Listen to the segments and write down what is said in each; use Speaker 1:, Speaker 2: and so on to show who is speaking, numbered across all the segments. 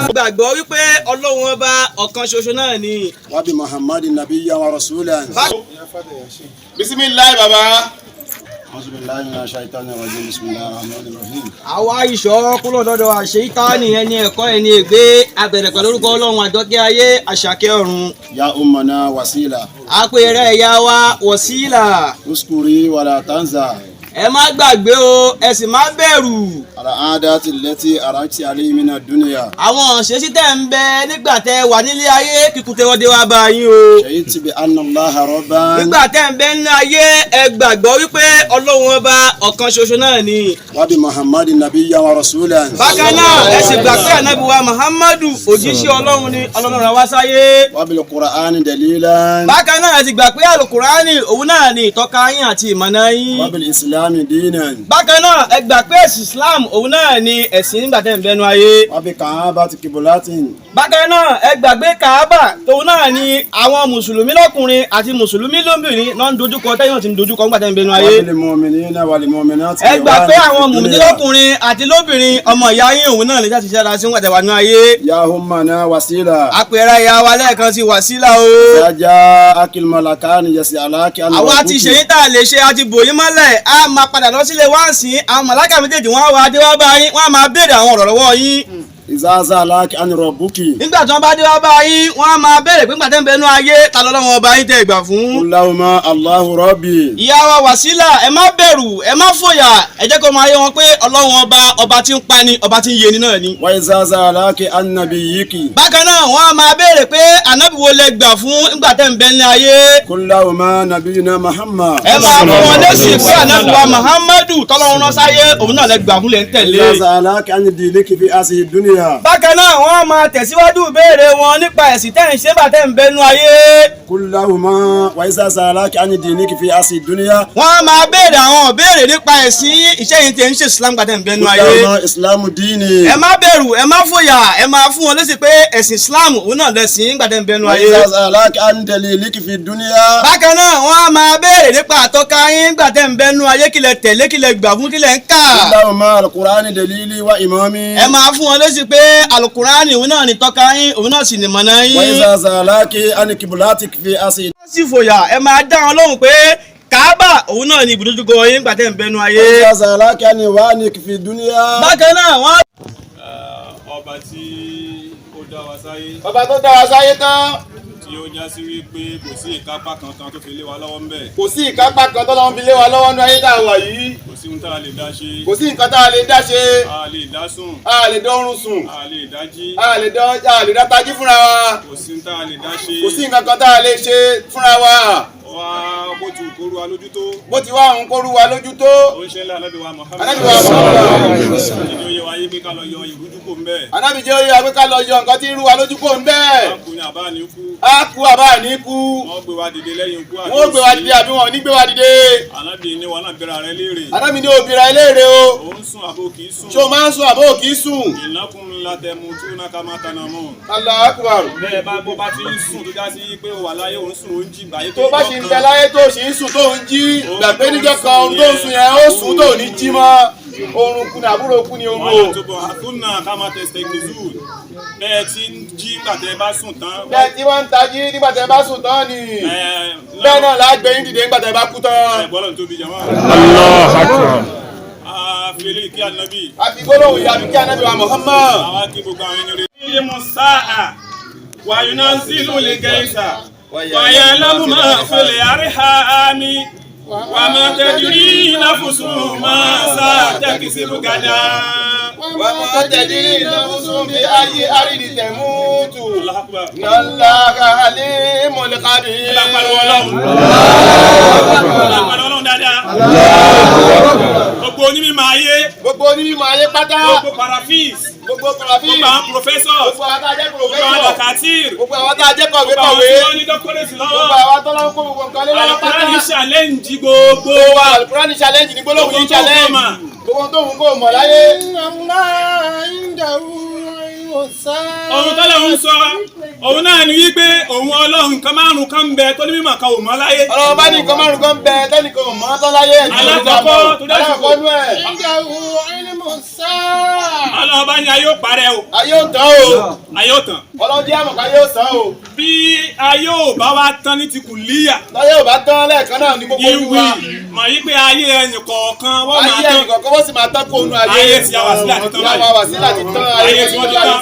Speaker 1: gbàgbọ́ wípé Ọlọ́run ọba ọ̀kan ṣoṣo náà ni.
Speaker 2: wa bi Muhammadin nabiyyan wa rasulan.
Speaker 3: bisimilayi baba.
Speaker 2: Auzubillahi minash shaitani rajim. Bismillahir rahmanir rahim.
Speaker 1: àwa ìṣọ́ kúrò lọ́dọ̀ àṣeyítánì ẹni ẹ̀kọ́ ẹni ègbé abẹ̀rẹ̀ pẹ̀lú orúkọ Ọlọ́run àjọkẹ́ ayé àṣàkẹ́ ọ̀run.
Speaker 2: Ya ummana wasila.
Speaker 1: àpèrè ẹ̀yà wa wọ̀síìlà.
Speaker 2: Uskuri wala tanza.
Speaker 1: ẹ má gbàgbé o ẹ sì má bẹ̀rù.
Speaker 2: Al-aadati allati arakti alayhi min ad-dunya.
Speaker 1: àwọn ṣèṣì tẹ̀ ń bẹ nígbà tẹ́ wà nílé ayé kíkú tẹ́ wọ́n dé wá bá yín o.
Speaker 2: Shahidtu bi anna Allaha rabban.
Speaker 1: nígbà tẹ́ ń bẹ nínú ayé ẹ gbàgbọ́ wípé Ọlọ́run ọba ọ̀kan ṣoṣo náà ni.
Speaker 2: wa bi Muhammadin nabiyyan wa rasulan.
Speaker 1: bákan náà ẹ sì gbà pé ànábì wa Muhammadu òjíṣẹ́ Ọlọ́run ni Ọlọ́run rán wá sáyé.
Speaker 2: wa bil Qur'ani dalilan.
Speaker 1: bákan náà ẹ sì gbà pé àlùkùránì òun náà ni ìtọ́ka yín àti ìmọ̀nà yín.
Speaker 2: wa bil islami dinan.
Speaker 1: bákan náà ẹ gbà pé ẹ̀sìn Islam òun náà ni ẹ̀sìn nígbà tẹ́ ń bẹnu ayé.
Speaker 2: wa bi ka'abati qiblatin.
Speaker 1: bákan náà ẹ gbàgbé Kaaba tóun náà ni àwọn mùsùlùmí lọ́kùnrin àti mùsùlùmí lóbìnrin náà ń dojúkọ tẹ́yìn náà ti ń dojúkọ nígbà tẹ́ ń bẹnu ayé.
Speaker 2: wa bil mu'minina wal mu'minati.
Speaker 1: ẹ gbà pé àwọn mùmìnì lọ́kùnrin àti lóbìnrin ọmọ ìyá yín òun náà lè jáde ṣẹ́ra sí nígbà tẹ́ wà nínú ayé.
Speaker 2: ya ummana wasila.
Speaker 1: àpẹẹrẹ ìyá wa lẹ́ẹ̀kan sí wàsílà o.
Speaker 2: jaja akil malakani yas'alaki an
Speaker 1: àwa ti ṣèyí tá a lè ṣe àti bòyí mọ́lẹ̀ a máa padà lọ sílé wáǹsì àwọn màláíkà méjèèjì wọn wá dé wá bá yín wọn á máa béèrè àwọn ọ̀rọ̀ lọ́wọ́ yín.
Speaker 2: izaza alaki an rabbuki.
Speaker 1: nígbà tí wọ́n bá dé wá bá yín wọ́n á máa béèrè pé nígbà tẹ́ ń bẹnu ayé ta lọ́lọ́wọ́ ọba yín tẹ́ ìgbà fún.
Speaker 2: Allahumma Allahu rabbi.
Speaker 1: ìyá wa wàsílà ẹ má bẹ̀rù ẹ má fòyà ẹ jẹ́ kó máa yé wọn pé Ọlọ́run ọba tí ń pa ni ọba tí ń yé ni náà ni.
Speaker 2: wa izaza alaki an nabiyyiki.
Speaker 1: bákan náà wọ́n á máa béèrè pé ànábì wo lẹ gbà fún nígbà tẹ́ ń bẹnu ayé.
Speaker 2: Allahumma nabiyuna Muhammad.
Speaker 1: ẹ máa fún wọn lẹ́sìn pé ànábì wa Muhammadu tọ́lọ́run rán sáyé òun náà lẹ gbà fún lẹ́ ń tẹ̀lé.
Speaker 2: izaza alaki an diniki fi asihi dunya.
Speaker 1: bákan náà wọ́n máa tẹ̀síwájú béèrè wọn nípa ẹ̀sìn tẹ́ ń ṣe bá tẹ́ ń bẹnu ayé.
Speaker 2: Allahumma wa izaza alaki an diniki fi asihi dunya.
Speaker 1: wọ́n máa béèrè àwọn béèrè nípa ẹ̀sìn iṣẹ́ yìí tẹ́ ń ṣe Islam gbà tẹ́ ń bẹnu ayé.
Speaker 2: Allahumma islamu dini.
Speaker 1: ẹ má bẹ̀rù ẹ má fòyà ẹ máa fún wọn lésì pé ẹ̀sìn Islam òun náà lẹ̀sìn gbà tẹ́ ń bẹnu
Speaker 2: wa
Speaker 1: ayé.
Speaker 2: izaza alaki an daliliki fi dunya.
Speaker 1: bákan náà wọ́n máa béèrè nípa àtọ́ka yín gbà tẹ́ ń bẹnu ayé kílẹ̀ tẹ̀lé kílẹ̀ gbà fún kílẹ̀ ń kà.
Speaker 2: Allahumma al-Qur'ani dalili wa imami.
Speaker 1: ẹ máa fún wọn lésì pé alukurani òun náà ni tọ́ka yín òun náà sì ni mọ̀nà
Speaker 2: wa
Speaker 1: yín.
Speaker 2: izaza alaki an qiblatik fi asihi.
Speaker 1: wọ́n sì fòyà ẹ máa dá wọn lóhùn pé Kaaba òun náà ni ibùdójúkọ yín gbà tẹ́ ń bẹnu ayé.
Speaker 2: wa izaza alaki an wanik fi dunya.
Speaker 1: bákan náà wọ́n.
Speaker 4: ọba tí ó dá wa sáyé
Speaker 3: bàbá tó dá wa sáyé tán.
Speaker 4: tí ó já sí wípé kò sí ìkápá kankan tó fi lé wa lọ́wọ́ ńbẹ̀.
Speaker 3: kò sí ìkápá kan tó lọ́wọ́ fi lé wa lọ́wọ́ ní ayé tá a wà yìí.
Speaker 4: kò sí ohun tá a lè dá ṣe.
Speaker 3: kò sí nǹkan tá a lè dá ṣe.
Speaker 4: a lè dá sùn.
Speaker 3: a lè dọ́rùn sùn.
Speaker 4: a lè dá jí.
Speaker 3: a lè dá tají fúnra wa.
Speaker 4: kò sí ohun tá a lè dá ṣe.
Speaker 3: kò sí nǹkan kan tá a lè ṣe fúnra wa.
Speaker 4: wá bó ti kóru wa lójú tó.
Speaker 3: bó ti wá òun kóru wa lójú tó.
Speaker 4: ó ń ṣe ńlá Ànábì wa Muhammad.
Speaker 3: Ànábì wa Muhammad.
Speaker 4: ìdí oyè wa yé pé ká lọ yọ ìrújú kò ń bẹ̀.
Speaker 3: Ànábì jẹ́ oyè wa pé ká lọ yọ nǹkan tí ń rú wa lójú kò ń bẹ́ẹ̀.
Speaker 4: a kú ni àbá ní kú.
Speaker 3: a kú àbá ní kú.
Speaker 4: wọ́n gbé wa dìde lẹ́yìn ikú àti
Speaker 3: wọ́n gbé wa dìde àbí wọn ò ní gbé wa dìde.
Speaker 4: Ànábì ní wọn náà bẹ̀rẹ̀ rẹ léèrè.
Speaker 3: Ànábì ní obìnrin eléèrè o.
Speaker 4: ó ń sùn àbó kì í sùn.
Speaker 3: ṣé o máa ń sùn àbó kì í sùn.
Speaker 4: ìnákùn ńlá tẹ mu tí ó ná ká má tanà mọ́.
Speaker 3: Allahu Akbar.
Speaker 4: bẹ́ẹ̀ bá bó bá ti ń sùn tó já sí pé ó wà láyé òun sùn ó ń jí gbàyé
Speaker 3: tó bá ṣe ń bẹ láyé tó ṣì ń sùn tó ń jí gbàgbé níjọ́ kan ohun tó ń sùn yẹn ó sùn tó ní jí mọ́ oorun kú ni àbúrò kú ni
Speaker 4: wọ́n
Speaker 3: oorun.
Speaker 4: yà tó bọ̀ àtúnà ká máa tẹ̀sítẹ̀ kìzú bẹ́ẹ̀ tí ń jí nígbà tẹ́ bá sùn tán.
Speaker 3: bẹ́ẹ̀ tí wọ́n ń tají nígbà tẹ́ bá sùn tán ni bẹ́ẹ̀ náà lágbé yín dìde nígbà tẹ́ bá kú tán.
Speaker 4: gbọ́dọ̀ tóbi jama.
Speaker 5: Allahu Akbar.
Speaker 4: fi eléyìí kí ànábì.
Speaker 3: àfi gbólóhùn yìí àfi kí ànábì wa Muhammad.
Speaker 4: àwa kí gbogbo àwọn ẹni rẹ̀. ilé mọ̀ sáà wàyúná sílù lè gẹ̀ẹ́sà wàyà lámùmá fẹlẹ̀ àríhàmì wàmà tẹ̀dúrí náfùsùn máa sá tẹ̀kísí bùgàdà.
Speaker 3: wàmà tẹ̀dúrí náfùsùn bí ayé àrídì tẹ̀mútù. nàlàkà alimul khabir.
Speaker 4: ọlọ́run dáadáa. gbogbo onímọ̀ ayé.
Speaker 3: gbogbo onímọ̀ ayé pátá.
Speaker 4: gbogbo parafis.
Speaker 3: gbogbo parafis.
Speaker 4: gbogbo àwọn professors.
Speaker 3: gbogbo àwọn tá a jẹ́
Speaker 4: gbogbo
Speaker 3: professor.
Speaker 4: àwọn dakatir.
Speaker 3: gbogbo àwọn tá a jẹ́ kọ̀wé
Speaker 4: gbogbo àwọn
Speaker 3: kọ̀wé.
Speaker 4: tí wọ́n ní dọ́kítọ́rẹ́sì lọ́wọ́.
Speaker 3: gbogbo àwọn tó lọ́wọ́ kó gbogbo nǹkan lé lọ́wọ́ pátá.
Speaker 4: Al-Qur'an challenge gbogbo wa.
Speaker 3: Al-Qur'an challenge ní gbólóhùn yìí challenge. gbogbo tó ń kó mọ̀ láyé.
Speaker 4: ohun tọ́lọ̀ ń sọ òun náà ni wípé òun ọlọ́run kan márùn kan ń bẹ tó ní mímọ̀ kan ò mọ̀ láyé.
Speaker 3: ọlọ́run bá ní nǹkan márùn kan bẹ tẹ́nìkan ò mọ̀ tán láyé.
Speaker 4: alákọ̀ọ́kọ́ tó dájú kó
Speaker 3: nú ẹ̀.
Speaker 4: ọlọ́run bá ní ayé ò parẹ́ o.
Speaker 3: ayé ò tán o.
Speaker 4: ayé ò tán.
Speaker 3: ọlọ́run jẹ́ àmọ̀ káyé ò tán o.
Speaker 4: bí ayé ò bá wá tán ní ti kùlíyà.
Speaker 3: láyé ò bá tán lẹ́ẹ̀kan náà ní gbogbo olúwa.
Speaker 4: mọ̀ yí pé ayé ẹnìkọ̀ọ̀kan wọ́n máa tán.
Speaker 3: ayé ẹnìkọ̀ọ̀kan wọ́n sì máa tán kó onú ayé.
Speaker 4: ayé ti yà wá sílẹ̀ àti tán báyìí.
Speaker 3: yà wá sílẹ̀ àti tán
Speaker 4: ayé tí wọ́n ti tán.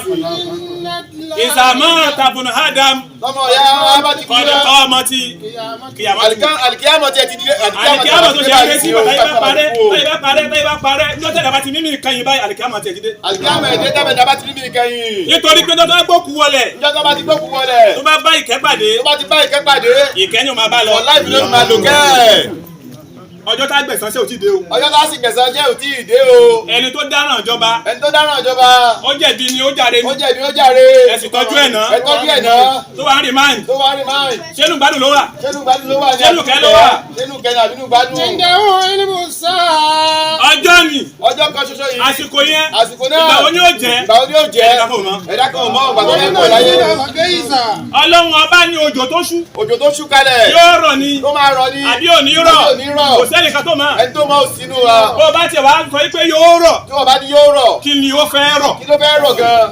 Speaker 4: ìsàmọ́ tàbùnà Adam.
Speaker 3: lọ́mọ ya bá ti
Speaker 4: kọ́ni kọ́ ọmọ ti kìyàmọ́ ti.
Speaker 3: alikiyamọ ti ẹ ti di.
Speaker 4: alikiyamọ tó ṣe é sí bàtà yìí bá parẹ́ ní ọjọ́ ìdàbà ti mímì kẹyìn báyìí alikiyamọ ti ẹ ti dé.
Speaker 3: alikiyamọ ẹ dé dábẹ́ dábà ti mímì kẹyìn.
Speaker 4: nítorí pé dọ́tọ́ gbókù wọlé.
Speaker 3: njọ́ bá ti gbókù wọlé.
Speaker 4: tó bá bá ìkẹ́ pàdé.
Speaker 3: tó bá ti bá ìkẹ́ pàdé.
Speaker 4: ìkẹ́ ni ó máa bá lọ.
Speaker 3: ọ̀la ìbílẹ̀ ló máa lò kẹ́.
Speaker 4: ọjọ́ tá gbẹ̀san ṣe ò tí ì dé o.
Speaker 3: ọjọ́ tá sì gbẹ̀san ṣe ò tí ì dé o.
Speaker 4: ẹni tó dáràn ìjọba.
Speaker 3: ẹni tó dáràn ìjọba.
Speaker 4: ó jẹ̀bi ni ó jàre ni.
Speaker 3: ó jẹ̀bi ó jàre.
Speaker 4: ẹ sì tọ́jú ẹ̀ náà.
Speaker 3: ẹ tọ́jú ẹ̀ náà.
Speaker 4: tó wà rí máìn.
Speaker 3: tó wà rí máìn.
Speaker 4: ṣé nù gbádùn ló wà.
Speaker 3: ṣé nù gbádùn ló wà ní.
Speaker 4: ṣé nù kẹ́ ló wà.
Speaker 3: ṣé nù kẹ́ ní àbínú gbádùn.
Speaker 4: ọjọ́ ni.
Speaker 3: ọjọ́ kan ṣoṣo yìí.
Speaker 4: àsìkò yẹn.
Speaker 3: àsìkò náà.
Speaker 4: ìgbà wo ni ó jẹ́.
Speaker 3: ìgbà wo ni ó jẹ́. ẹ̀dá kan ò mọ̀ ọ̀gbà tó fẹ́ pọ̀ láyé.
Speaker 4: ọlọ́run ọba ní òjò tó ṣú.
Speaker 3: òjò tó ṣú kalẹ̀.
Speaker 4: yóò rọ̀ ni.
Speaker 3: tó máa rọ̀ ni.
Speaker 4: àbí ò ní rọ̀. kò sẹ́nìkan tó mọ̀.
Speaker 3: ẹni tó mọ̀ sínú wa.
Speaker 4: bó o bá tiẹ̀ wá sọ pé yóò rọ̀.
Speaker 3: tí wọ́n bá ní yóò rọ̀.
Speaker 4: kí ni ó fẹ́ rọ̀.
Speaker 3: kí ló fẹ́ rọ̀ gan.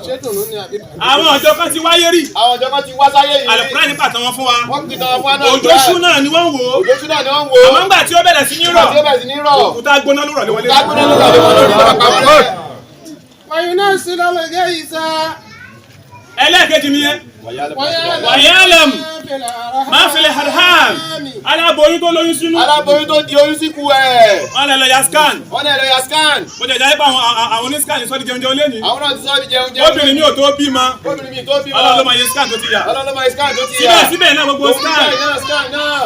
Speaker 4: àwọn ọjọ́ kan ti wáyé rí.
Speaker 3: àwọn ọjọ́ kan ti wá sáyé yìí.
Speaker 4: Al-Qur'an pàtàkì wọn fún wa.
Speaker 3: wọ́n ti tàn fún wa náà.
Speaker 4: òjò ṣú náà ni wọ́n wò ó.
Speaker 3: òjò ṣú náà ni wọ́n wò ó.
Speaker 4: àmọ́ ńgbà tí ó bẹ̀rẹ̀ sí ní rọ̀.
Speaker 3: tí ó bẹ̀rẹ̀ sí ní rọ̀.
Speaker 4: òkúta gbóná ló rọ̀ lé wọlé.
Speaker 3: òkúta gbóná ló rọ̀ lé wọlé.
Speaker 4: ẹlẹ́ẹ̀kejì nìyẹn. wàyálẹ̀m máa fi lè hàrhàm. aláboyún tó lóyún sínú.
Speaker 3: aláboyún tó di oyún síkú ẹ̀.
Speaker 4: wọ́n lè lọ ya scan.
Speaker 3: wọ́n lè lọ ya scan.
Speaker 4: mo jẹ́ ìjà yípa àwọn oníscan sọ́ọ́ di jẹun jẹun lẹ́ni.
Speaker 3: àwọn náà ti sọ́ọ́ di jẹun jẹun.
Speaker 4: obìnrin mi ò tó bímọ.
Speaker 3: obìnrin mi tó bímọ.
Speaker 4: ọlọ́run ló máa yẹ scan tó ti yà.
Speaker 3: ọlọ́run ló máa yẹ scan tó ti yà.
Speaker 4: síbẹ̀ náà gbogbo scan.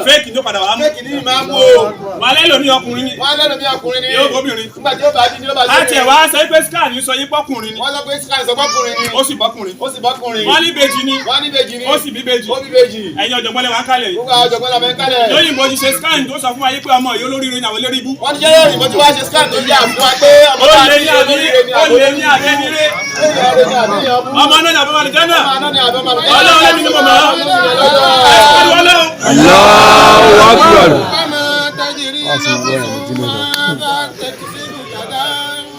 Speaker 4: fake ni ó padà wà á mú.
Speaker 3: fake ni máa mú o.
Speaker 4: wàlẹ́ lómi ọkùnrin ni.
Speaker 3: wọ́n lẹ́nu bí ọkùnrin ni.
Speaker 4: yóò bóbìnrin.
Speaker 3: nígbà tí ó bá dín ní ó bá dín.
Speaker 4: láti ẹ̀ wá sọ pé scan ní sọ yín pọ́kùnrin ni.
Speaker 3: wọ́n sọ pé scan sọ pọ́kùnrin ni.
Speaker 4: ó sì bọ́kùnrin.
Speaker 3: ó sì bọ́kùnrin.
Speaker 4: wọ́n ní bèjì ni.
Speaker 3: wọ́n ní bèjì ni.
Speaker 4: ó sì bí bèjì.
Speaker 3: ó bí bèjì.
Speaker 4: ẹ̀yin ọ̀jọ̀gbọ́n lẹ wà ń kálẹ̀ yìí.
Speaker 3: gbogbo àwọn ọ̀jọ̀gbọ́n la fẹ́ ń kálẹ̀.
Speaker 4: lóyìnbó ti ṣe scan tó sọ fún wa yìí pé ọmọ yìí olóríire ni àwọn eléré ibú.
Speaker 3: wọ́n ti jẹ́ òyìnbó tí wọ́n ṣe scan tó yà fún wa pé ọmọ
Speaker 4: ó
Speaker 3: náà
Speaker 4: lé
Speaker 3: ní
Speaker 4: ní
Speaker 3: olóríire ni
Speaker 4: àbí ó lé ní àbẹ́niré. ọmọ náà ní àbọ̀mọ̀ àdìjẹ́ náà. ọlọ́run lẹ́mi ni mo mọ̀ ọ́.
Speaker 5: Allahu Akbar.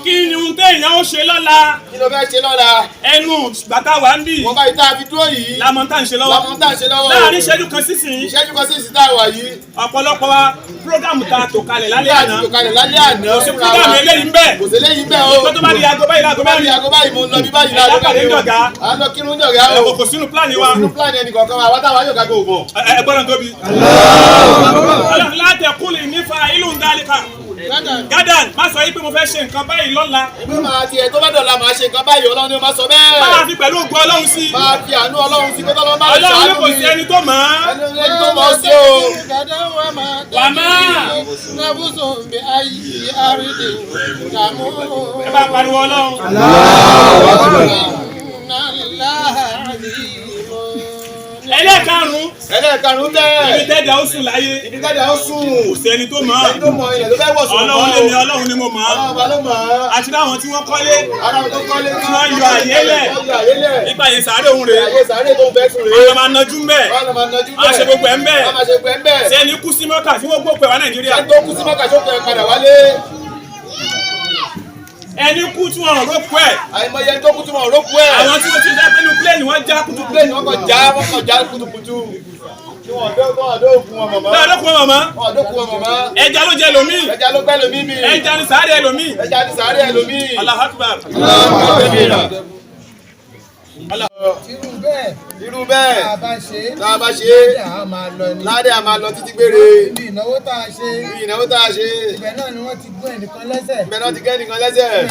Speaker 4: kí ni ohun téèyàn ó ṣe lọ́la.
Speaker 3: kí ló fẹ́ ṣe lọ́la.
Speaker 4: ẹnu bàtà wà ń bì.
Speaker 3: wọ́n bá ìta àfi dúró yìí.
Speaker 4: lamọ̀ tá à ń ṣe lọ́wọ́.
Speaker 3: lamọ̀ tá à ń ṣe lọ́wọ́.
Speaker 4: láàrin ìṣẹ́jú kan sísìn.
Speaker 3: ìṣẹ́jú kan sí ìsìta wà yìí.
Speaker 4: ọ̀pọ̀lọpọ̀ wa prógámù ta tò kalẹ̀ lálẹ́ àná.
Speaker 3: tò kalẹ̀ lálẹ́ àná.
Speaker 4: kò sí prógámù eléyìí ń bẹ̀.
Speaker 3: kò sí eléyìí ń bẹ̀ o.
Speaker 4: tó bá di aago báyìí láago
Speaker 3: bá di aago báyìí mo ń lọ bí báyìí láago báyìí o. à ń lọ kírun jọ̀gá o.
Speaker 4: kò sínú pílánì wa.
Speaker 3: sínú pílánì ẹnì kọ̀ọ̀kan wa wátá wa yóò ká gbogbo.
Speaker 4: ẹ gbọ́dọ̀ tóbi. látẹ̀kùnlé nífa ìlú ń dálíkà. gádàn má sọ yìí pé mo fẹ́ ṣe nǹkan báyìí lọ́la.
Speaker 3: ìgbé máa tiẹ̀ tó bá dọ̀la máa ṣe nǹkan báyìí ọlọ́run ni ó máa sọ bẹ́ẹ̀.
Speaker 4: máa fi pẹ̀lú ògùn ọlọ́run sí.
Speaker 3: máa fi àánú ọlọ́run sí kótó lọ́ máa ṣàánú mi.
Speaker 4: ọlọ́run ní kò sí ẹni tó mọ̀ ọ́.
Speaker 3: ẹni tó mọ̀ ọ́ sí o.
Speaker 4: wàmá. ẹ bá pariwo ọlọ́run.
Speaker 3: ẹlẹ́ẹ̀karùn-ún tẹ́.
Speaker 4: ibi tẹ́jà ó sùn láyé.
Speaker 3: ibi tẹ́jà ó sùn.
Speaker 4: kò sí ẹni tó mọ̀ ọ́.
Speaker 3: ẹni tó mọ̀ ilẹ̀ ló fẹ́ wọ̀ sùn.
Speaker 4: ọlọ́run lè mi ọlọ́run ni mo mọ̀ ọ́.
Speaker 3: ọlọ́run bá ló mọ̀ ọ́.
Speaker 4: àti láwọn tí wọ́n kọ́lé.
Speaker 3: ara wọn tó kọ́lé
Speaker 4: tí wọ́n yọ àyè lẹ̀.
Speaker 3: wọ́n yọ àyè lẹ̀.
Speaker 4: nípa yẹn sàárè òun rèé.
Speaker 3: àyè sàárè tó ń fẹ́ sùn rèé.
Speaker 4: wọ́n lọ máa nájú mbẹ́.
Speaker 3: wọ́n lọ máa nájú
Speaker 4: wọ́n á ṣe gbogbo ẹ̀ mbẹ́.
Speaker 3: wọ́n máa ṣe gbogbo ẹ̀ mbẹ́.
Speaker 4: sẹ́ni kú sí mọ́kà tí wọ́n gbópẹ̀ wá Nàìjíríà.
Speaker 3: ẹni tó kú sí mọ́kà tó kẹ́ padà wálé.
Speaker 4: ẹni kú tí wọ́n rọ́pò ẹ̀.
Speaker 3: àìmọye tó kú tí wọ́n rọ́pò ẹ̀.
Speaker 4: àwọn tí wọ́n ti dá pẹ́lú pléènì wọ́n já kutu.
Speaker 3: pléènì wọ́n kàn já kutukutu. wọ́n dókun wọn mọ̀mọ́.
Speaker 4: dáadọ́ kún màmá.
Speaker 3: wọ́n dókun wọn mọ̀mọ́.
Speaker 4: ẹja ló jẹ lómi.
Speaker 3: ẹja ló gbẹ́ lómi mi.
Speaker 4: ẹja ni sàárẹ̀ lómi.
Speaker 3: ẹja ni sàárẹ̀ lómi.
Speaker 4: Allahu Akbar.
Speaker 3: irú bẹ́ẹ̀
Speaker 6: tá a bá ṣe
Speaker 3: ládé a máa lọ títí gbére.
Speaker 6: ibi ìnáwó tá a ṣe ibẹ̀ náà ni wọ́n ti gún ẹnìkan lẹ́sẹ̀ ibẹ̀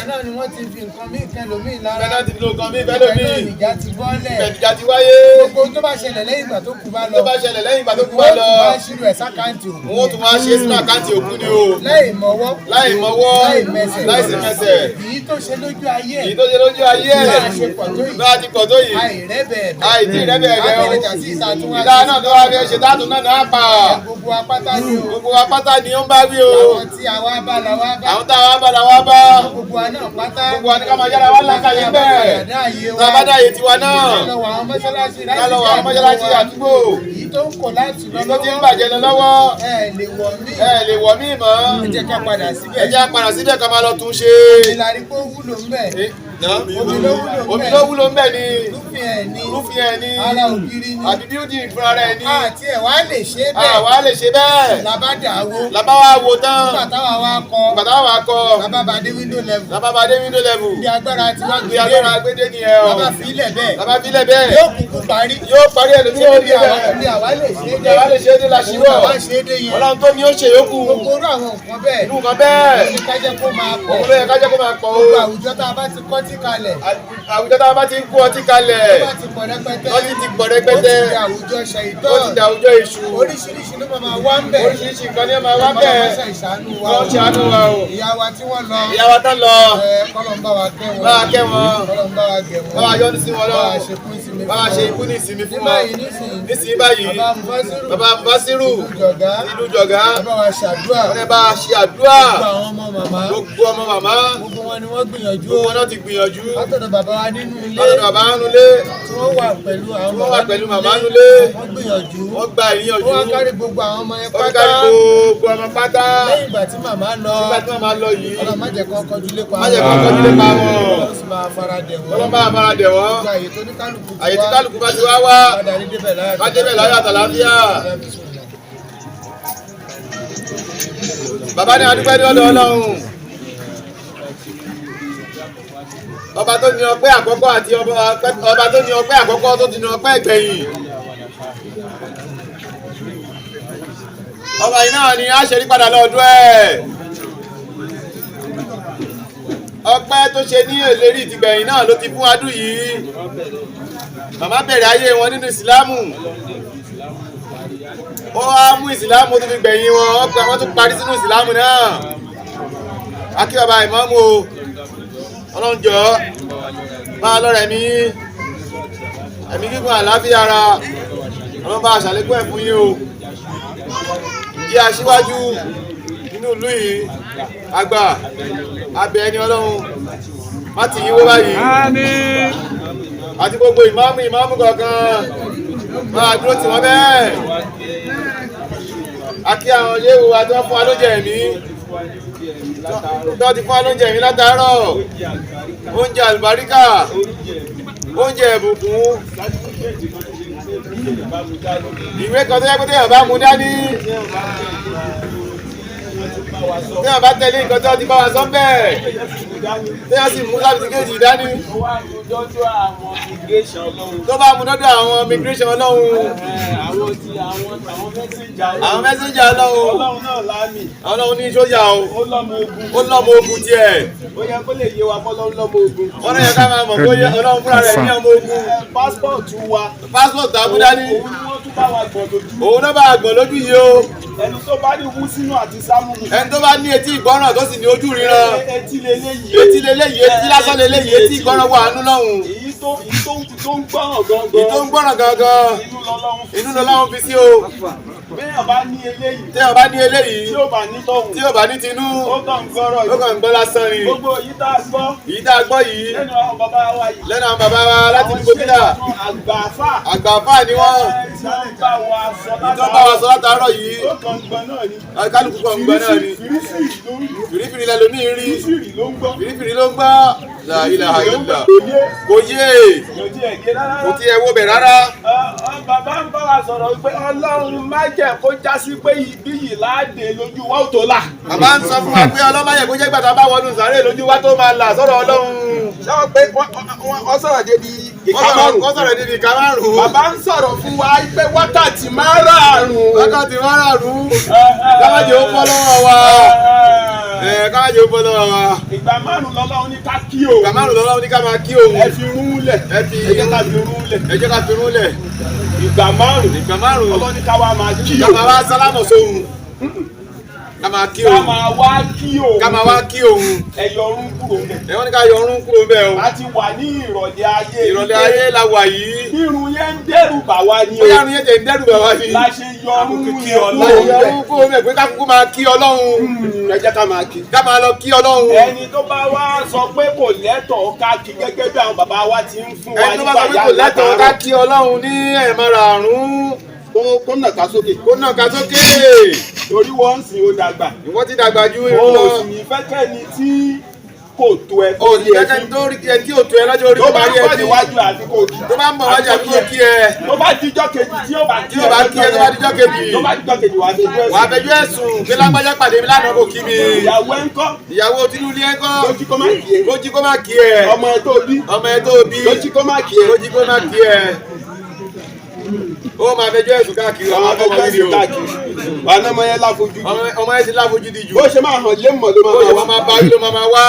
Speaker 6: náà ni wọ́n ti fi nǹkan míì kan lòmíì lára ibẹ̀ náà ìjà ti bọ́lẹ̀
Speaker 3: ìjà ti wáyé.
Speaker 6: gbogbo tó bá ṣẹlẹ̀ lẹ́yìn ìgbà tó kú bá lọ
Speaker 3: wọ́n tún wá ṣírò ẹ̀ sákàǹtì òkú. wọ́n tún wá ṣe sínú àkáǹtì òkú ni o.
Speaker 6: láì mọ́wọ́
Speaker 3: láì mẹsẹ̀
Speaker 6: èyí tó ṣe lójú ayé ẹ̀
Speaker 3: bá a ti pọ̀ tó yìí àìtí rẹ́bẹ̀ rẹ̀ o. ìdá náà tó wá fẹ́ ṣe dátun náà náà pa.
Speaker 6: gbogbo apáta
Speaker 3: ni ó ń bá wí o.
Speaker 6: àwọn tí àwa bá la wá bá gbogbo wa náà pátá
Speaker 3: gbogbo wa ní ká máa yára wá lákàyè bẹ́ẹ̀. tá a bá dáyé tiwa náà.
Speaker 6: ká lọ wọ àwọn mọ́ṣáláṣí
Speaker 3: àdúgbò.
Speaker 6: èyí tó ń kọ̀ láti lọ
Speaker 3: tó ti ń bàjẹ́ lọ lọ́wọ́.
Speaker 6: ẹ lè wọ̀ mí
Speaker 3: mọ́.
Speaker 6: ẹ jẹ́ ká padà síbẹ̀.
Speaker 3: ká máa lọ tún ṣe.
Speaker 6: ìlàrí pé ó wúlò ń bẹ̀.
Speaker 3: omi ló wúlò ń bẹ̀ ni.
Speaker 6: rúfin ẹ̀ ní ara ògiri ni.
Speaker 3: àbí bíúdì fúnra rẹ̀ ni.
Speaker 6: àti ẹ̀ wá lè ṣe bẹ́ẹ̀.
Speaker 3: làbá wa wo tán.
Speaker 6: nígbà táwa wa kọ. làbá bá dé window level. bí agbára ti wá
Speaker 3: gbé nìyẹn o.
Speaker 6: làbá fi ilẹ̀ bẹ́ẹ̀.
Speaker 3: yóò
Speaker 6: kúkú parí.
Speaker 3: ẹlòmíì ó dé bẹ́ẹ̀.
Speaker 6: bí àwa lè ṣe
Speaker 3: é dé la ṣíwọ́. Ọlọ́run tó ní ó ṣe yókù.
Speaker 6: gbogbo àwọn nǹkan bẹ́ẹ̀.
Speaker 3: irú nǹkan bẹ́ẹ̀.
Speaker 6: kájẹ́ kó máa pọ̀.
Speaker 3: gbogbo
Speaker 6: àwùjọ tá a bá ti kọ́ tí kalẹ̀.
Speaker 3: àwùjọ tá a bá ti ń kó ọtí kalẹ̀.
Speaker 6: wọ́n ti pọ̀ rẹpẹtẹ.
Speaker 3: ó ti di
Speaker 6: àwùjọ ṣẹ̀yìntọ́.
Speaker 3: ó ti di àwùjọ èṣù.
Speaker 6: oríṣiríṣi ló máa wá ń bẹ̀.
Speaker 3: oríṣiríṣi nǹkan ni ó máa wá ń bẹ̀.
Speaker 6: wọ́n ṣàánú wa o. ìyá wa tí wọ́n lọ. kọ́lọ̀ ń bá wa kẹ́ wọn. kọ́lọ̀ ń bá wa gẹ̀ wọn.
Speaker 3: bá wa yọ ní sí wọn lọ.
Speaker 6: bá wa ṣe ikú ní
Speaker 3: ìsinmi fún wọn. nísìnyí báyìí. bàbá Mufasiru. ìlú Jọ̀gá.
Speaker 6: bá wa ṣàdúrà.
Speaker 3: wọ́n bá a ṣe àdúrà.
Speaker 6: gbogbo ọmọ màmá. gbogbo wọn ni wọ́n gbìyànjú.
Speaker 3: gbogbo wọn náà ti gbìyànjú.
Speaker 6: látọ̀dọ̀ bàbá wa nínú ilé. tí wọ́n wà pẹ̀lú àwọn
Speaker 3: màmá nulé.
Speaker 6: wọ́n gbìyànjú.
Speaker 3: wọ́n gba ìyànjú.
Speaker 6: wọ́n kárí gbogbo àwọn ọmọ yẹn pátá. lẹ́yìn ìgbà tí màmá lọ.
Speaker 3: yìí.
Speaker 6: Ọlọ́run má jẹ́ kó kọjú lépa wọn.
Speaker 3: Ọlọ́run
Speaker 6: sì máa fara dẹ̀ wọ́n.
Speaker 3: Ọlọ́run máa fara dẹ̀ wọ́n.
Speaker 6: àyè tó ní kálukú
Speaker 3: àyè tí kálukú bá ti wá wá.
Speaker 6: ká débẹ̀ láyọ̀
Speaker 3: àtàlàáfíà. Bàbá ní adúpẹ́ ní ọ̀dọ̀ Ọlọ́run. Ọba tó ní ọpẹ́ àkọ́kọ́ àti ọba tó ní ọpẹ́ àkọ́kọ́ tó ti ní ọpẹ́ ìgbẹ̀yìn. Ọba yìí náà ni a ṣe rí padà lọ́dún ẹ̀. Ọpẹ́ tó ṣe ní ìlérí ìtìgbẹ̀yìn náà ló ti fún adú yìí. Màmá bẹ̀rẹ̀ ayé wọn nínú ìsìlámù. Wọ́n wá mú ìsìlámù tó fi gbẹ̀yìn wọn, wọ́n tún parí sínú ìsìlámù náà. Akí bàbá ìmáàmù o, Ọlọ́run jọ̀ọ́ máa lọ́rẹ̀ mi, ẹ̀mí gígùn àlàáfíà ara, Ọlọ́run bá aṣàlékún ẹ̀ fún yín o. Jẹ́ aṣíwájú nínú ìlú yìí, àgbà, abẹ ẹni Ọlọ́run, má ti yíwó báyìí. Àti gbogbo ìmáàmù kọ̀ọ̀kan, máa dúró tì wọ́n bẹ́ẹ̀. Akí àwọn yéwu àti wọ́n fún wa lóúnjẹ ẹ̀mí. Tó ti fún wa lóúnjẹ ẹ̀mí látàárọ̀. Oúnjẹ àlùbáríkà, oúnjẹ ìbùkún. Ìwé kan tó yẹ kó téèyàn bá mú dání. Téèyàn bá tẹ̀lé nǹkan tó ti bá wa sọ bẹ́ẹ̀. Téèyàn sì mú sábìtìkéèjì dání. Tó bá mú dọ́dọ̀ àwọn immigration Ọlọ́run. Àwọn mẹ́sẹ̀njà Ọlọ́run. Ọlọ́run ní sójà o. Ó lọ́mọ ogun tiẹ̀.
Speaker 4: Ó yẹ kó lè yé wa kọ́ lọ́wọ́ lọ́mọ ogun.
Speaker 3: Wọ́n náà yẹ ká máa mọ̀ bóyá Ọlọ́run fúnra rẹ̀ ní ọmọ ogun.
Speaker 4: Pásítọ̀tù wa.
Speaker 3: Pásítọ̀tù àbúdání.
Speaker 4: Òun ni wọ́n tún bá wa gbọ̀n lójú.
Speaker 3: Òun náà bá wa gbọ̀n lójú yìí o.
Speaker 4: Ẹni tó bá ní wú sínú àti sámúlù.
Speaker 3: Ẹni tó bá ní etí ìgbọ́ràn tó sì ní ojú ríran.
Speaker 4: Etí leléyìí.
Speaker 3: Etí leléyìí, etí lásán leléyìí, etí ìgbọ́ràn wà nú lọ́hùn.
Speaker 4: Èyí tó ń gbọ́ràn gangan.
Speaker 3: Èyí tó ń gbọ́ràn gangan. Inú lọ́lọ́run fi sí o.
Speaker 4: Béèyàn bá ní eléyìí.
Speaker 3: Téèyàn bá ní eléyìí.
Speaker 4: Tí ó bá ní tọ̀hún.
Speaker 3: Tí ó bá ní tinú.
Speaker 4: Ó kàn ń gbọ́rọ̀ yìí.
Speaker 3: Ó kàn ń gbọ́ lásán ni.
Speaker 4: Gbogbo èyí tá a gbọ́.
Speaker 3: Èyí tá a gbọ́ yìí.
Speaker 4: Lẹ́nu àwọn bàbá wa yìí.
Speaker 3: Lẹ́nu àwọn bàbá wa láti ní gbòkìlà.
Speaker 4: Àgbààfà.
Speaker 3: Àgbààfà ni wọ́n. Ìjọba wa sọ látàárọ̀ yìí.
Speaker 4: Ó kàn ń gbọ́ náà ni.
Speaker 3: Kálukú kan ń gbọ́ náà ni.
Speaker 4: Fìrífìrí ló ń gbọ́.
Speaker 3: Fìrífìrí lẹ́lòmíì rí.
Speaker 4: Fìrífìrí ló ń gbọ́.
Speaker 3: Fìrífìrí ló ń gbọ́. La ilaha illallah. Kò yé. Kò tí ẹ wo bẹ̀ rárá.
Speaker 4: Bàbá ń bá wa sọ̀rọ̀ pé Ọlọ́run má jẹ́ kó já sí pé ibi yìí láàdé lójú wa ò tó là.
Speaker 3: Bàbá ń sọ fún wa pé Ọlọ́run má jẹ́ kó jẹ́ gbàtà bá wọnú sàárè lójú wa tó máa là sọ̀rọ̀ Ọlọ́run.
Speaker 1: Sáwọn pé wọ́n sọ̀rọ̀ débi ìka márùn-ún.
Speaker 3: Wọ́n sọ̀rọ̀ débi ìka márùn-ún.
Speaker 1: Bàbá ń sọ̀rọ̀ fún wa pé wákàtí márùn-ún.
Speaker 3: Wákàtí márùn-ún. Káwájì ó bọ́ lọ́wọ́ wa. Káwájì ó bọ́ lọ́wọ́ wa.
Speaker 4: Ìgbà márùn-ún lọ́lọ́run ní ká kí o.
Speaker 3: Ìgbà márùn-ún lọ́lọ́run ní ká máa kí òun.
Speaker 4: Ẹ fi rún lẹ̀. Ẹ jẹ́ ká fi rún lẹ̀.
Speaker 3: Ẹ jẹ́ ká fi rún lẹ̀.
Speaker 4: Ìgbà márùn-ún. Ọlọ́run ní ká wá máa kí o.
Speaker 3: Ká máa wá sálámọ̀ sóhun. Ká máa kí òun.
Speaker 4: Ká máa wá kí òun.
Speaker 3: Ká máa wá kí òun.
Speaker 4: Ẹ yọ ọrún kúrò ńbẹ̀.
Speaker 3: Wọ́n ní ká yọ ọrún kúrò ńbẹ̀ o.
Speaker 4: A ti wà ní ìrọ̀lẹ́ ayé.
Speaker 3: Ìrọ̀lẹ́ ayé la wà yìí.
Speaker 4: Irun yẹn ń dẹ́rù bà wá ni o.
Speaker 3: Bóyá irun yẹn tẹ̀ ń dẹ́rù bà wá ni.
Speaker 4: La ṣe yọ ọrún kí
Speaker 3: Yọ
Speaker 4: Ọlọ́run bẹ̀.
Speaker 3: ọrún kúrò ńbẹ̀ pé ká kúkú máa kí Ọlọ́run.
Speaker 4: Ẹ jẹ́ ká máa kí.
Speaker 3: Ká máa lọ kí Ọlọ́run.
Speaker 4: Ẹni tó bá wá sọ pé kò lẹ́tọ̀ọ́ ká kí gẹ́gẹ́ bí àwọn bàbá wa ti ń fún wa
Speaker 3: Ẹni tó bá sọ pé kò lẹ́tọ̀ọ́ ká kí Ọlọ́run ní ẹ̀ẹ̀márààrún.
Speaker 4: kó nàka sókè.
Speaker 3: Kó náà ká sókè.
Speaker 4: Torí wọ́n ń sìn ó dàgbà.
Speaker 3: Ìwọ́n ti dàgbà ju
Speaker 4: O
Speaker 3: ìlú lọ.
Speaker 4: sì ní fẹ́kẹ́ni tí kò tó ẹ tó
Speaker 3: Òsì
Speaker 4: yẹ
Speaker 3: kẹ́kẹ́ tó rí ẹ tí ò tó ẹ lọ́jọ́ orí
Speaker 4: tó
Speaker 3: tó
Speaker 4: bá
Speaker 3: bá
Speaker 4: ń
Speaker 3: rí ẹ
Speaker 4: bọ̀
Speaker 3: tí.
Speaker 4: níwájú àfi kò kí.
Speaker 3: Tó bá ń bọ̀ wájú àbí kò kí ẹ.
Speaker 4: Tó bá dijọ́ kejì tí ó bá kí
Speaker 3: Tí ó bá kí ẹ tó bá dijọ́ kejì.
Speaker 4: Tó bá dijọ́ kejì wà á dojú ẹ̀sùn.
Speaker 3: Wà á fẹjọ́ ẹ̀sùn pé lágbájá pàdé mi lánàá kò kí mi.
Speaker 4: Ìyàwó ẹ̀ ń kọ́.
Speaker 3: Ìyàwó Tinubu ẹ̀ kọ́.
Speaker 4: Lójú kó má kí ẹ.
Speaker 3: Lójú kó má kí ẹ.
Speaker 4: Ọmọ ẹ tó bí.
Speaker 3: Ọmọ ẹ tó bí.
Speaker 4: Lójú kó má kí ẹ.
Speaker 3: Lójú kó má kí ẹ. Ó máa fẹjọ́ ẹ̀sùn káàkiri
Speaker 4: Ọmọ tó bá
Speaker 3: káàkiri
Speaker 4: ẹ̀sùn
Speaker 3: o.
Speaker 4: káàkiri. Wà á ná ọmọ yẹn láfojú.
Speaker 3: Ọmọ ẹ ti láfojú di jù.
Speaker 4: Bó ṣe máa hàn lé mọ̀ ló
Speaker 3: Ó yẹ
Speaker 4: máa
Speaker 3: wọ́n máa bá yí ló máa wá.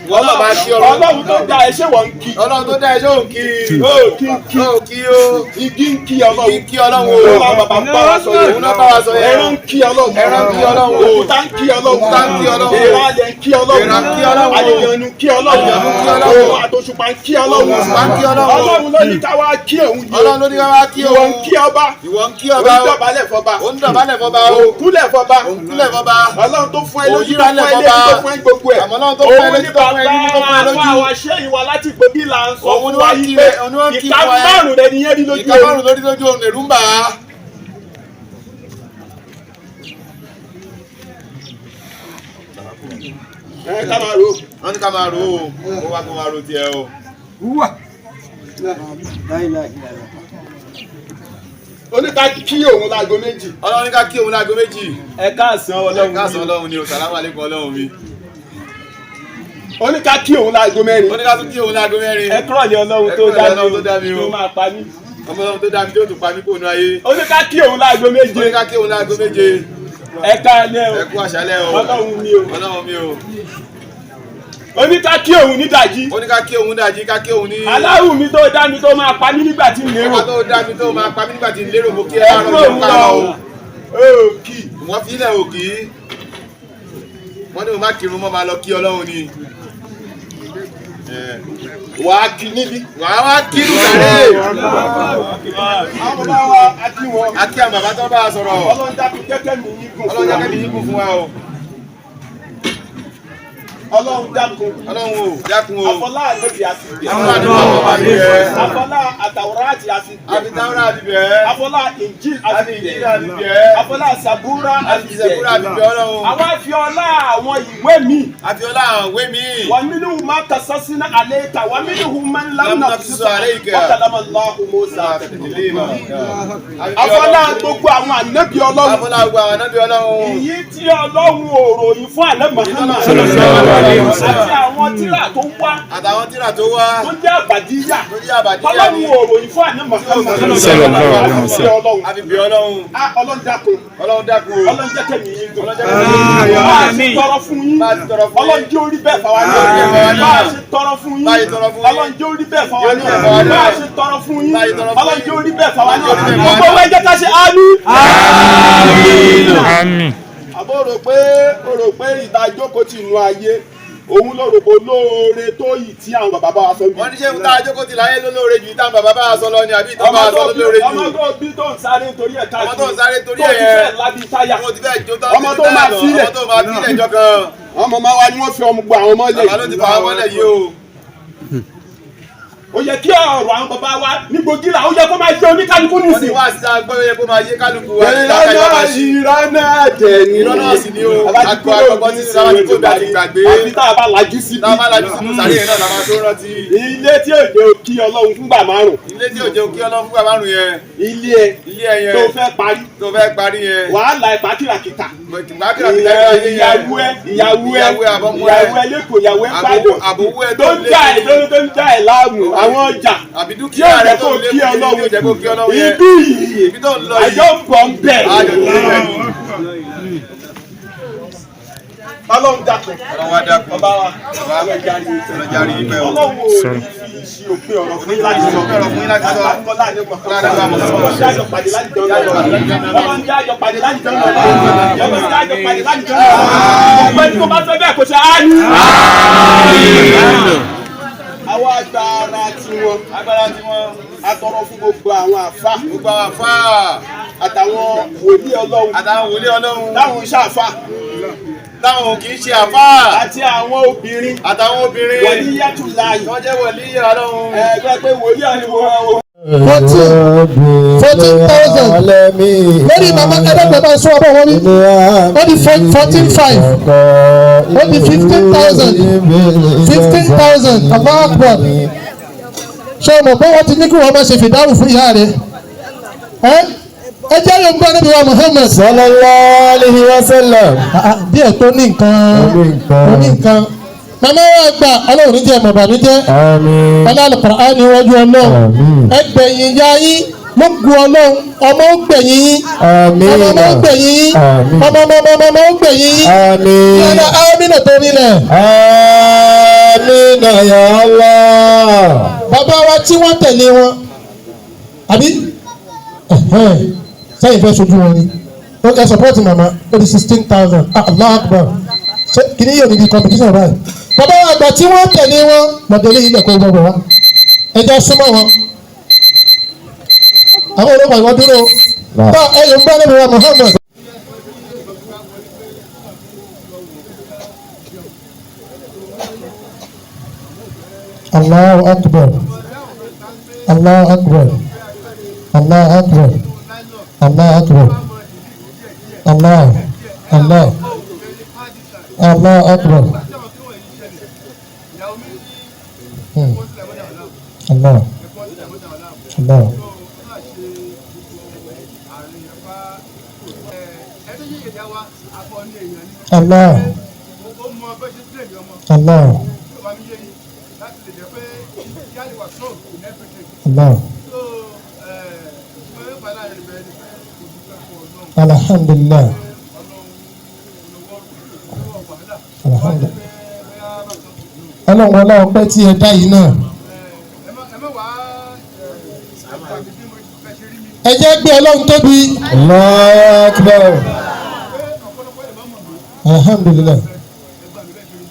Speaker 3: Wọ́n náà máa kí Ọlọ́run.
Speaker 4: Ọlọ́run tó dá ẹ ṣé wọ́n ń kí.
Speaker 3: Ọlọ́run tó dá ẹjọ́ òun kí.
Speaker 4: Ó kí ń kí.
Speaker 3: Ó kí o.
Speaker 4: Igi ń kí
Speaker 3: Kí
Speaker 4: Ọlọ́run.
Speaker 3: kí Ọlọ́run o.
Speaker 4: Òun náà bàbá ń bá wa sọ yẹn.
Speaker 3: Òun náà bá wa sọ yẹn.
Speaker 4: Ẹran ń kí Ọlọ́run.
Speaker 3: Ẹran ń kí Ọlọ́run.
Speaker 4: Òkúta ń kí Ọlọ́run.
Speaker 3: Òkúta ń kí Ọlọ́run.
Speaker 4: Èèrà alẹ̀ ń kí Ọlọ́run.
Speaker 3: Èèrà ń kí Ọlọ́run.
Speaker 4: Àyẹ̀yẹ̀nu ń kí Ọlọ́run.
Speaker 3: Àyẹ̀yẹ̀nu ń kí Ọlọ́run.
Speaker 4: Òun àtòṣùpá ń kí Ọlọ́run.
Speaker 3: Òṣùpá ń kí Ọlọ́run.
Speaker 4: Ọlọ́run ló ní ká wá kí òun yìí.
Speaker 3: Ọlọ́run ló ní ká wá kí
Speaker 4: Ìwọ
Speaker 3: òun.
Speaker 4: ń kí ọba.
Speaker 3: Ìwọ ń kí
Speaker 4: Ó
Speaker 3: ọba
Speaker 4: ń
Speaker 3: o.
Speaker 4: dọ̀bálẹ̀ fọba.
Speaker 3: Ó ń dọ̀bálẹ̀ fọba o.
Speaker 4: Ó ń kúnlẹ̀ fọba.
Speaker 3: Ó ń kúnlẹ̀ fọba.
Speaker 4: Ọlọ́run tó fún ẹ lójú tó
Speaker 3: Òyìnbá
Speaker 4: fún ẹ
Speaker 3: lẹ̀
Speaker 4: létí
Speaker 3: fọba.
Speaker 4: tó fún ẹ gbogbo ẹ̀.
Speaker 3: Àmọ́ Ọlọ́run tó fún ẹ lójú tó fún ẹ nínú tó fún ẹ lójú.
Speaker 4: Òun ní bàbá wa ṣé ìwà láti gbòbí là ń sọ
Speaker 3: Òun
Speaker 4: fún
Speaker 3: ni
Speaker 4: wa
Speaker 3: wọ́n
Speaker 4: yí
Speaker 3: kí
Speaker 4: pé
Speaker 3: ẹ, òun ni wọ́n kí
Speaker 4: ìka
Speaker 3: fún ẹ.
Speaker 4: márùn-ún rẹ nìyẹn rí lójú
Speaker 3: Ìka márùn lórí lójú òun ẹ̀rù ń bà á.
Speaker 4: ẹ ká máa ro.
Speaker 3: Wọ́n ní ká máa ro o. Ó wá kó máa ro tiẹ̀ o.
Speaker 4: Ó ní ká kí òun láago méjì.
Speaker 3: Ọlọ́run ní ká kí òun láago méjì.
Speaker 4: Ẹ káàsán Ọlọ́run.
Speaker 3: Káàsán Ọlọ́run ni o. Sàlámù àlékún Ọlọ́run mi.
Speaker 4: Ó ní ká kí òun láago mẹ́rin.
Speaker 3: Ó ní ká tún kí òun láago mẹ́rin.
Speaker 4: Ẹ kúrọ̀lẹ́ Ọlọ́run
Speaker 3: Ẹ
Speaker 4: tó
Speaker 3: kúrọ̀lẹ́
Speaker 4: dá
Speaker 3: Ọlọ́run tó dá mi
Speaker 4: mi
Speaker 3: o.
Speaker 4: tó máa pa mí.
Speaker 3: Ọmọ Ọlọ́run tó dá mi tí ó tún pa mí kó nu ayé.
Speaker 4: Ó ní ká kí òun láago
Speaker 3: Ó ní
Speaker 4: méje.
Speaker 3: ká kí òun láago méje.
Speaker 4: Ẹ káalẹ́ o.
Speaker 3: Ẹ kú àṣálẹ́ o.
Speaker 4: Ọlọ́run mi o.
Speaker 3: Ọlọ́run mi o.
Speaker 4: Ó ní ká kí òun ní dàjí.
Speaker 3: Ó ní ká kí òun dàjí ká kí òun ní.
Speaker 4: Aláwù mi tó dá mi tó máa pa mí nígbà tí ń lérò.
Speaker 3: Ọba tó dá mi tó máa pa mí nígbà tí ń lérò mo kí ẹ
Speaker 4: Ẹ
Speaker 3: bá
Speaker 4: kúrò
Speaker 3: rọ̀
Speaker 4: òun
Speaker 3: ká
Speaker 4: lọ
Speaker 3: o.
Speaker 4: o. Ó kì.
Speaker 3: Wọ́n fi ilẹ̀ òkì. Wọ́n ní mo má kírun mọ́ máa lọ kí Ọlọ́run ni.
Speaker 4: Wàá kí níbí.
Speaker 3: Wàá wá kírun sáré.
Speaker 4: Àwọn bàbá wa á kí wọn.
Speaker 3: A kí àwọn bàbá tó bá a sọ̀rọ̀.
Speaker 4: Ọlọ́run dákun kẹ́kẹ́ mi yín gùn.
Speaker 3: Ọlọ́run jákè mi yín kún fún wa o.
Speaker 4: Ọlọ́run dákun.
Speaker 3: Ọlọ́run o dákun o.
Speaker 4: Afọlá àlejò àti ìgbẹ́.
Speaker 3: Àwọn àdúgbò àwọn bàbá mi bẹ̀.
Speaker 4: Afọlá àtàwọ̀rá àti àti ìgbẹ́.
Speaker 3: Àbítáwọ́rá àti bẹ̀.
Speaker 4: Afọlá Injil àti
Speaker 3: Àti
Speaker 4: ìgbẹ́.
Speaker 3: ìdílé àti bẹ̀.
Speaker 4: Afọlá Sàbúrà àti
Speaker 3: Àti ìṣẹ̀kúrà àti
Speaker 4: ìgbẹ́.
Speaker 3: bẹ̀ Ọlọ́run.
Speaker 4: Àwa fi ọlá àwọn ìwé mi.
Speaker 3: Àfi ọlá àwọn ìwé mi.
Speaker 4: Wa minhu ma kasasna alayka wa minhu man lam
Speaker 3: Lam
Speaker 4: naqsus
Speaker 3: naqsus alayka.
Speaker 4: wa kalama Allahu Musa.
Speaker 3: Àfọlá
Speaker 4: Afọlá gbogbo àwọn ànábì Ọlọ́run.
Speaker 3: Àfọlá gbogbo àwọn ànábì Ọlọ́run.
Speaker 4: Èyí tí Ọlọ́run ò ròyìn fún ànábì Muhammad. Àti àwọn tírà tó wá
Speaker 3: Àtàwọn tírà tó wá.
Speaker 4: tó jẹ́ àbàdíyà.
Speaker 3: Tó jẹ́ àbàdíyà
Speaker 4: Ọlọ́run
Speaker 3: ni.
Speaker 4: ò ròyìn fún ànábì Muhammad.
Speaker 3: Àfi bẹ̀ Ọlọ́run.
Speaker 4: Ọlọ́run dákun.
Speaker 3: Ọlọ́run dákun o.
Speaker 4: Ọlọ́run jẹ́ kẹ́mi yín gùn.
Speaker 3: Ọlọ́run jẹ́ kẹ́mi yín gùn.
Speaker 4: Bá a ṣe tọrọ fún yín.
Speaker 3: Bá a ṣe tọrọ fún yín.
Speaker 4: Ọlọ́run jẹ́ orí bẹ́ẹ̀ fáwa náà. Bá a ṣe tọrọ fún yín.
Speaker 3: Bá a ṣe tọrọ fún yín.
Speaker 4: Ọlọ́run jẹ́ orí bẹ́ẹ̀ fáwa náà.
Speaker 3: Jẹ́ orí bẹ́ẹ̀ fáwa náà.
Speaker 4: Bá a ṣe tọrọ fún yín.
Speaker 3: Bá a ṣe tọrọ fún yín.
Speaker 4: Ọlọ́run jẹ́ orí bẹ́ẹ̀ fáwa náà.
Speaker 3: Jẹ́ orí bẹ́ẹ̀ fáwa náà.
Speaker 4: Gbogbo wa jẹ́ ká ṣe àmín.
Speaker 5: Àmín.
Speaker 4: Àbó rò pé ìdájókòó ti nu ayé òun ló rò pé olóore tó yìí tí àwọn bàbá wa sọ bí.
Speaker 3: Wọ́n ní ṣé fúta àjókòó ti láyé lólóore jù ìtàn bàbá bá a sọ lọ ni àbí ìtàn bá a sọ lólóore jù.
Speaker 4: Ọmọ tó bí tó ń sáré nítorí ẹ̀ káàkiri.
Speaker 3: Ọmọ tó ń sáré torí
Speaker 4: tó
Speaker 3: ẹ̀
Speaker 4: ti fẹ́ lábí táyà.
Speaker 3: Mo ti fẹ́ jó tán.
Speaker 4: Ọmọ tó máa sílẹ̀.
Speaker 3: Ọmọ tó máa sílẹ̀ jọ kan.
Speaker 4: Ọmọ máa wá ni wọ́n fi ọmọ gbọ́ àwọn ọmọ lẹ̀.
Speaker 3: Bàbá ló ti fa ọmọ lẹ̀ yìí o.
Speaker 4: ó yẹ kí ọ̀rọ̀ àwọn bàbá wa ní Gbògìrà ó yẹ kó máa yé oníkálukú
Speaker 3: wọ́n ní
Speaker 4: nísìn.
Speaker 3: wá sí agbọ́ yẹ kó máa yé kálukú wa.
Speaker 4: ìrọ́nà jẹ̀ ní.
Speaker 3: ìrọ́nà sì ni o agbọ́ tí sábà tí kò bá ti gbàgbé.
Speaker 4: àfi tá a bá lajú síbi.
Speaker 3: tá a bá lajú síbi sàrí yẹn náà la máa tó rántí.
Speaker 4: ilé tí òjò kí Ọlọ́run fúngbà márùn.
Speaker 3: ilé tí òjò kí Ọlọ́run fúngbà márùn yẹn.
Speaker 4: ilé ẹ
Speaker 3: yẹn
Speaker 4: tó fẹ́ parí.
Speaker 3: tó fẹ́ parí yẹn.
Speaker 4: wàhálà ẹ̀ pàkìràkìtà.
Speaker 3: ìyàwó ẹ
Speaker 4: lẹ́kọ̀ọ́ ìyàwó ẹ gbádùn.
Speaker 3: àbòwú ẹ
Speaker 4: tó ń já ẹ̀ láàmú àwọn ọjà.
Speaker 3: àbí dúkìá rẹ tó lé kí Ọlọ́run yẹn.
Speaker 4: ibi yìí àjọ bọ̀ ń bẹ̀. Ọlọ́run dàpọ̀. Bàbá wa. Ọlọ́run járí ìpẹ́ o. Ọlọ́run ò ní fi ṣe òpin ọ̀rọ̀ fún yín láti sọ. Ọlọ́run jájọ pàdé láti jọ náà. Ọlọ́run jájọ pàdé láti jọ náà. Ọlọ́run jájọ pàdé láti jọ náà. Ọgbẹ́ni tó bá fẹ́ bẹ́ẹ̀ kò ṣe àánú. Àwọn agbára tiwọn atọrọ fún gbogbo àwọn àfa.
Speaker 3: gbogbo àwọn àfa.
Speaker 4: àtàwọn wòlíì Ọlọ́run. táwọn iṣẹ́ àfa.
Speaker 3: táwọn kì í ṣe àfa.
Speaker 4: àti àwọn obìnrin.
Speaker 3: wàlíyàtúláyì. wọ́n jẹ́ wàlíyà Ọlọ́run.
Speaker 4: ẹgbẹ́ pé wòlíì àníwọ̀.
Speaker 7: 14,000 lórí màmá ẹlẹ́gbẹ̀ẹ́ bá sọ ọmọ wọn ní wọ́n di 14,500 wọ́n di 15,000 Allahu Akbar. ṣé o mọ̀ pé wọ́n ti ní kí wọ́n máa ṣe fìdáhùn fún ìyá rẹ̀ ẹ jẹ́ yóò gbọ́ níbi wa Muhammad
Speaker 5: sallallahu alaihi wasallam.
Speaker 7: díẹ̀ tó ní nǹkan màmá wa gbà Ọlọ́run ní jẹ́ mọ̀bànújẹ́ Al-Qur'ani wájú Ọlọ́run ẹgbẹ̀yìn ya yín mo gun Ọlọ́run ọmọ ó gbẹ̀yìn yín ọmọ ó gbẹ̀yìn yín ọmọ ó gbẹ̀yìn yín yàrá amínà tó nílẹ̀.
Speaker 5: Amina ya Allah.
Speaker 7: Bàbá wa tí wọ́n tẹ̀lé wọn àbí sẹ́yìn fẹ́ sojú wọn ni ó ẹ support mama ó di 16,000 Allahu Akbar kìíní yóò ní di competition báyìí. Bàbá wa àgbà tí wọ́n tẹ̀lé wọn mọ̀tẹ́lẹ́ yìí lẹ́kọ̀ọ́ gbọ́dọ̀ wa ẹja súnmọ́ wọn àwọn olóògbé wọn dúró bá ẹyọ ń bá lẹ́nu wa Muhammad. Allahu Akbar Allahu Akbar Allahu Akbar Allahu Akbar Allah Allahu Akbar Allah Allah Allah Allah alhamdulillah Ọlọ́run Ọlọ́run pẹ́ tí ẹ dá yìí náà ẹ jẹ́ gbé Ọlọ́run tóbi.
Speaker 5: Allahu Akbar.
Speaker 7: alhamdulillah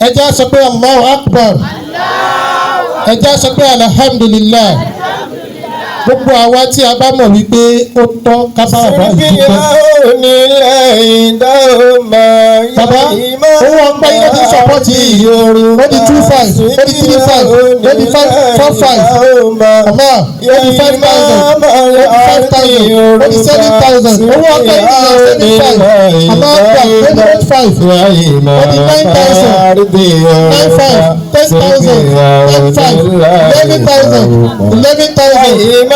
Speaker 7: ẹ jẹ́ sọ pé Allahu Akbar ẹ jẹ́ sọ pé alhamdulillah gbogbo àwa tí a bá mọ̀ wípé ó tọ́ kábàá bá ìdúpẹ́. Bàbá owó ọgbẹ́ yìí ló ti sọpọ́tì ó di 2,500 ó di 3,500 ó di 4,500 ọmọ ó di 5,000 ó di 7,000 owó ọgbẹ́ yìí ló 7,500 ọmọ ọgbà ó di 8,500 ó di 9,000 9,500 10,000 10,500 11,000 11,000.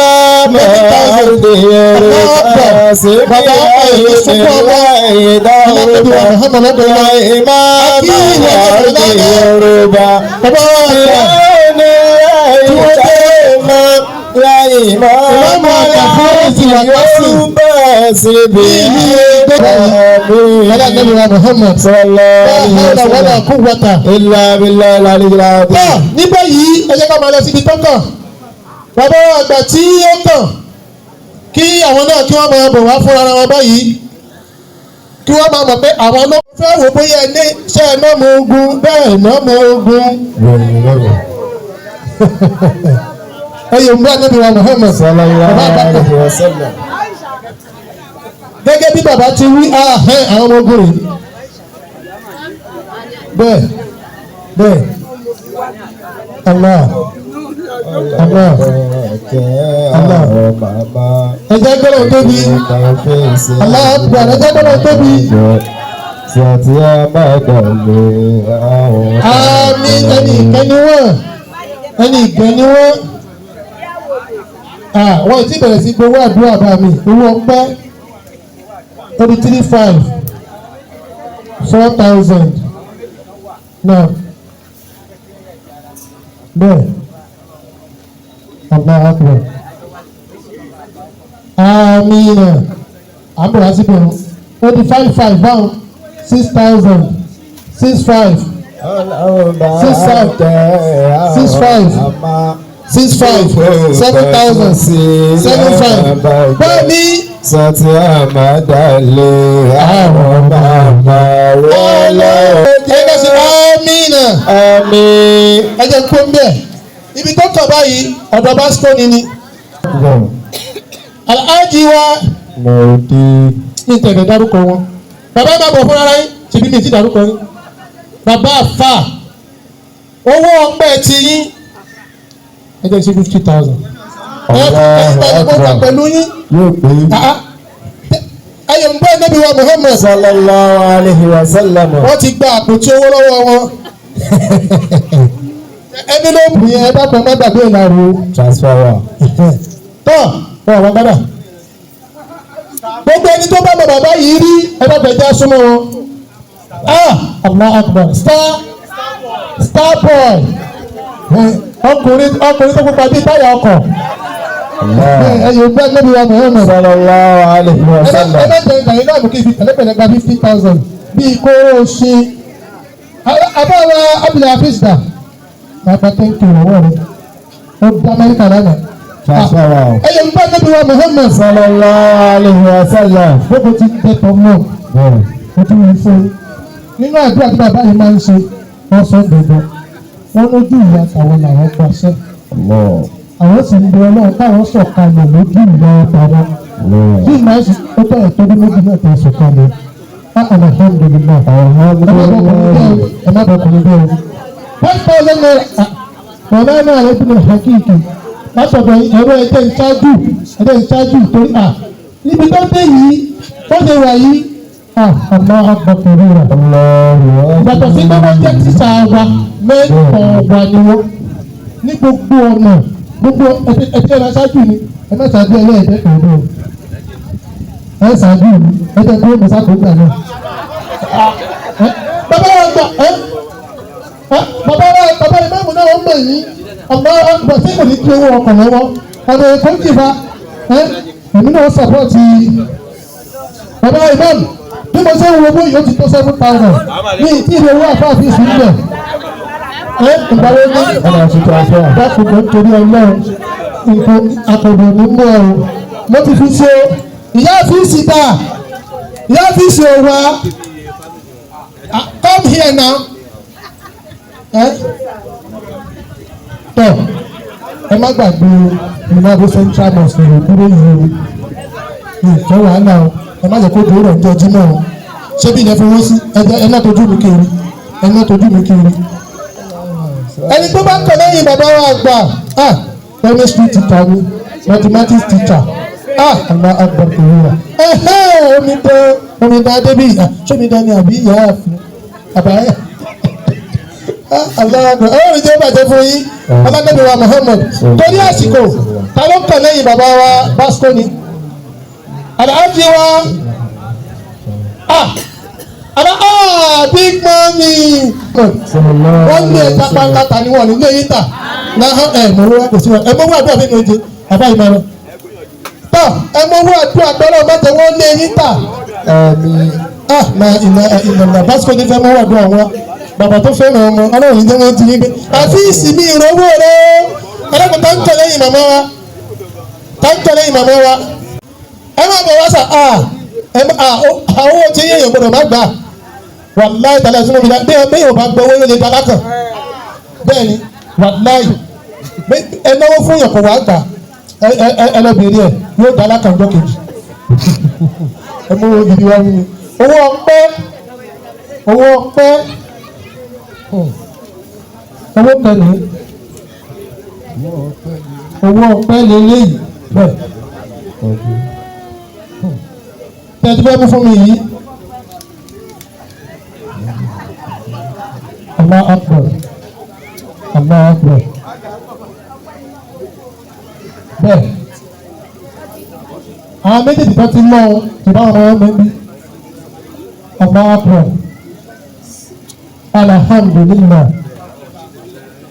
Speaker 7: Níbẹ̀ yìí ẹ jẹ́ ká máa lọ síbi tó kàn. Bàbá àgbà tí ó kàn kí àwọn náà kí wọ́n máa bọ̀ wá fún ara wọn báyìí kí wọ́n máa mọ̀ pé àwọn ló fẹ́ wò bóyá ẹni ṣe é náà mọ ogun bẹ́ẹ̀ náà mọ ogun. ẹyẹ ń bá níbi wa Muhammad gẹ́gẹ́ bí bàbá ti wí àwọn ọmọ ogun rẹ̀ bẹ́ẹ̀ Allah Allah. Allah. Ẹ jẹ́ gbọ́dọ̀ tóbi. Allah akbar. Ẹ jẹ́ gbọ́dọ̀ tóbi.
Speaker 5: Sàtì àmàdàlè àwọn.
Speaker 7: Àmín. Ẹni ìkẹ́ni wọ́n. Ẹni ìkẹ́ni wọ́n. Wọ́n ti bẹ̀rẹ̀ sí gbowó àdúrà bá mi. Owó ọpẹ́. 35. 4,000. Now. Bẹ́ẹ̀. Allah akbar. Amina. Àbúrò síbẹ̀ o di 5,500 báwọn 6,000 6,500 6,500 6,500 7,000 7,500 báyìí.
Speaker 5: Sàtì àmàdàlè àwọn bàbá wọlé.
Speaker 7: Ẹ bá ṣe amina.
Speaker 5: Àmín.
Speaker 7: Ẹ jẹ́ kó ń bẹ̀. Ibi tó kàn báyìí ọ̀dọ̀ Basco ni. Alhaji wa
Speaker 5: Mọ̀ọ́dí.
Speaker 7: ní ìtẹ̀lẹ̀ dárúkọ wọn. Bàbá máa bọ̀ fún ara yín ṣèbí mi ti dárúkọ yín. Bàbá àfà owó ọpẹ́ ti yín ẹ jẹ́ sí 50,000. Ẹ pẹ̀lú yín.
Speaker 5: Yóò pé.
Speaker 7: Ayọ̀ ń bọ́ Ànábì wa Muhammad.
Speaker 5: Sallallahu alaihi wa sallam.
Speaker 7: Wọ́n ti gba àpótí owó lọ́wọ́ wọn. Ẹni ló bù yẹn ẹ bá pọ̀ má gbàgbé ìlàrú.
Speaker 5: Transfer.
Speaker 7: Tọ́ wọn àwọn gbọ́dọ̀. Gbogbo ẹni tó bá mọ bàbá yìí rí ẹ bá bẹ̀ já súnmọ́ wọn. Allah akbar. Star boy. Ọkùnrin tó pupa bíi táyà ọkọ̀. Ẹ̀yìn gbẹ́ Ànábì wa Muhammad.
Speaker 5: Sallallahu alaihi wa sallam.
Speaker 7: Ẹlẹ́gbẹ̀ẹ́ ìgbà yìí náà mú kí ibi tẹ̀lẹ́pẹ̀lẹ́ gba 50,000 bíi kó o ṣe. Abáwa Abdul Hafiz dà. Bàbá tẹ́ńkì ìrànwọ́ rẹ̀. Ó dá Amẹ́ríkà lánàá. Ẹ̀yìn gbẹ́ Ànábì wa Muhammad.
Speaker 5: Sallallahu alaihi wa sallam.
Speaker 7: Gbogbo ti tẹ̀tọ̀ mọ́. Mo tún wí fún un. Nínú àdúrà tí bàbá yìí máa ń ṣe, wọ́n sọ gbogbo. Wọ́n lójú ìyá àtàwọn làwọn gbàṣẹ́. Àwọn sì ń bẹ Ọlọ́run káwọn sọ̀kalẹ̀ lójú ìlọ ọ̀tàwọn. Bí ìmọ̀ ẹ̀sìn tó bẹ̀rẹ̀ tó ní méjì náà tó sọ̀kalẹ̀. Alhamdulillah. Ẹ má bọ̀kùnrin bẹ́ẹ̀ o. 5,000 naira. Bọ̀dá náà rẹ̀ bínú hakiki. Látọ̀dọ̀ ẹ̀rọ ẹ̀jẹ̀ ìṣáájú torí níbi tó dé yìí, tó ṣe wà yìí. Allah akbar rírà. Yàtọ̀ sí pé wọ́n jẹ́ tíṣà wa mẹ́kọ̀ọ́ wa ni wọ́n. Ní gbogbo ọ̀nà gbogbo ẹ̀jẹ̀ ẹ̀rọ ṣáájú ni ẹ má ṣáájú ẹlẹ́ẹ̀dẹ́ kòòdù ẹ ṣáájú mi ẹ jẹ́ kó mọ̀sá kó gbà náà. Bàbá wa gbà bàbá ìmáàmù náà wọ́n mọ̀ yín ọ̀gbọ́n ọgbà tí kò ní kí owó ọkọ̀ lọ́wọ́ ọ̀nà èkó ń jìbá èmi náà sọ̀pọ̀tì bàbá ìmáàmù bí mo ṣe ń wo owó yìí ó ti tó 7,000 ní ìdí ìwé owó àfáàfin ìsúnlẹ̀ ìgbàlódé ọ̀nà àṣìkò àfẹ́ àdákùnkùn nítorí Ọlọ́run nǹkan àkọ́dọ̀ ní mú ọ mo ti fi ṣe ìyá àfíìsì dà ìyá àfíìsì òwà come here now tọ ẹ má gbàgbé ìnáwó central mosque rẹ dúró yìí o ìfẹ́ wàhálà o ẹ má jẹ́ kó dúró rẹ̀ ń jọjú náà o ṣé bí ilẹ̀ fi wọ́n sí ẹ náà tójú mi kiri ẹ náà tójú mi kiri ẹni tó bá ń kọ lẹ́yìn bàbá wa àgbà chemistry teacher ni mathematics teacher àgbà àgbà kòwúrà omidan adébí sómidan ni àbí ìyá àfin àbáyé àgbà àgbà ọ̀rọ̀ ìjọba bàjẹ́ fún yín ọlọ́dẹ́bí wa Muhammad torí àsìkò ta ló ń kọ lẹ́yìn bàbá wa Basco ni àdáhàjì wa big money. Wọ́n ní ẹ̀ka pàǹkàtà ni wọ́n ní ilé yín tà. Náà mọ̀wó wa kò sí wọn. Ẹ mọ̀wó àdúrà fún mi oje. Àbá yìí máa lọ. Tọ́ ẹ mọ̀wó àdúrà gbọ́dọ̀ mọ́tò wọ́n lé yín tà. Ìlànà Basco ní fẹ́ mọ̀wó àdúrà wọn. Bàbá tó fẹ́ràn ọmọ ọlọ́run jẹ́ wọ́n ti yín pé àfi ìsinmi ìrọ̀wọ́ rẹ̀. Ẹlẹ́kùn tá ń tẹ̀lé yìí màmá wa. Tá ń tẹ̀lé yìí màmá wa. Ẹ má bọ̀ wá sà àwọn tí yẹn gbọ́dọ̀ má gbà. Wàláì tàlẹ́ sínú mi bẹ́ẹ̀ yóò bá gbọ́ owó lè da lákàn bẹ́ẹ̀ ni wàláì ẹ náwó fún yàn kò wá gbà ẹ lọ bèrè ẹ yóò da lákàn jọ kejì ẹ mú owó gidi wá nínú owó ọpẹ́ owó kẹlẹ owó ọpẹ́ lélẹ́yìí bẹ́ẹ̀ tẹ́tí fẹ́ mú fún mi yìí Allah akbar Allah akbar bẹ́ẹ̀ àwọn méjèèjì tó ti lọ ti bá ọmọ ọmọ ẹbí Allah akbar alhamdulillah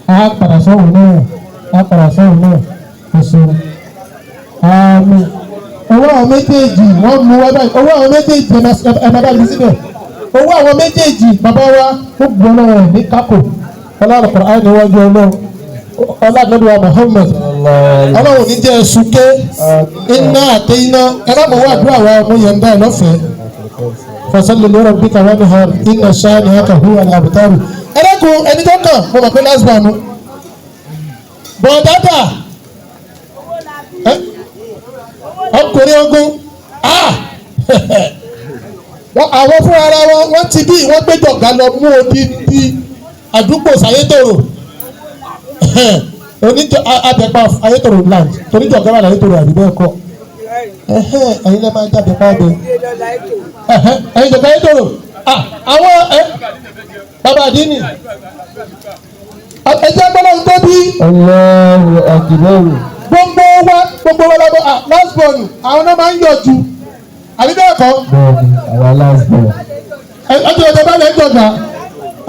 Speaker 7: a padà sọ́wọ́ náà ẹ̀sùn àmì owó àwọn méjèèjì wọ́n mú wá báyìí owó àwọn méjèèjì ẹ̀mọ́dá mi síbẹ̀ owó àwọn méjèèjì bàbá wa ó gbọ́ lọ́wọ́ ẹ̀ ní kákò ọlọ́run Qur'an níwájú ọlọ́run ọlọ́run wa Muhammad ọlọ́run ní jẹ́ ẹ̀sùn ké iná àti iná ẹlọ́mọ̀ wà dúró àwọn ọmọ yẹn dá ẹ̀ lọ́fẹ̀ẹ́ fasalli li rabbika wanhar inna shani'aka huwa al-abtar ẹlẹ́kùn ẹni tó kàn mo mọ̀ pé lásìbọn nu bọ̀dátà ọkùnrin ogun àwọn fúnra ara wọn wọ́n ti bí wọ́n gbé jọ̀gá lọ mú odidi àdúgbò sayétòrò oníjọ abẹ́pá ayétòrò land torí jọ̀gá wà láyétòrò àdúgbò ẹ̀kọ́ ẹ̀yin lẹ́ máa ń jáde pàdé ẹ̀yin jọ̀gá ayétòrò àwọn bàbá àdínì ẹ̀jẹ̀ gbọ́dọ̀ ń tóbi. Allahu akbar. gbogbo wa lọ́dọ̀ last born àwọn náà máa ń yọjú àbí bẹ́ẹ̀ kọ́.
Speaker 5: bẹ́ẹ̀ni àwọn last born.
Speaker 7: ọjọ́ ìjọba bá lè jọba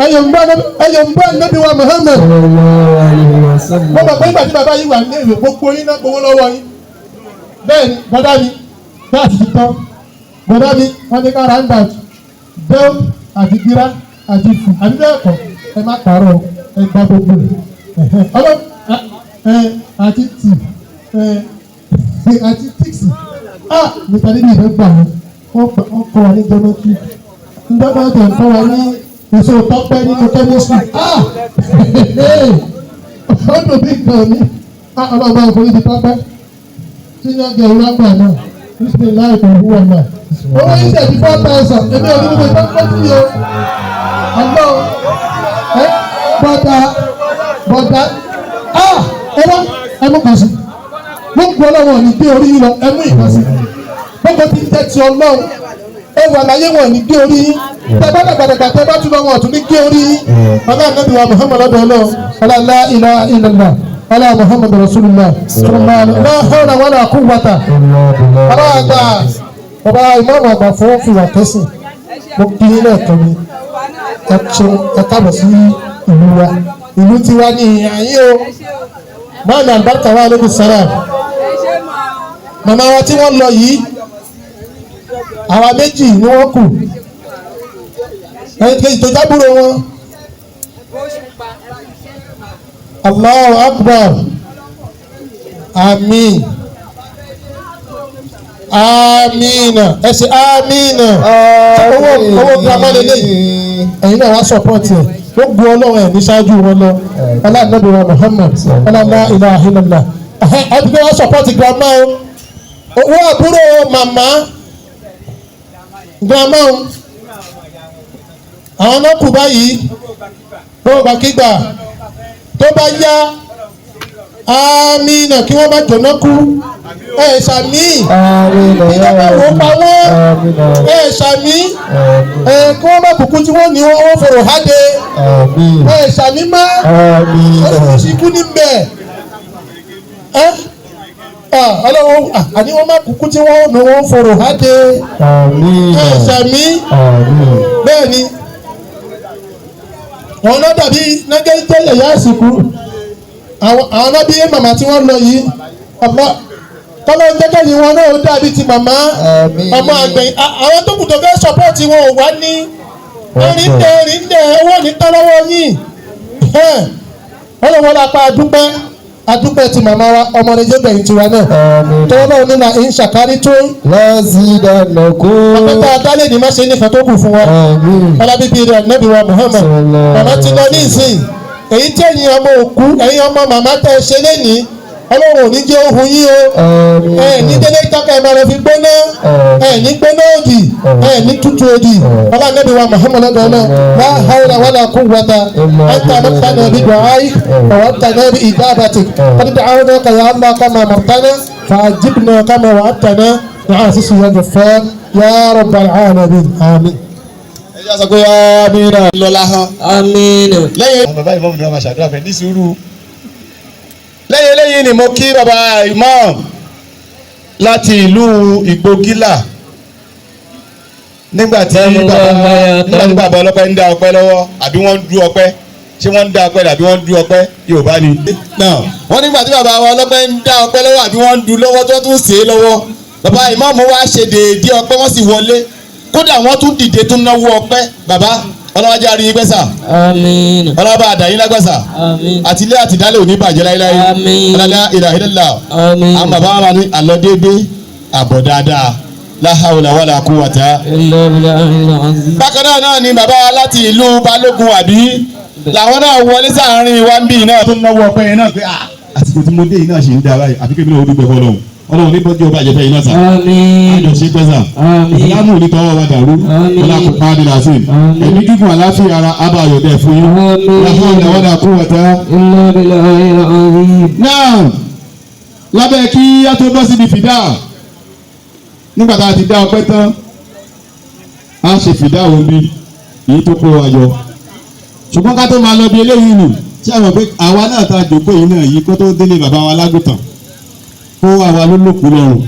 Speaker 7: ẹ̀yọ̀ ń bọ́ Ànábì wa Muhammad. mo mọ̀ pé ìgbà tí bàbá yìí wà ní èrè gbogbo yín náà gbowó lọ́wọ́ yín. bẹ́ẹ̀ni bàbá mi bá àti títọ́ bàbá mi wọ́n ní ká roundabout bẹ́ẹ̀ àti gíra àti fù àbí bẹ́ẹ̀ kọ́ ẹ má pààrọ̀ ẹgbà gbogbo ọlọ àti tì àti tíìsì nípa níbi ìfẹ́ gbà wọ́n kọ́ wa ní jọ́nọ́tì ndọ́gbà tó ń kọ́ wa ní èso tọ́pẹ́ nínú kẹ́mísírì ọdún bí nǹkan mi ọlọ́gbà òfin ti tọ́pẹ́ tí yẹn gẹ̀ ọ́n lágbà náà bísí láì kò wú ọ̀ náà owó yìí ṣe ti 4,000 èmi ò ní gbogbo ìtọ́pẹ́ sí o ọgbọ́n bọ́dà ẹmú kan sí gbogbo ọlọ́wọ́ ní gbé orí yín lọ ẹmú ìkan sí gbogbo tí ń tẹ́ ti ọlọ́run ewu àlàyé wọn ní gbé orí yín tẹ́bá dàgbàdàgbà tẹ́bá tún lọ́wọ́ ọ̀tún ní gbé orí yín bàbá Ànábì wa Muhammad ọdọ ọlọ́run ọlọ́lá ilaha illallah ọlá Muhammad rasulullah la hawla wala quwwata ọlọ́àgbà bàbá ìmọ̀ràn àgbà fún fìwà kẹsì mo kí ní lẹ́ẹ̀kan mi ẹ káàbọ̀ sí ìlú wa ìlú tiwa ní àyè o máàmì àlùbáríkà wa aleykum salaam màmá wa tí wọ́n lọ yìí àwa méjì ni wọ́n kù ẹni kejì tó jábúrò wọn Allahu akbar àmín amina ẹ ṣe amina owó girama lélẹ́yìí ẹ̀yin náà wá sọ̀pọ̀tì ẹ̀ ó gun ọlọ́run ẹ̀ ní ṣáájú wọn lọ aláàbẹ̀bẹ̀ wa Muhammad aláàbẹ̀ ilaha illallah ẹ̀dùnkẹ́ wá sọ̀pọ̀tì girama o owó àbúrò màmá girama o àwọn náà kù báyìí gbogbo gbàkígbà tó bá yá amina kí wọ́n bá jọ̀nà kú ṣàmì ìjọba wo pa wọ́n ṣàmì kí wọ́n bá kúkú tí wọ́n ní wọ́n fòrò háde ṣàmì má oṣooṣì kú ní bẹ̀ ọlọ́wọ́ àní wọ́n má kúkú tí wọ́n ní wọ́n fòrò háde ṣàmì bẹ́ẹ̀ ni wọ́n lọ dàbí nẹ́gẹ́tẹ́ yẹ̀yà àsìkò àwọn náà bí màmá tí wọ́n lọ yìí kọ́lọ́ jẹ́kẹ́ yìí wọn náà dàbí ti màmá ọmọ àgbẹ̀yìn àwọn tó kù tó fẹ́ sọ́pọ́ọ̀tì wọn ò wá ní rìndẹ̀ owó ní tọ́lọ́wọ́ yìí wọ́n lọ wọ́n lápá adúpẹ́ ti màmá wa ọmọ rẹ̀ jẹ́ bẹ̀yìn tiwa náà tọ́wọ́ náà nínú àyín ṣàkárí tó
Speaker 5: lọ́sídàánàkó
Speaker 7: ọ̀pẹ́ta adálẹ̀ ní má ṣe nìkan tó kù fún wa ọlábíbí rẹ̀ Ànábì wa Muhammad màmá ti lọ ní ìsìn èyí tí ẹ̀yin ọmọ òkú ẹ̀yin ọmọ màmá tẹ́ ṣe lénìí ọlọ́run ò ní jẹ́ ohun yín o ẹ ní délé ìtọ́ka ẹ̀ máa lọ fi gbóná ẹ ní gbóná òdì ẹ ní tútù òdì ọlọ́run Ànábì wa Muhammad ọ̀dọ́nà la hawla wala quwwata anta amartana bi du'aik wa wa'adtana bi ijabatik qad da'awnaka ya Allah kama amartana fa'ajibna kama wa'adtana ya aziz ya ghaffar ya rabbal alamin àmín.
Speaker 3: ẹ jẹ́ sọ pé àmín náà lọ́la hàn.
Speaker 8: àmín.
Speaker 3: lẹ́yìn àwọn bàbá ìmọ̀mù ni wọ́n máa ṣàdúrà fẹ́ ní sùúrù. lẹ́yìn ni mo kí bàbá imam láti ìlú Ìgbògìlà nígbà tí bàbá ọlọ́pẹ́ ń dá ọpẹ́ lọ́wọ́ àbí wọ́n ń dú ọpẹ́ ṣé wọ́n ń dá ọpẹ́ àbí wọ́n ń dú ọpẹ́ Yorùbá ni. wọ́n nígbà tí bàbá ọlọ́pẹ́ ń dá ọpẹ́ lọ́wọ́ àbí wọ́n ń dú lọ́wọ́ tó tún ṣe é lọ́wọ́ bàbá imam wá ṣe déédéé ọpẹ́ wọ́n sì wọlé kódà wọ́n tún dìde tún náwó ọpẹ́ bàbá ọlọ́wájú àríyìn gbẹ́sà
Speaker 8: àmín.
Speaker 3: ọlọ́wọ́ àdàyìn lágbàsà
Speaker 8: àmín.
Speaker 3: àtìlé àtìdálẹ̀ òní bàjẹ́ láíláí
Speaker 8: àmín.
Speaker 3: ọlọ́dá ìlàhílẹ́lá
Speaker 8: àmín.
Speaker 3: àwọn bàbá wa ní àlọ́dédé àbọ̀ dáadáa la hawla wala quwwata.
Speaker 8: illa billahil azim.
Speaker 3: bákan náà ni bàbá wa láti ìlú Balógun àbí làwọn náà wọlé sáàárín wa ń bí náà tó náwó ọpẹ́ yẹn náà pé àsìkò tí mo dé yìí náà ṣe ń da báyìí àfi kébìnrin òdúgbò fọlọ́hún ọlọ́run ní bọ́jú ọba àjẹfẹ́ yìí náà sà.
Speaker 8: àmín.
Speaker 3: àjọṣe pẹ́sà.
Speaker 8: àmín.
Speaker 3: ìsìlámù ní tọwọ́ wa dàrú.
Speaker 8: àmín.
Speaker 3: ọlá kò pàdé làásì. ẹ̀mí gígùn àláfíà ara abá ayọ̀dẹ̀ fún yín.
Speaker 8: àmín.
Speaker 3: láfọ̀ ìdáwọ́dà kú wọ̀tá.
Speaker 8: illa billahil azim.
Speaker 3: náà lábẹ́ kí á tó bọ́ síbi fìdá nígbà tá a ti dá ọpẹ́ tán a ṣe fìdá òun bí èyí tó kó wa yọ ṣùgbọ́n ká tó máa lọ bí eléyìí nì ṣé àwọn pé àwa náà ta jòkó yìí náà yìí kó tó délé bàbá wa lágùtàn kó àwa ló lòkú lọ́rùn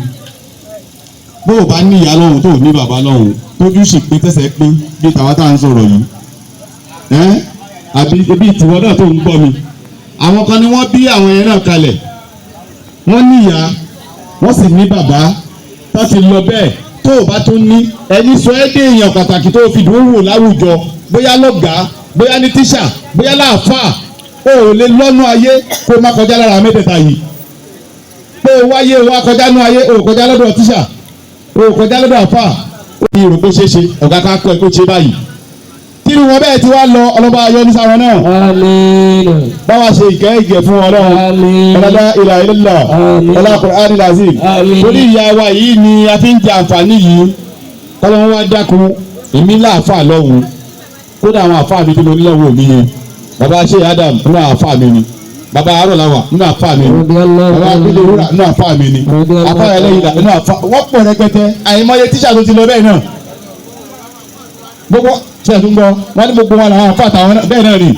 Speaker 3: bó o bá ní ìyá lọ́rùn tó o ní bàbá lọ́rùn tójú sì pé tẹ̀sẹ̀ pé bí tàwa tá à ń sọ̀rọ̀ yìí àbí ibi ìtìwọ́ náà tó ń gbọ́ mi àwọn kan ni wọ́n bí àwọn yẹn náà kalẹ̀ wọ́n ní ìyá wọ́n sì ní bàbá tó ti lọ bẹ́ẹ̀ tó o bá tún ní ẹni sọ ẹ́ dé èèyàn pàtàkì tó o fi dùn wò láwùjọ bóyá lọ́gàá bóyá ní tíṣà bóyá láàfáà o ò lè lọ́nú ayé kó o má kọjá lára mẹ́tẹ̀ẹ̀ta yìí pé o wáyé o wá kọjá nú ayé o ò kọjá lọ́dọ̀ tíṣà o ò kọjá lọ́dọ̀ àfáà o ní ìrò pé ṣeéṣe ọ̀gá ká kọ́ ẹ kó ṣe báyìí tírú wọn bẹ́ẹ̀ ti wá lọ ọlọ́ba ayọ́ ní sáwọn náà.
Speaker 8: àmín.
Speaker 3: báwa ṣe ìkẹ́ fún ọlọ́run.
Speaker 8: àmín.
Speaker 3: ọlọ́dá ilà ilẹ̀lá.
Speaker 8: àmín.
Speaker 3: ọlá Qur'an lazim.
Speaker 8: àmín.
Speaker 3: torí ìyá wa yìí ni a fi ń jẹ àǹfààní yìí kọ́lọ́wọ́n wá dákun èmi láàfà lọ́hùn kódà àwọn àfà mi tí mo ní lọ́wọ́ mi yẹn bàbá ṣe Adam nínú àfà mi ni bàbá arọ̀láwà nínú àfà mi ni bàbá akéde wúrà nínú àfà mi ni àfà ẹlẹ́yìn nínú àfà wọ́n pọ̀ rẹpẹtẹ àìmọye tíṣà tó ti lọ bẹ́ẹ̀ náà gbogbo ṣe ẹ̀sùn gbọ́ wọ́n ní gbogbo wọn làwọn àfáàtà wọn bẹ́ẹ̀ náà rí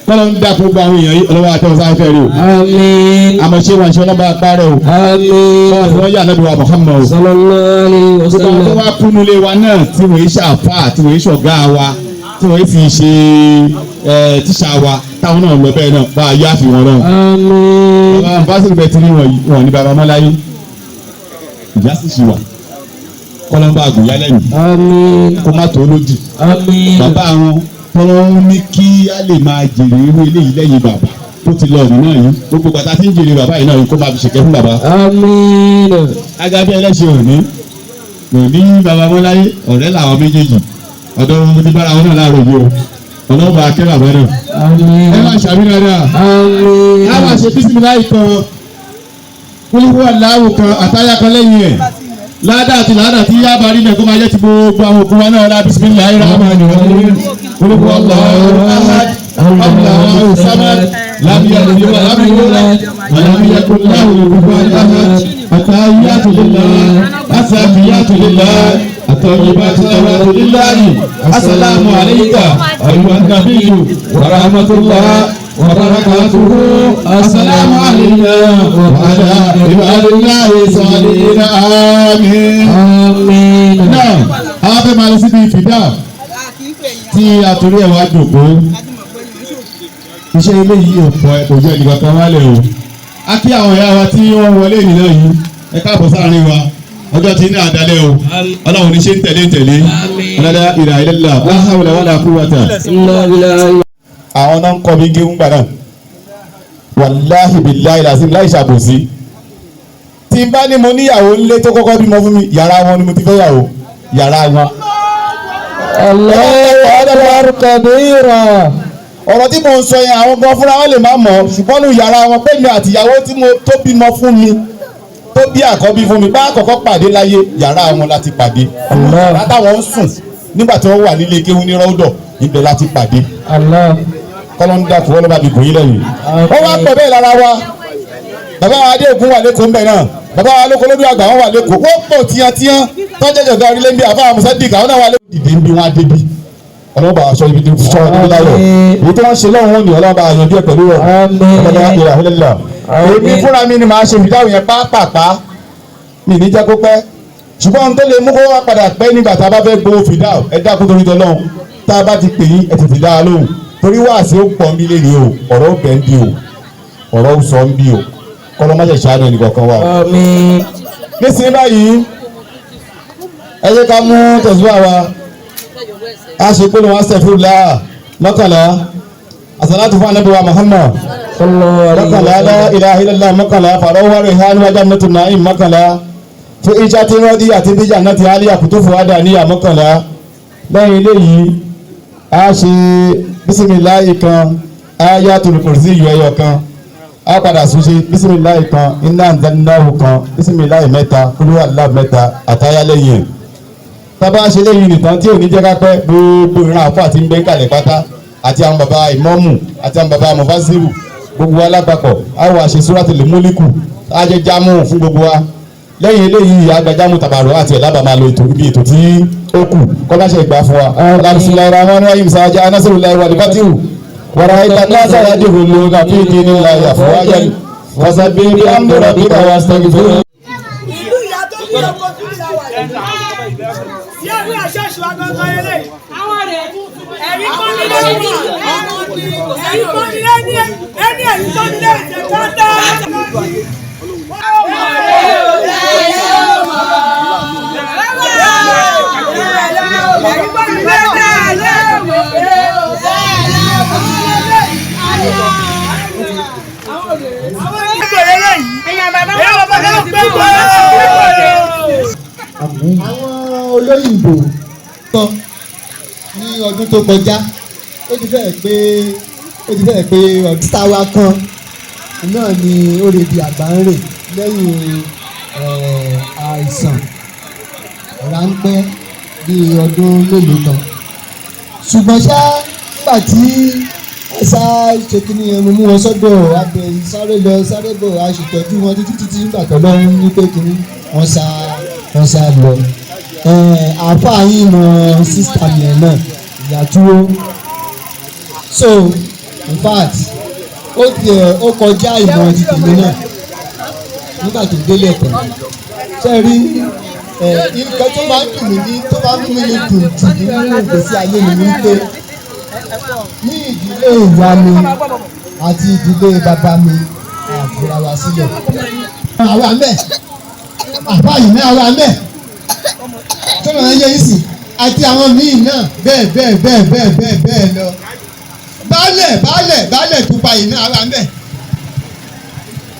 Speaker 3: kọ́lọ́ ń dá gbogbo àwọn èèyàn yìí ọlọ́wọ́ àtẹ̀wọ̀n sáfẹ́ rí o.
Speaker 8: àmín.
Speaker 3: àmọ́ ṣé wọn ṣe ọlọ́ba apárẹ̀ o.
Speaker 8: àmín.
Speaker 3: wọ́n yà nábì wa Muhammad o.
Speaker 8: sallallahu alaihi wasallam.
Speaker 3: gbogbo àwọn tó wá kúnú ilé wa náà tí wọ́n yé ṣàfà tí wọ́n yé ṣọ̀gá wa tí wọ́n yé fi ṣe tíṣà wa táwọn náà lọ bẹ́ẹ̀ náà bá a yá fi wọn náà.
Speaker 8: àmín.
Speaker 3: bàbá fásitì bẹ́ẹ̀ ti ní wọn ní bàbá ọmọláyé ìjà sì ṣì wà kọ́lọ́mbà àgùnyá lẹ́yìn.
Speaker 8: àmín.
Speaker 3: kó má tó lódì.
Speaker 8: àmín.
Speaker 3: bàbá wọn tọ́lọ́ ní kí á lè máa jèrè irú eléyìí lẹ́yìn bàbá tó ti lọ ọ̀dùn náà yìí gbogbo bàtà tí ń jèrè bàbá yìí náà yìí kó máa fi ṣèkẹ́ fún bàbá.
Speaker 8: àmín.
Speaker 3: agábí ẹlẹ́sìn òní bàbá wọn láyé ọ̀rẹ́ làwọn méjèèjì ọ̀dọ́ wọn ti bára wọn náà láàárọ̀ yìí o ọlọ́ba akẹ́ bàbá náà.
Speaker 8: àmín.
Speaker 3: ẹ máa ṣàmì dáadáa.
Speaker 8: àmín.
Speaker 3: a máa ṣe bísímìláì kan kúlíwọ́ aláwọ̀ kan àtàyà kan lẹ́yìn ẹ̀ ládàá àti ládàá tí yáa bá rí mẹ́kọ́ máa jẹ́ ti gbogbo àwọn òkú wa náà lá bismillahir rahmanir rahim olùkọ́ Allahu ahad Allahu samad lam yalid wa lam yulad wa lam yakun lahu kufuwan ahad at-tahiyyatu lillah as-zakiyatu lillah at-tayyibatu salawatu lillahi assalamu alayka ayyuhan nabiyyu wa rahmatullah وبركاته السلام علينا وعلى عباد الله الصالحين آمين آمين. náà àwọn fẹ́ máa lọ síbi ìfìdá tí àtúrí ẹ̀ wá jòkó iṣẹ́ ilé yìí ò pọ̀ kò jẹ́ ìdìbò kan wálẹ̀ o. a kí àwọn ìyá wa tí wọ́n wọlé ìnìyàn yìí ẹ káàbọ̀ sáàrin wa ọjọ́ tí ní àdálẹ́ o ọlọ́run ní ṣe ń tẹ̀lé ọlọ́dá ìrà ilẹ̀lá la hawla wala quwwata. àwọn náà ń kọ́ mi gé ń gbà náà wàláhì billahi làásìm láì ṣàbòsí tí n bá ní mo níyàwó ńlé tó kọ́kọ́ bímọ fún mi yàrá wọn ni mo ti fẹ́ yàwó yàrá wọn.
Speaker 8: Allahu akbar kabira
Speaker 9: ọ̀rọ̀ tí mo ń sọ yẹn àwọn gan fúnra wọn lè má mọ̀ ṣùgbọ́n ní yàrá wọn pé mi àtìyàwó tí mo tó bímọ fún mi tó bí àkọ́bí fún mi bá àkọ́kọ́ pàdé láyé yàrá wọn láti pàdé látàwọn ń sùn nígbà tí wọ́n wà nílé kéwú ní rọ́ọ̀dọ̀ ibẹ̀ láti pàdé kọ́lọ́ ń dàkú wọ́n ló bá mi gùn yín lẹ́yìn. wọ́n wá pẹ̀ bẹ́ẹ̀ lára wa bàbá wa Adéògùn wà lẹ́kọ̀ọ́ mbẹ̀ náà bàbá wa lóko lórí àgbà wọn wà lẹ́kọ̀ọ́ wọ́n pọ̀ tiyantiyan tọ́jọ́jọ́ ga orílẹ̀ nbí àfa àmúṣá dìgbà wọn náà wà lẹ́kọ̀ọ́ dìde nbí wọn adébí ọlọ́ba aṣọ ibi sọ ọdún láyọ̀ èyí tí wọ́n ṣe lọ́wọ́ ni ọlọ́ba àyànjú ẹ̀ pẹ̀lú rẹ̀ èmi fúnra mi ni màá ṣe fìdáwò yẹn pápápá mi ní jẹ́ kó pẹ́ ṣùgbọ́n tó lè mú kó wá padà pẹ́ nígbà tá a bá fẹ́ gbowó fìdáwò ẹ dákun torí tọ́ lọ́hùn tá a bá ti pè yín ẹ tètè dá a lóhùn torí wáàsí ó pọ̀ mí lẹ́ni o ọ̀rọ̀ ó bẹ̀ ń bí o ọ̀rọ̀ ó sọ ń bí o kọ́lọ́ má ṣe ṣàánú ẹnì kọ̀ọ̀kan wa. nísìnyí báyìí ẹ jẹ́ ká mú tẹ̀síwá wa a ṣe pé wọn ṣe fún la mọ́kànlá àsàlátù fún anábìwá Muhammad mọ́kànlá la ilaha illallah mọ́kànlá fàrọwọ́ rẹ̀ hàn wájà nẹ́tù náà mọ́kànlá fún iṣẹ́ tí wọ́n di àti bíjà náà ti alẹ́ àkútó fún wádà níyà mọ́kànlá lẹ́yìn eléyìí a ṣe bísímìláì kan ayatul kursi yọ ẹyọ kan a padà sún ṣe bísímìláì kan iná àdánáwó kan bísímìláì mẹ́ta kúrú àlá mẹ́ta àtayálẹ́yìn tábà ṣe léyìn nìkan tí ò ní jẹ́ ká pẹ́ gbogbo ìran àfọ àti ń gbé kalẹ̀ pátá àti àwọn baba ìmọ̀mù àti àwọn baba mufasiru gbogbo alápapọ̀ a wà ṣe suratul múlíkù a jẹ́ jámù fún gbogbo wa lẹ́yìn eléyìí àgbàjámù tàbàrọ̀ àti ẹ̀lábà máa lo ètò ibi ètò tí ó kù kọ́láṣẹ́ ìgbà fún wa. alhamdulilayi rahman rahim sáájà anásirulayi wàlúfàtìwù wàrà ìtàkàtà yàdìrò lóga fídí nílá yàfọwájà wasabi bí amúdọ̀rọ̀ bí káwá sẹ́gi fún.
Speaker 10: ìlú ìyá tó bí ọkọ̀ tó bí láwà yìí. yẹ́ bí àṣẹ́ṣù agbọ́ngàn eré. àwọn rẹ̀ ẹ̀rí kọ́ ní lẹ́yìn ẹ̀rí kọ́ ní lẹ́yìn ẹni ẹ̀rí kọ́ ní lẹ́yìn ẹ̀jẹ̀ kan dá.
Speaker 6: Àwọn olóyìnbó tán ní ọdún tó kọjá ó ti fẹ́ẹ̀ pé ọdún táwa kan náà ni ó lè di àgbà ń rè lẹ́yìn àìsàn ráńpẹ́ bíi ọdún mélòó kan ṣùgbọ́n ṣá nígbà tí ẹ̀sà ṣe kíní ẹnu mú wọn sọ́dọ̀ abẹ sáré lọ sáré bọ̀ aṣètọ́jú wọn títí nígbà tó lọ́wọ́ ní pé kíní wọ́n sá lọ. àáfàá yìí mọ sísítà yẹn náà ìyá túwó so in fact ó kọjá ìmọ̀ ti tèmi náà nígbà tó délé ẹ̀tọ́ ṣe rí nǹkan tó máa ń dùn mí ní tó máa ń mú mi ní dùn jù nínú ìgbésí ayé mi ní pé ní ìdílé ìyá mi àti ìdílé bàbá mi àfúrà wá sílẹ̀. àwa mẹ́ àbá yìí mẹ́ àwa mẹ́ tó máa ń yẹ yín sí àti àwọn míì náà bẹ́ẹ̀ lọ. baálẹ̀ tó pa yìí náà àwa mẹ́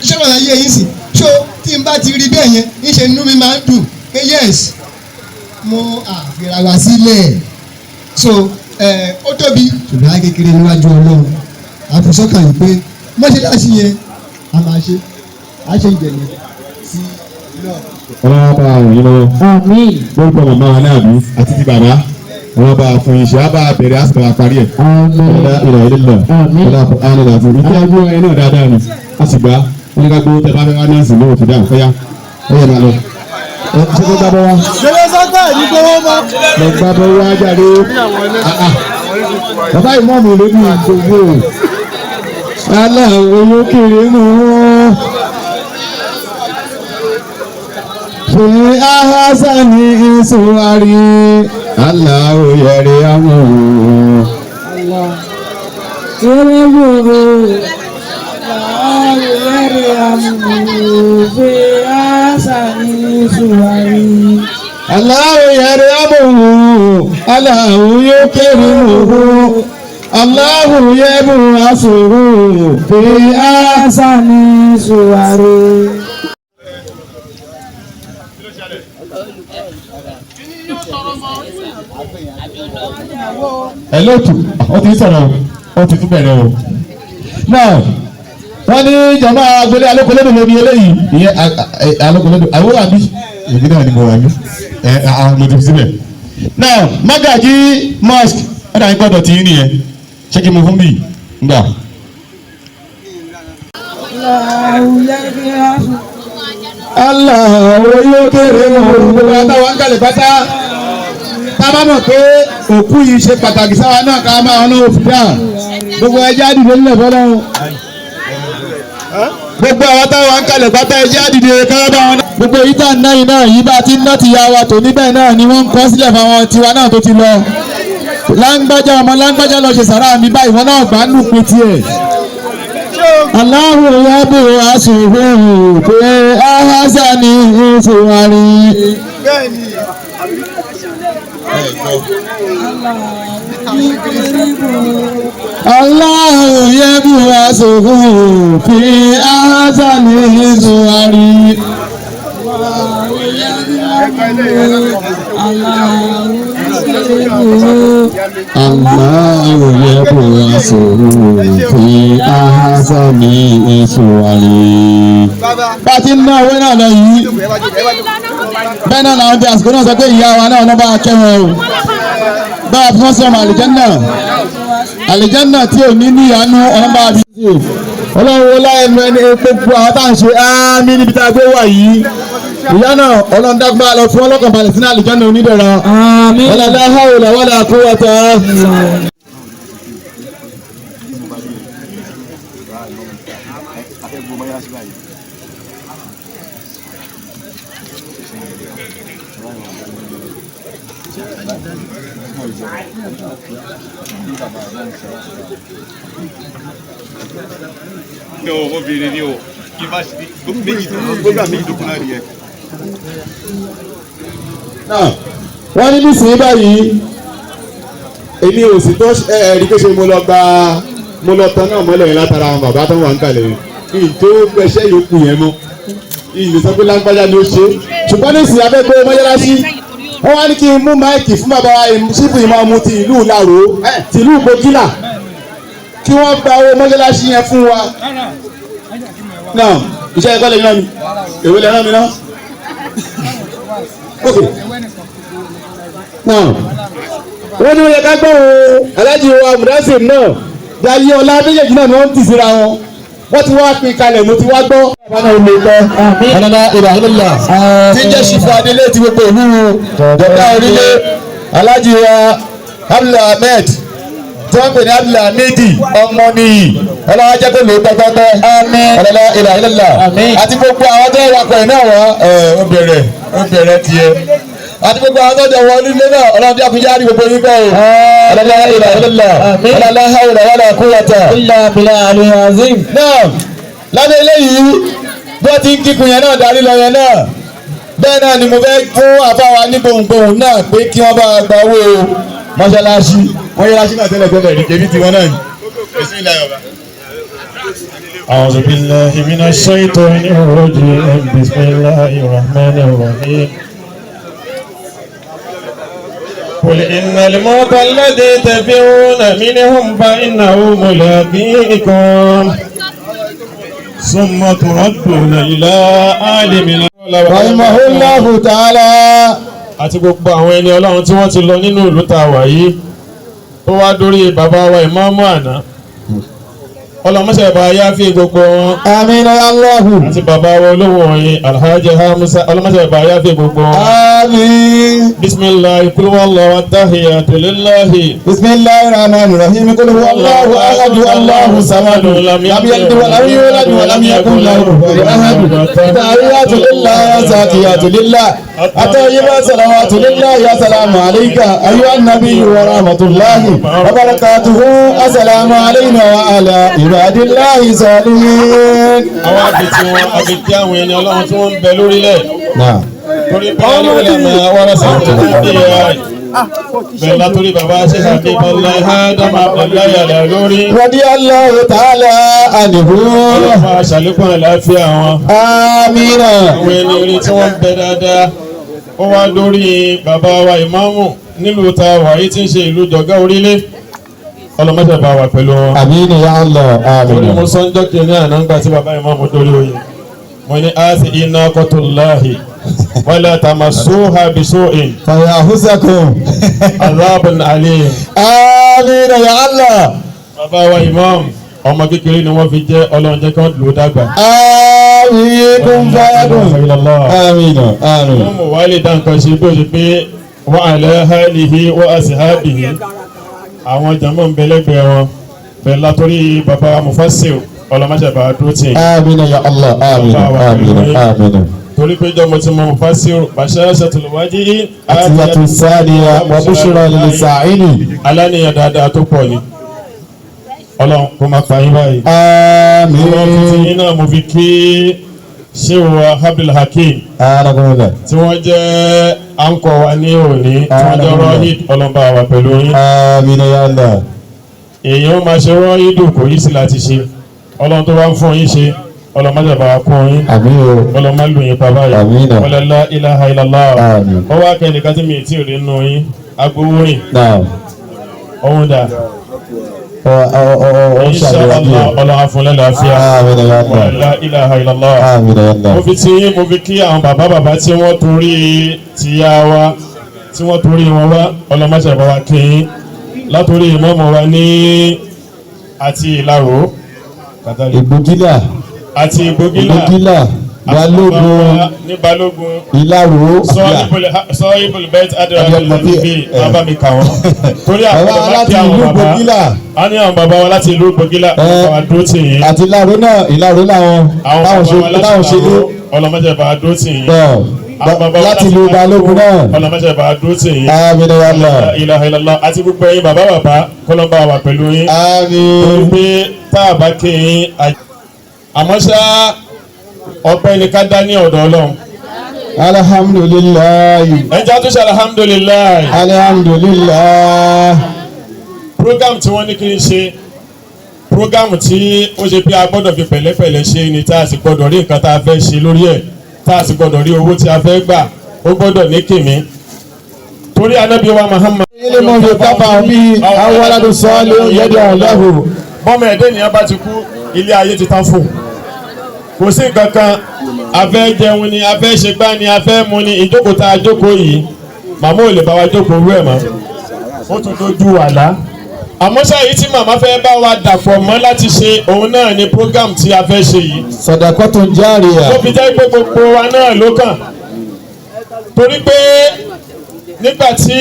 Speaker 6: ṣé máa ń yẹ yín sí ṣó tí n bá ti rí bẹ́ẹ̀ yẹn níṣẹ́ inú mi máa ń dùn pé yes mo àfúrà wá sílẹ̀ so ó tóbi ṣùgbọ́n kékeré níwájú ọlọ́run àfisọ́kàn yìí pé mọ́ṣáláṣí yẹn a máa ṣe ìjẹ̀lẹ̀ sí náà.
Speaker 9: ọlọ́wọ́ bá àwọn yìí lọ́wọ́ lórúkọ màmá wa náà bí àti ti bàbá wọn bá fún iṣẹ́ á bá bẹ̀rẹ̀ àsìkò àparí ẹ̀ ọ̀la ìlà ìlẹ̀ ọ̀la àlẹ́ àti ìfẹ́ ẹgbẹ́ ẹ̀ náà dáadáa ni a sì gbá wọn ká gbó tẹ́lá fẹ́ wá náà sí lówó tó dáhùn fẹ́yà ẹ̀yẹ máa lọ. ṣé kó gbábọ́ wá.
Speaker 6: ṣẹlẹ̀ sọ́kà ní gbówó mọ́.
Speaker 9: lọ gbábọ́ wá jáde. bàbá ìmọ̀ọ́mù lójú gbogbo aláwọ̀ olókèrè nù wọ́n. ṣe ahásánì ìṣòwárí aláwọ̀ yẹrẹ àwọn òun.
Speaker 8: Kéré gbogbo aláwọ̀ yẹrẹ àwọn òun fi àṣà ní ìṣòwárí.
Speaker 9: aláwọ̀ yẹrẹ àwọn òun aláwọ̀ yóò kéré nù wọ́n. Allahu yebu asuru fi asani suwari. Hello tu, ó ti sọ̀rọ̀. ó ti tún bẹ̀rẹ̀ o. náà wọ́n ní jọ̀mọ́ agbolé alókolódò lórí eléyìí ìyẹn alókolódò àwọn àbí èmi náà ni mo wà ní mo ti fi síbẹ̀. náà Magaji mosque ọ̀dà yín gbọ́dọ̀ tí yín nìyẹn ṣé kí mo fún bíi gbà.
Speaker 6: aláwo yóò kéré mọ́ gbogbo àtàwọn ń kalẹ̀ pátá ká bá mọ̀ pé òkú yìí ṣe pàtàkì sáwa náà ká máa wọn náà fi dá gbogbo ẹja dìde nílẹ̀ fọlọ́run gbogbo àwọn táwọn ń kalẹ̀ pátá ẹja dìde ká bá wọn náà. gbogbo èyí tá à ń ná yìí náà yìí bá ti ń ná ti ya wa tò níbẹ̀ náà ni wọ́n ń kọ́ sílẹ̀ fáwọn tiwa náà tó ti lọ láńgbájá ọmọ láńgbájá lọ ṣe sàrà mi báyìí wọn náà gbà ń lù pé tiẹ̀. Allahu yabu asuhu pe ahasani fuwari. Allahu yabu asuhu pe ahasani fuwari. Allahu yabu asuhu fi ahasani suwari. bá a ti ń ná owó náà lọ yìí bẹ́ẹ̀ náà làwọn bí àsìkò náà sọ pé ìyá wa náà lọ́ bá a kẹ́wọ̀n o bá a fi wọ́n sọ̀rọ̀ àlìjánná tí ò ní níyàánú ọ̀nà bá a bí. ọlọ́run wo láyé nu ẹni gbogbo àwọn tá à ń ṣe ámì níbi tá a gbé wà yìí ìyá náà ọlọ́run dágbà lọ fún ọlọ́kàn balẹ̀ sínú àlìjánná onídẹ̀ra wala la hawla wala quwwata.
Speaker 3: No, obìnrin ni o kí bá ṣe méjì tó gbọ́dọ̀ méjì tó kún náà nìyẹn.
Speaker 9: wọ́n ní nísìnyí báyìí èmi ò sì tó ẹ̀rí pé ṣe mo lọ tán náà mọ́lẹ̀ yẹn látara àwọn bàbá tó wà ń kalẹ̀ yẹn kí n tó gbẹṣẹ́ yòókù yẹn mọ́ ìlú sọ pé lágbájá ni ó ṣe ṣùgbọ́n nísìnyí abẹ́gbẹ́ mọ́yálásí wọ́n wá ní kí n mú máìkì fún bàbá ṣífù ìmọ̀ọ́mù ti ìlú Ìláró ti ìlú Bókínà kí wọ́n gba owó mọ́ṣáláṣí yẹn fún wa. náà iṣẹ́ ẹ̀kọ́ lè rán mi èwe lè rán mi náà. ok náà wọ́n ní wọ́n yẹ ká gbọ́ o aláàjì wa Mudasir náà jayé ọlá méjèèjì náà ni wọ́n ń tì síra wọn wọ́n ti wá pín kalẹ̀ mo ti wá gbọ́. ọ̀nà olè gbọ́ ọ̀nà ìlàhílà tí ń jẹ́ ṣìfọ́ adélé ti gbogbo ìlú jọ̀ká orílẹ̀ aláàjì wa Abdul Ahmed tí wọ́n pè ní Abdulhamidi ọmọ nìyí ọlọ́wọ́ jẹ́ kó lè pẹ́pẹ́pẹ́ ọlọ́lá ìlàhílà àti gbogbo àwọn tó wakọ̀ ẹ̀ náà wọ́n ó bẹ̀rẹ̀ tiẹ̀ àti gbogbo àwọn tó jọ wọ nílé náà ọlọ́run jẹ́ àkúnjẹ́ àrí gbogbo yín bẹ́ẹ̀ o ọlọ́lá ìlàhílà ọlọ́lá hawla wala quwwata illa billahi al-aliyyil azim. náà lábẹ́ eléyìí bí wọ́n ti ń kíkun yẹn náà darí lọ yẹn náà bẹ́ẹ̀ náà ni mo fẹ́ fún àfáwa ní gbohùngbohùn náà pé kí wọ́n bá gba owó mọ́ṣáláṣí náà tẹ́lẹ̀ rí kébí tiwọn náà ni.
Speaker 11: أعوذ بالله من الشيطان الرجيم بسم الله الرحمن الرحيم قل إن الموت الذي تفرون منهم فإنه ملاقيكم ثم تردون إلى عالم
Speaker 9: رحمه الله تعالى.
Speaker 11: àti gbogbo àwọn ẹni Ọlọ́run tí wọ́n ti lọ nínú ìlú tá a wà yìí tó wá dórí bàbá wa ìmáàmù àná ọlọmọṣẹ bá yá fi gbogbo wọn.
Speaker 9: àmín ya Allah.
Speaker 11: àti bàbá wa olówó wọ̀nyí alhaji hamusa ọlọmọṣẹ bá yá fi gbogbo wọn.
Speaker 9: àmín.
Speaker 11: bisimilahi kul huwallahu attahiyatu lillahi.
Speaker 9: bisimilahi rahmani rahim kul huwallahu ahadu allahu samadu lam yalid wa lam yulad wa lam yakun lahu kufuwan ahad. tahiyatu lillahi zakiyatu lillahi. atayyiba salawatu lillahi ya salamu alayka ayyuhan nabiyyu wa rahmatullahi wa barakatuhu assalamu alayna wa ala ibadillahi salihin.
Speaker 11: àwọn àbìtí àwọn ẹni Ọlọ́run tí wọ́n ń bẹ lórílẹ̀. torí bẹ́ẹ̀ ni wọ́n lè máa wọ́rọ̀ sàn tó ń bí ẹ̀ bẹ́ẹ̀ látòrí bàbá ṣe àbí bọ́lá ẹ̀hádámà bọ́lá yàrá lórí.
Speaker 9: radiyallahu ta'ala anhu.
Speaker 11: ọlọ́pàá aṣàlékún àlàáfíà wọn.
Speaker 9: amina.
Speaker 11: àwọn ẹni orí tí wọ́n ń bẹ dáadáa ó wá lórí bàbá wa ìmáàmù nílùú ta wàyí tí ń ṣe ìlú jọ̀gá orílẹ̀ ọlọ́mọdé bá wà pẹ̀lú wọn.
Speaker 9: àmín ya Allah
Speaker 11: torí
Speaker 9: àmín.
Speaker 11: mo sọ ń jọ́kì ní àná ńgbà tí bàbá ìmọ̀ mo dórí oyè mo ní àti iná kọ́tùláhì wala tamassuha bisu'in
Speaker 9: fayahusakum.
Speaker 11: azabun alim.
Speaker 9: àmín ya Allah.
Speaker 11: bàbá wa imam ọmọ kékeré ni wọ́n fi jẹ́ ọlọ́run jẹ́ kí wọ́n lò ó dàgbà.
Speaker 9: àmín kún fayakun. àmín àmín.
Speaker 11: wọ́n mọ̀ wálé dá nǹkan ṣe bí ó ṣe pé wa ala alihi wa ashabihi àwọn jàmọ́ ń bẹ lẹ́gbẹ̀ẹ́ wọn bẹ́ẹ̀ látòrí bàbá mufassir ọlọ́mọṣẹ́bà dúró tì.
Speaker 9: àmín ya Allah àmín àmín àmín.
Speaker 11: torí pé jọmọ tí mo mufassir bashashatul wajhi
Speaker 9: àtìyàtò sáàdìyà wa bushra lil sa'ili.
Speaker 11: aláníyàn dáadáa tó pọ̀ ni ọlọ́run kó máa pa yín báyìí.
Speaker 9: àmín.
Speaker 11: ọlọ́run fi yín náà mo fi kí ṣéwà Abdul Hakim
Speaker 9: àràgọ́lẹ̀.
Speaker 11: tí wọ́n jẹ́ àǹkọ̀ wa ní òní tí wọ́n jẹ́ rọ́hìd ọlọ́ba wa pẹ̀lú yín.
Speaker 9: àmín ya Allah.
Speaker 11: èèyàn máa ṣe rọ́hìdù kò yí sí láti ṣe ọlọ́run tó bá ń fún yín ṣe ọlọ́mọdé bá kún yín
Speaker 9: àmín o.
Speaker 11: ọlọ́mọ lù yín bàbá yìí
Speaker 9: àmín náà.
Speaker 11: wala la ilaha illallah.
Speaker 9: àmín.
Speaker 11: ó wá kẹ́ nìkan tí mi ì tí ì rí nù yín agbowó rìn
Speaker 9: náà.
Speaker 11: ọ̀hún dà.
Speaker 9: inshallah
Speaker 11: ọlọ́run afúnlẹ̀ láàfíà
Speaker 9: àmín ya Allah.
Speaker 11: wala la ilaha illallah.
Speaker 9: àmín ya Allah.
Speaker 11: mo fi tí mo fi kí àwọn bàbá tí wọ́n torí tìyá wa tí wọ́n torí wọn wá ọlọ́mọṣẹ́ bá wa kí yín látòrí ìmọ̀ọ́mọ̀ wa ní àti ìlàró
Speaker 9: ìgbógílà.
Speaker 11: àti ìgbógílà
Speaker 9: ìgbógílà. balógun.
Speaker 11: ní balógun
Speaker 9: ìlàró.
Speaker 11: sọ ibùdó bẹ́ẹ̀ adéwà bíbí bàbá mi kà wọ́n torí àwọn bàbá kí àwọn bàbá a ní àwọn bàbá wa láti ìlú gbógílà bàbá dúró tì yín
Speaker 9: àti ìlàró náà ìlàró làwọn
Speaker 11: àwọn bàbá wa láti ìlú ọlọ́mọdé bá dúró tì yín
Speaker 9: láti ìlú balógun náà
Speaker 11: ọlọ́mọdé bá dúró tì yín
Speaker 9: àmín ya Allah.
Speaker 11: ilaha illallah àti gbogbo ẹ̀yin bàbá kọ́lọ́mbà wà pẹ̀lú yín
Speaker 9: àmín.
Speaker 11: torí pé tá a bá kí yín àmọ́ ṣá ọpẹ́ ni ká dá ní ọ̀dọ̀ ọlọ́run.
Speaker 9: alhamdulilayi.
Speaker 11: ẹja tó ṣe alhamdulilayi.
Speaker 9: alhamdulilayi.
Speaker 11: program tí wọ́n ní kí n ṣe program tí ó ṣe pé a gbọ́dọ̀ fi pẹ̀lẹ́pẹ̀lẹ́ ṣe ni tá a sì gbọ́dọ̀ rí nǹkan tá a fẹ́ ṣe lórí ẹ̀ tá a sì gbọ́dọ̀ rí owó tí a fẹ́ gbà ó gbọ́dọ̀ ní kìmí. torí anábì wa Muhammad.
Speaker 9: ilé mọ̀ yóò kábà bí awọ́ládù sọ́ọ́lù yẹ́dẹ̀ ọ̀lẹ́hù.
Speaker 11: bọ́mọ ẹ̀dẹ́ nìyẹn bá ti kú ilé ayé ti tán fún kò sí nǹkan kan afẹ́ jẹun ni afẹ́ ṣe gbá ni afẹ́ mu ni ìjókòó tá a jókòó yìí màmá ò lè bá wa jókòó rú ẹ̀ mọ́ ó tún dojú àlá àmọ́ sáyé tí màmá fẹ́ bá wa dàpọ̀ mọ́ láti ṣe òun náà ni program tí a fẹ́ ṣe yìí.
Speaker 9: sadaqatun jariyah.
Speaker 11: tó fi jẹ́ pé gbogbo wa náà ló kàn torí pé nígbà tí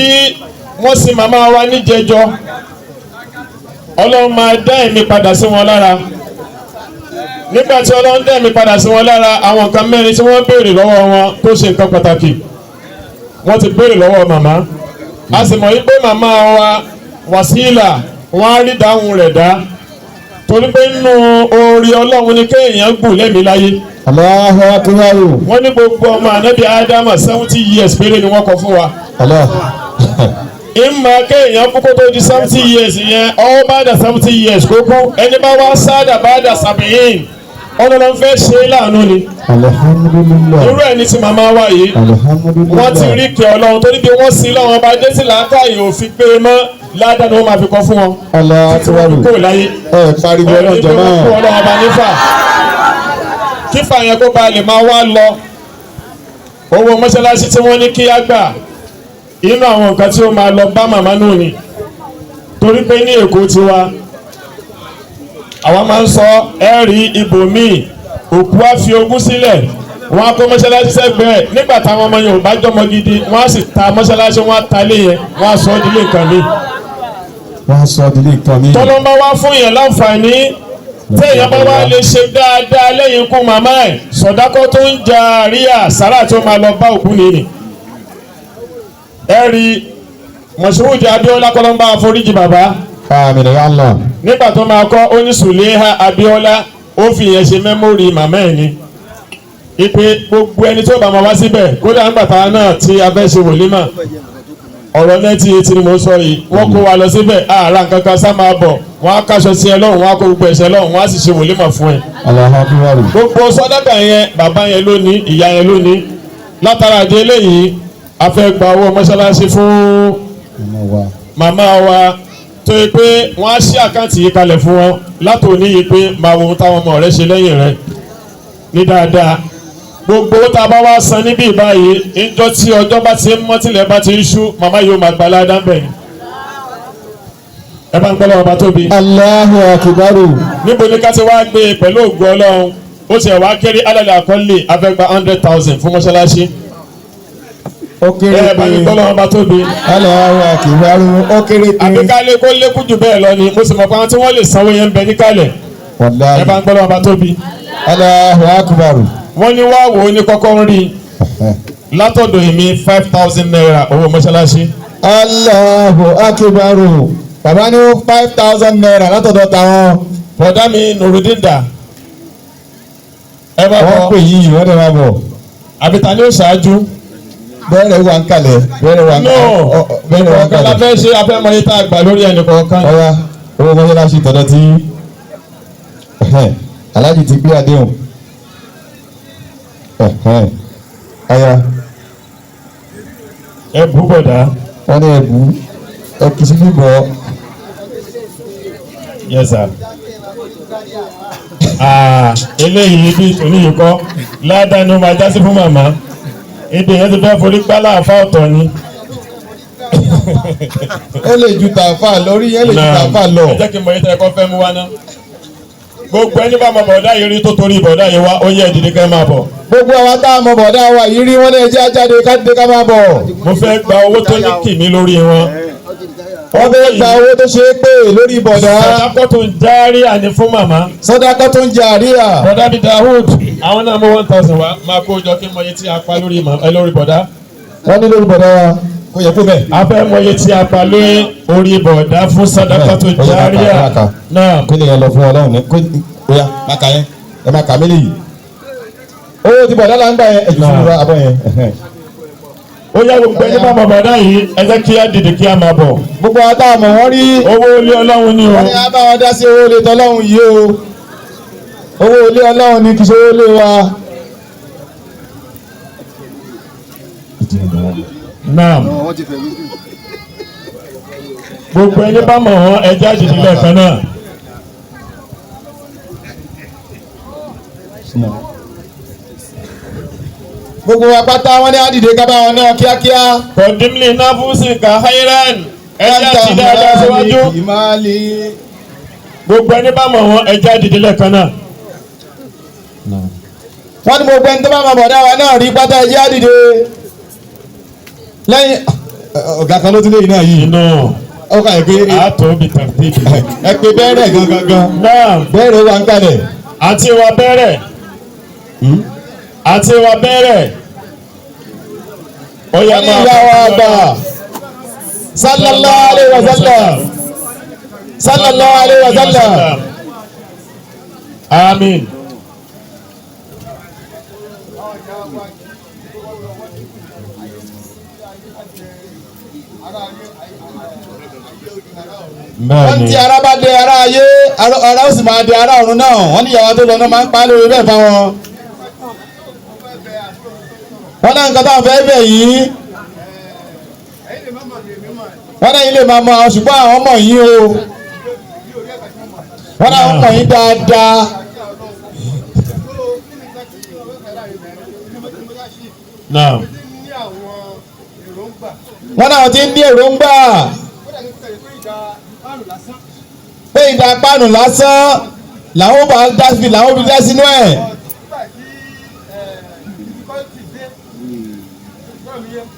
Speaker 11: wọ́n sin màmá wa níjẹjọ ọlọ́run máa dá ẹ̀mí padà sí wọn lára nígbà tí ọlọ́run dá ẹ̀mí padà sí wọn lára àwọn nǹkan mẹ́rin tí wọ́n béèrè lọ́wọ́ wọn tó ṣe nǹkan pàtàkì wọ́n ti béèrè lọ́wọ́ màmá a sì mọ̀ wípé màmá wa wàsílà wọ́n á rí dáhùn rẹ̀ dá torí pé nínú oore ọlọ́run ni kéèyàn gùn lẹ́mìí láyé.
Speaker 9: Allahu akbar.
Speaker 11: wọ́n ní gbogbo ọmọ ànábì ádámà 70 years péré ni wọ́n kọ fún wa. ìmọ̀ kéèyàn kú kó tó di 70 years yẹn ọwọ́ bá dà 70 years kókó ẹni bá wá sáádà bá dà 70 ọlọ́run fẹ́ ṣe é láàánú ni.
Speaker 9: alhamdulilayi.
Speaker 11: irú ẹni tí màmá wa yìí wọ́n ti rí kẹ́ ọlọ́run torí bí wọ́n sin lọ́wọ́ ọba dé sí làákàyè òfin pé mọ́ ládàá ni wọ́n máa fi kọ́ fún wọn.
Speaker 9: aláàtúwárù
Speaker 11: kó láyé.
Speaker 9: pariwo ọlọ́jọ́ náà.
Speaker 11: kó ọlọ́run ọba nífà kífà yẹn kó ba lè máa wá lọ owó mọ́ṣáláṣí tí wọ́n ní kí á gbà inú àwọn nǹkan tí ó máa lọ bá màmá nù ni torí pé ní èkó tiwa àwọn máa ń sọ ẹ̀rí ibòmíì òkú á fi ogún sílẹ̀ wọ́n á kó mọ́ṣáláṣí sẹ́gbẹ̀ẹ́ nígbà táwọn ọmọ Yorùbá jọmọ gidi wọ́n á sì ta mọ́ṣáláṣí wọ́n á ta lé yẹn wọ́n á sọ ọ́ dílé nǹkan mi.
Speaker 9: wọ́n á sọ ọ́ dílé nǹkan mi.
Speaker 11: tọ́lọ́ bá wá fún yẹn láǹfààní téèyàn bá wá lè ṣe dáadáa lẹ́yìn ikú màmá ẹ̀ sọ̀dákọ́ tó ń jà ríà sàrà tó máa lọ bá òkú nìyí. ẹ̀rí Mọ̀ṣúrùdì Abíọ́lá kọ́lọ́mbà àforíjì bàbá.
Speaker 9: àmín ya Allah.
Speaker 11: nígbà tó máa kọ́ oníṣùlẹ́hà Abíọ́lá ó fi yẹn ṣe mẹ́mórì màmá ẹ̀ ni. ipe gbogbo ẹni tó bá máa wá síbẹ̀ kódà nígbà táwọn náà tí a fẹ́ ṣe wòlímà ọ̀rọ̀ 1980 ni mo sọ yìí wọ́n kó wa lọ síbẹ̀ ààrà nǹkankan sá máa bọ̀ wọ́n á káṣọ sí ẹ lọ́rùn wọ́n á kó gbogbo ẹ̀ṣẹ̀ lọ́rùn wọ́n á sì ṣe wòlímà fún ẹ.
Speaker 9: Allahu akbar.
Speaker 11: gbogbo sọ́dáka yẹn bàbá yẹn lónìí ìyá yẹn lónìí látara àdé eléyìí a fẹ́ gba owó mọ́ṣáláṣí fún màmá wa tó yẹ pé wọ́n á ṣí àkáǹtì yìí kalẹ̀ fún wọn látòní yìí pé máa wo ohun táwọn ọmọ rẹ ṣe lẹ́yìn rẹ ní dáadáa gbogbo owó tá a bá wá san níbí báyìí níjọ́ tí ọjọ́ bá ti ń mọ́ tilẹ̀ bá ti ń ṣú màmá yóò máa gba aládá ń bẹ̀ ni. ẹ bá ń gbọ́ lọ́wọ́ bá tóbi.
Speaker 5: Allahu Akbar.
Speaker 11: níbo ni ká ti wá gbé e pẹ̀lú ògùn ọlọ́run ó ti ẹ̀ wá kéré alẹ́ àkọlé afẹ́gba 100,000 fún mọ́ṣáláṣí.
Speaker 5: Ó kéré
Speaker 11: ẹ bá ń gbọ́ lọ́wọ́ bá tóbi.
Speaker 5: Allahu Akbar. Ó kéré pé.
Speaker 11: àbíkálẹ̀ kó lékún jù bẹ́ẹ̀ lọ ni mo sì mọ̀ pé àwọn tí wọ́n lè sanwó yẹn ń bẹ níkàlẹ̀. ẹ bá ń gbọ́ lọ́wọ́ bá tóbi.
Speaker 5: Allahu Akbar.
Speaker 11: wọ́n ní wá wò ó ní kọ́kọ́ ń rí látọ̀dọ̀ èmi 5,000 naira owó mọ́ṣáláṣí.
Speaker 5: Allahu Akbar. Bàbá ní 5,000 naira látọ̀dọ̀ táwọn.
Speaker 11: bọ̀dá mi Nurudeen dà. ẹ bá bọ̀
Speaker 5: wọ́n pè yí wọ́n dẹ̀ máa bọ̀.
Speaker 11: àbíta ni ó ṣáájú.
Speaker 5: bẹ́ẹ̀rẹ̀ wà ń kalẹ̀. bẹ́ẹ̀rẹ̀ wà ń kalẹ̀. bẹ́ẹ̀rẹ̀ wà ń kalẹ̀.
Speaker 11: la fẹ́ ṣe afẹ́mọ́ yìí tá a gbà lórí ẹnì kọ̀ọ̀kan.
Speaker 5: ọ̀ya owó mọ́ṣáláṣí tọ̀dọ̀ tí aláàjì ti gbé àdéhùn. ọ̀ya
Speaker 11: ẹ bú bọ̀dá.
Speaker 5: wọ́n ní ẹ̀bù ẹ̀kì sí bíbọ̀.
Speaker 11: yes sir. eléyìí bí tòní yìí kọ́ ládàá ni ó máa jásí fún màmá èdè yẹn ti fẹ́ forí gbá láàfá ọ̀tọ̀ ni.
Speaker 5: ó lè ju tàfà lórí yẹn lè ju tàfà lọ.
Speaker 11: ẹ jẹ́ kí n mọ̀ yìí tẹ́ ẹ kọ́ fẹ́ mú wá ná. gbogbo ẹni bá mọ bọ̀dá yìí rí tó torí bọ̀dá yìí wá ó yẹ ìdílé kẹ́ máa bọ̀.
Speaker 5: gbogbo àwọn tá a mọ bọ̀dá wa yìí rí wọn ní ẹjẹ́ ajáde káde ká máa bọ̀.
Speaker 11: mo fẹ́ gba owó tó ní kìmí lórí wọn.
Speaker 5: wọ́n fẹ́ gba owó tó ṣe é pé lórí bọ̀dá.
Speaker 11: sọdakọ́ tó ń járí àní fún màmá.
Speaker 5: sọdakọ́ tó ń jẹ àríyá.
Speaker 11: bọ̀dá bíi Dahood àwọn náà mú 1,000 wá máa kó jọ kí n mọ iye tí a pa lórí bọ̀dá.
Speaker 5: wọ́n ní lórí bọ̀dá wa kó yẹ kó bẹ́ẹ̀.
Speaker 11: a fẹ́ mọ iye tí a pa lórí bọ̀dá fún sọdakọ́ tó ń járí à. náà
Speaker 5: kí ni ẹ lọ fún Ọlọ́run ní kó oya má ka yẹn ẹ má ka mílíọ̀nù. owó ti bọ̀dá là ń gbà yẹn ẹ̀jú fún wa abọ́ yẹn.
Speaker 11: ó yá gbogbo ẹni bá mọ bọ̀dá yìí ẹ jẹ́ kí á dìde kí á máa bọ̀.
Speaker 5: gbogbo àwọn tá a mọ̀ wọ́n rí.
Speaker 11: owó ilé Ọlọ́run ni o.
Speaker 5: wọ́n ní a bá wọn dá sí owó ilé tọ́lọ́run yìí o. owó ilé Ọlọ́run ni kì í ṣe owó ilé wa.
Speaker 11: naam gbogbo ẹni bá mọ̀ wọ́n ẹ jẹ́ àdìdì lẹ́ẹ̀kan náà.
Speaker 5: gbogbo wa pátá wọn ní àdìdè kábà wọn náà kíákíá.
Speaker 11: kọ̀dímìlì náà fún sìnkà hayran ẹ jẹ́ àti dáadáa síwájú. gbogbo ẹni bá mọ̀ wọ́n ẹ jẹ́ àdìdì lẹ́ẹ̀kan náà.
Speaker 5: wọ́n ní gbogbo ẹni tó bá mọ̀ bọ̀dá wa náà rí pátá ẹ jẹ́ àdìdè. lẹ́yìn ọ̀gá kan ló tún lé yìí náà yìí. ó kà yẹ pé
Speaker 11: àtọ̀ bí tàbí.
Speaker 5: ẹ pé bẹ́ẹ̀rẹ̀ gangan.
Speaker 11: náà
Speaker 5: bẹ́ẹ̀rẹ̀ wà ń kalẹ̀.
Speaker 11: àti wa bẹ́ẹ̀rẹ̀. àti wa bẹ́ẹ̀rẹ̀. ó yá máa
Speaker 5: ìyá wa gbà. sallallahu alayhi wa sallam. sallallahu alayhi wa sallam.
Speaker 11: àmín.
Speaker 5: wọ́n ti ara bá dé ara ayé ara ó sì máa dé ara ọ̀run náà wọ́n ní ìyàwó tó lọ náà máa ń pa á lórí bẹ́ẹ̀ fáwọn. wọ́n náà nǹkan táwọn fẹ́ bẹ̀ yìí wọ́n náà yìí lè máa mọ àwọn ṣùgbọ́n àwọn mọ̀ yín o wọ́n náà mọ̀ yín dáadáa. wọ́n náà ti ń ní èròǹgbà pé ìdá páànù lásán làwọn bá dá sí làwọn fi dá sínú ẹ̀.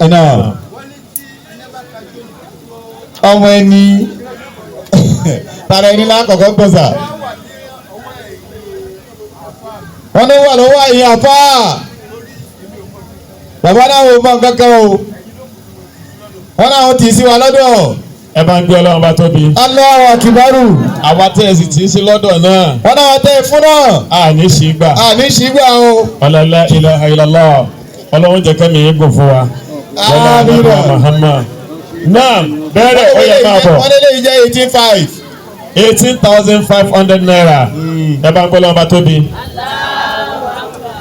Speaker 5: ẹnà ọmọ ẹni tara ẹni lákọ̀ọ́kọ́ gbọ́sà wọ́n ní wà lọ́wọ́ àyè àfá bàbá náà wò mọ́ kankan o wọ́n náà tì í sí wa lọ́dọ̀.
Speaker 11: ẹ bá ń gbé Ọlọ́run bá tóbi.
Speaker 5: Allahu Akbaru.
Speaker 11: àwa tẹ́ ẹ sì ti ń ṣe lọ́dọ̀ náà.
Speaker 5: wọ́n náà tẹ́ ẹ fún náà.
Speaker 11: àní ṣì gbà.
Speaker 5: àní ṣì gbà o.
Speaker 11: ọlọ́lá ilaha illallah Ọlọ́run jẹ́ kẹ́mi yín gùn fún wa.
Speaker 5: Àmín.
Speaker 11: Muhammad. náà bẹ́ẹ̀rẹ̀ ó yẹ máa bọ̀.
Speaker 5: wọ́n lé lẹ́yìn jẹ́ 18,500.
Speaker 11: 18,500 naira. ẹ bá ń gbé Ọlọ́run bá tóbi.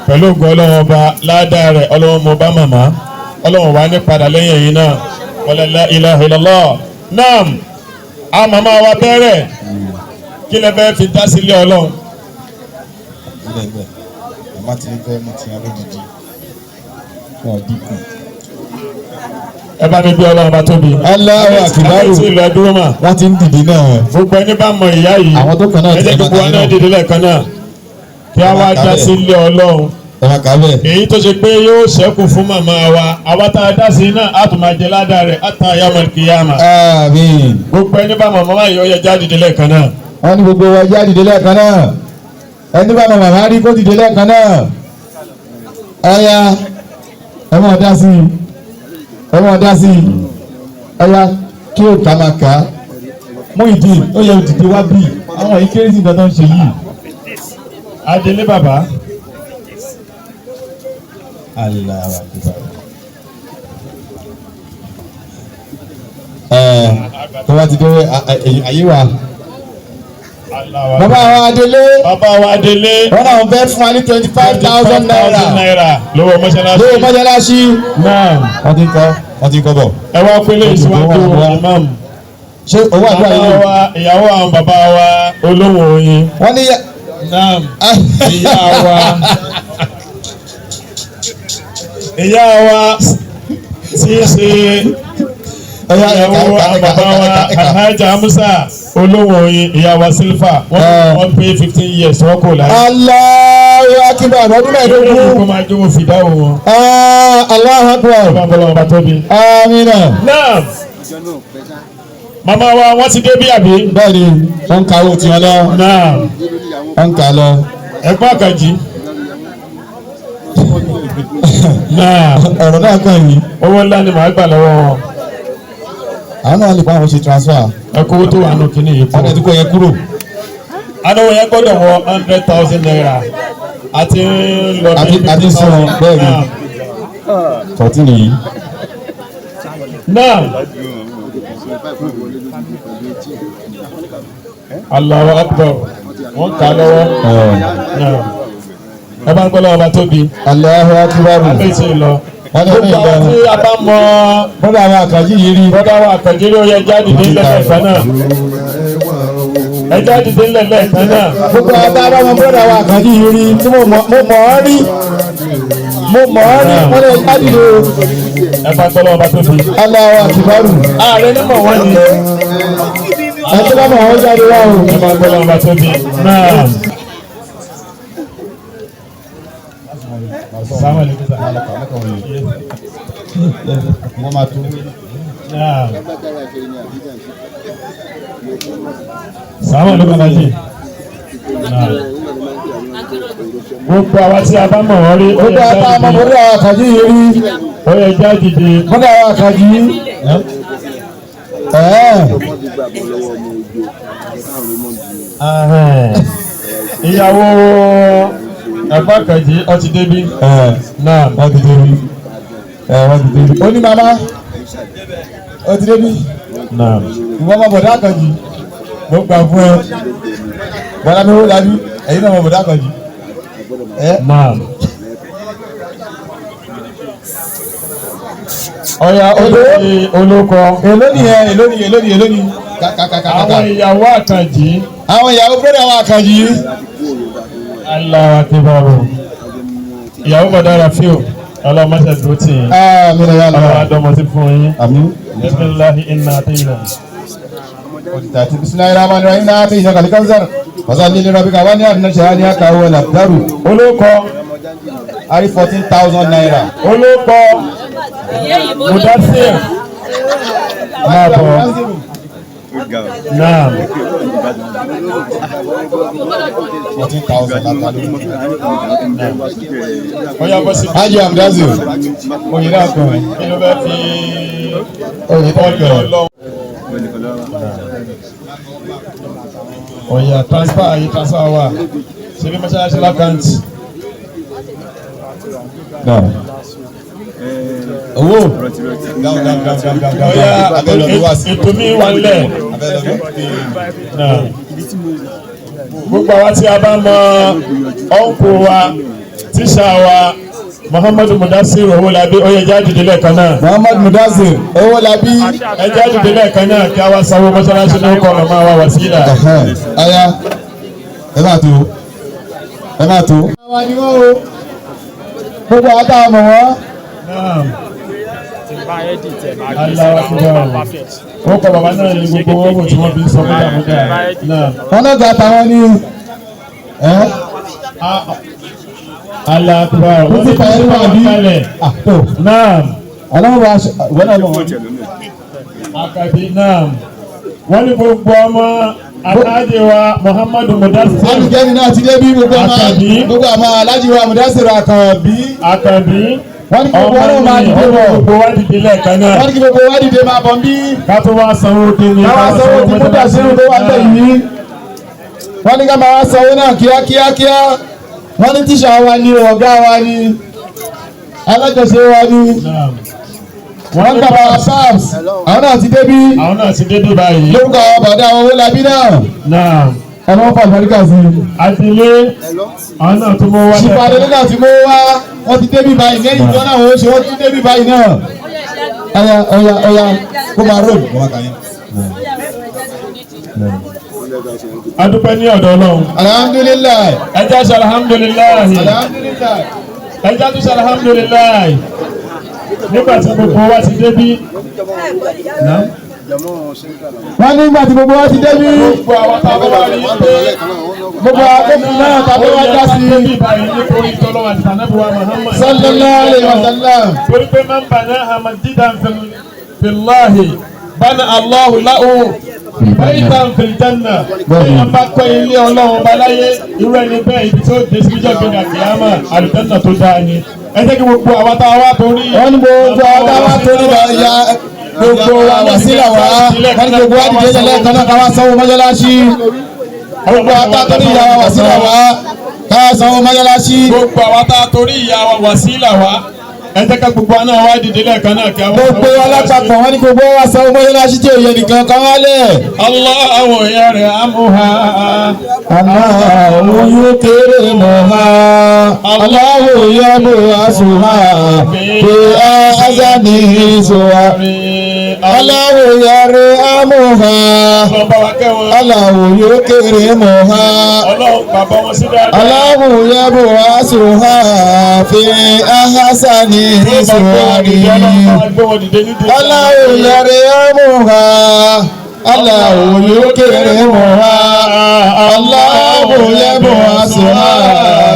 Speaker 11: pẹ̀lú ògùn Ọlọ́run ọba ládàá rẹ̀ Ọlọ́run mo bá màmá Ọlọ́run wà ní padà lẹ́yìn yìí náà. ọlọ́lá ilaha illallah. naam àwọn màmá wa bẹ̀rẹ̀ kí lẹ fẹ́ fi dá sílé ọlọ́run.
Speaker 5: màmá ti fẹ́ mú tiwọn lójijì wọn dínkù.
Speaker 11: ẹ bá mi gbé ọlọ́run bá tóbi.
Speaker 5: Allahu Akbar.
Speaker 11: àti ìlú ẹdúró mà.
Speaker 5: wọ́n ti ń dìde náà.
Speaker 11: gbogbo ẹni bá mọ ìyá yìí.
Speaker 5: àwọn tó kàn náà
Speaker 11: ẹ jẹ́ gbogbo wa náà dìde lẹ́ẹ̀kan náà kí a wá dá sílé ọlọ́run. èyí tó ṣe pé yóò ṣẹ́kù fún màmá wa àwa tá a dá sí náà á tún máa jẹ ládàá rẹ̀ á tàn yamal kiyama.
Speaker 5: àmín.
Speaker 11: gbogbo ẹni bá mọ màmá yìí ó yẹ já dìde lẹ́ẹ̀kan náà.
Speaker 5: wọ́n ní gbogbo wa já dìde lẹ́ẹ̀kan náà ẹni bá mọ màmá rí kó dìde lẹ́ẹ̀kan náà. ọ̀ya ẹ máa dá sí i ẹ máa dá sí i ọ̀ya kí o kà máa kà á mú ìdí ó yẹ òdìdí wá bí àwọn yìí kéré sí nǹkan tó ń ṣe yìí.
Speaker 11: adélé bàbá.
Speaker 5: Allahu Akbar. tó bá ti dé ayé wa. bàbá wa Adélé.
Speaker 11: bàbá wa Adélé.
Speaker 5: wọ́n náà fẹ́ fún wa ní 25,000 naira.
Speaker 11: lówó mọ́ṣáláṣí.
Speaker 5: lówó mọ́ṣáláṣí.
Speaker 11: náà.
Speaker 5: wọ́n ti kọ́ bọ̀.
Speaker 11: ẹ wá pélé ìsíwájú imam.
Speaker 5: ṣé owó àdúrà yìí.
Speaker 11: ìyàwó àwọn bàbá wa olówó oyin.
Speaker 5: wọ́n ní.
Speaker 11: náà ìyá wa. ìyá wa tí í ṣe ìyàwó bàbá wa alhaja amusa olówó oyin ìyá wa silva wọ́n pé 15 years wọ́n kò láyé.
Speaker 5: Allahu Akbar ọdún mẹ́ẹ̀ẹ́dógún.
Speaker 11: kó máa jó fìdáwò wọn.
Speaker 5: Allahu Akbar.
Speaker 11: ọba bọ́lá ọba tóbi.
Speaker 5: amina.
Speaker 11: náà màmá wa wọ́n ti dé bí àbí.
Speaker 5: bẹ́ẹ̀ni wọ́n ń ka owó tiwọn lọ.
Speaker 11: náà
Speaker 5: wọ́n ń ka lọ.
Speaker 11: ẹ̀gbọ́n àkànjì. náà
Speaker 5: ọ̀rọ̀ náà kàn yín.
Speaker 11: owó ńlá ni màá gbà lọ́wọ́ wọn.
Speaker 5: àwọn náà lè pa àwọn ṣe transfer.
Speaker 11: ẹ kówó tó wà nù kíní yìí
Speaker 5: wọ́n tẹ̀ tí kò yẹ kúrò.
Speaker 11: anáwó yẹn gbọ́dọ̀ wọ 100,000 naira àti lọ
Speaker 5: àti sọ bẹ́ẹ̀ ni 14 yìí.
Speaker 11: náà Allahu Akbar wọ́n kà á lọ́wọ́ náà ẹ bá ń gbọ́ lọ́wọ́ bá tóbi.
Speaker 5: Allahu Akbar.
Speaker 11: abẹ́sẹ̀ lọ.
Speaker 5: wọ́n ní
Speaker 11: gbogbo àwọn tí a bá mọ.
Speaker 5: bọ́dà àwọn àkànjí yìí rí.
Speaker 11: bọ́dà àwọn àkànjí rí ó yẹ jáde dé lẹ́lẹ́kan náà. ẹ jáde dé lẹ́lẹ́kan náà.
Speaker 5: gbogbo àwọn tá a bá mọ bọ́dà àwọn àkànjí yìí rí tí mo mọ̀ ọ́ rí. wọ́n lè jáde lé o.
Speaker 11: ẹ bá gbọ́ lọ́wọ́ bá tóbi.
Speaker 5: Allahu Akbar.
Speaker 11: ààrẹ ní mọ̀ wọ́n ni.
Speaker 5: ẹ tó bá mọ̀ wọ́n jáde wá o.
Speaker 11: ẹ bá gbọ́ lọ́wọ́ bá tóbi. náà. Assalamu alaikum.
Speaker 5: wọ́n máa tó.
Speaker 11: Assalamu alaikum Alhaji. gbogbo àwa tí a bá mọ̀ wọ́n rí.
Speaker 5: ó dá a bá mọ̀ bọ́dà àwọn àkànjí yìí rí.
Speaker 11: ó yẹ jáde dé.
Speaker 5: bọ́dà àwọn àkànjí yìí.
Speaker 11: ìyàwó ẹ̀gbọ́n kejì ọtí débi. náà
Speaker 5: wọ́n ti débi. wọ́n ti débi. ó ní màmá ó ti débi.
Speaker 11: náà
Speaker 5: ìwọ́n mọ bọ̀dá àkànjí ló gbà fún ẹ. bọ́dá mi ó dájú ẹ̀yin náà mọ bọ̀dá àkànjí.
Speaker 11: náà. ọ̀yà olóko.
Speaker 5: èló nìyẹn èló ni.
Speaker 11: àwọn ìyàwó àkànjí.
Speaker 5: àwọn ìyàwó bẹ́ẹ̀ àwọn àkànjí.
Speaker 11: Allahu Akbar. ìyàwó bọ̀dá Rafiu ọlọ́mọṣẹ́ dúró tì yín.
Speaker 5: àmín ya Allah.
Speaker 11: ọlọ́wọ́ adọ́mọ ti fún yín.
Speaker 5: àmín.
Speaker 11: bisimilahi inna atayna.
Speaker 5: bisimilahi rahmani rahim náà ti ìṣàkàlì kansar. wasalli li rabbika wani adina shahani aka wala daru.
Speaker 11: olóko.
Speaker 5: ari 14,000 naira.
Speaker 11: olóko. Mudassir. máa bọ̀. náà.
Speaker 5: 14,000 látàlú.
Speaker 11: ọ̀yà bọ́ sí.
Speaker 5: Haji Amdazi. oyinla kan.
Speaker 11: kí ló bẹ́ẹ̀ fi.
Speaker 5: oyinla
Speaker 11: ọ̀yà transfer ayé transfer wà. ṣe bí mọ́ṣáláṣí lákàntì.
Speaker 5: owó.
Speaker 11: ọ̀yà ètò mi wà nílẹ̀. gbogbo àwa tí a bá mọ ọ̀nkù wa tíṣà wa Muhammadu Mudasir Owolabi ó yẹ jáde délẹ̀ kan náà.
Speaker 9: Muhammad Mudasir Owolabi.
Speaker 11: Ẹ jáde délẹ̀ kan náà kí a wá sanwó mọ́ṣáláṣí ní ọkọ̀ ọ̀nà máa wá wàsílà.
Speaker 9: Aya ẹ máa tó ẹ máa tó. Àwọn ni wọ́n o gbogbo àtàwọn ọmọ wọn.
Speaker 11: Aláwa ti bá wọn. Wọ́n kọ bàbá náà ní gbogbo wọn wò tí wọ́n fi ń sọ múdàmúdà náà.
Speaker 9: Wọ́n náà ga àtàwọn ní.
Speaker 11: Aláàbá wọ́n ti pa ẹ̀rọ àbí
Speaker 9: àtò.
Speaker 11: Náà.
Speaker 9: Ọlọ́run wa wọ́n náà lọ́wọ́.
Speaker 11: Àkàbí náà. Wọ́n ní gbogbo ọmọ aláàjì wa Muhammadu Mudasir.
Speaker 9: Alùjẹ́ni náà ti dé bí gbogbo ọmọ aláàjì wa Mudasir Àkànbí.
Speaker 11: Àkànbí.
Speaker 9: Wọ́n ní gbogbo ọlọ́run máa dìde bọ̀.
Speaker 11: Gbogbo wa dìde lẹ́ẹ̀kan náà.
Speaker 9: Wọ́n ní gbogbo wa dìde máa bọ̀ bí.
Speaker 11: Ká tó wá sanwó kíni.
Speaker 9: Ká wá sanwó tí Mudasir tó wà lẹ́yìn yìí. Wọ́n ní ká máa wá sanwó náà kíákíá. Wọ́n ní tíṣà wa ni ọ̀gá wa ni alájọṣe wa ni. Wọ́n gbà bá SARS. Àwọn náà ti débí.
Speaker 11: Àwọn náà ti débí báyìí.
Speaker 9: Lórúkọ àwọn bàdá àwọn Owólabí náà. Ọmọ fún àlùbáríkà sí i.
Speaker 11: Àtìlé àwọn náà tó mú wá.
Speaker 9: Ṣùpàdé náà ti mú wá. Wọ́n ti débí báyìí. Lẹ́yìn ìjọ náà wọ́n ṣe wọ́n ti débí báyìí náà. Ọya kó máa ròdù.
Speaker 11: Adúpẹ́ ní ọ̀dọ̀ Ọlọ́run.
Speaker 9: Alhamdulilayi.
Speaker 11: Ẹ jẹ́ ṣe alhamdulilayi.
Speaker 9: Alhamdulilayi.
Speaker 11: Ẹ jẹ́ tó ṣe alhamdulilayi. Nígbà tí gbogbo wa ti débí.
Speaker 9: Wọ́n ní nígbà tí gbogbo wa ti débí.
Speaker 11: Gbogbo àwọn táwọn wà ní pé.
Speaker 9: Gbogbo akókò náà tàbí wá dá sí.
Speaker 11: Nítorí tọ́lọ́wà àti tànàbíwá Muhammad.
Speaker 9: Sallallahu alayhi wa sallam.
Speaker 11: Torí pé máa ń bà náà masjidan fillahi. Bana Allahu lahu baitan fil janna. Èèyàn bá kọ́ ilé Ọlọ́run bá láyé irú ẹni bẹ́ẹ̀ ibi tí ó dé sí ìjọ gbẹ̀dẹ̀ àkìyámà àlùjánnà tó dáa ni. Ẹ jẹ́ kí gbogbo àwọn tá a wá torí.
Speaker 9: Wọ́n ní gbogbo àwọn tá a wá torí bá ya gbogbo wa wá sílẹ̀ wá. Wọ́n ní gbogbo wa dìde jẹ́ lẹ́ẹ̀kan náà ká wá sanwó mọ́ṣáláṣí. Gbogbo àwọn tá a torí ìyá wa wá sílẹ̀ wá ká wá sanwó mọ́ṣáláṣí.
Speaker 11: Gbogbo àwọn tá a torí ìyá wa wá sílẹ̀ wá. Ẹ jẹ́ ká gbogbo àná wá dìde lẹ́ẹ̀kan náà kí a wá.
Speaker 9: Gbogbo alápapọ̀ wọ́n ní gbogbo wa sanwó mọ́ṣáláṣí tí òye nìkan kan wá lẹ̀.
Speaker 11: Allahu yarhamuha.
Speaker 9: Allahu yukrimuha. Allahu yab'asuha fi ahsani suwar. Allahu yarhamuha. Allahu yukrimuha. Allahu yab'asuha fi ahsani suwari. Allahu yarhamuha. Allahu yukrimuha. Allahu yab'asuha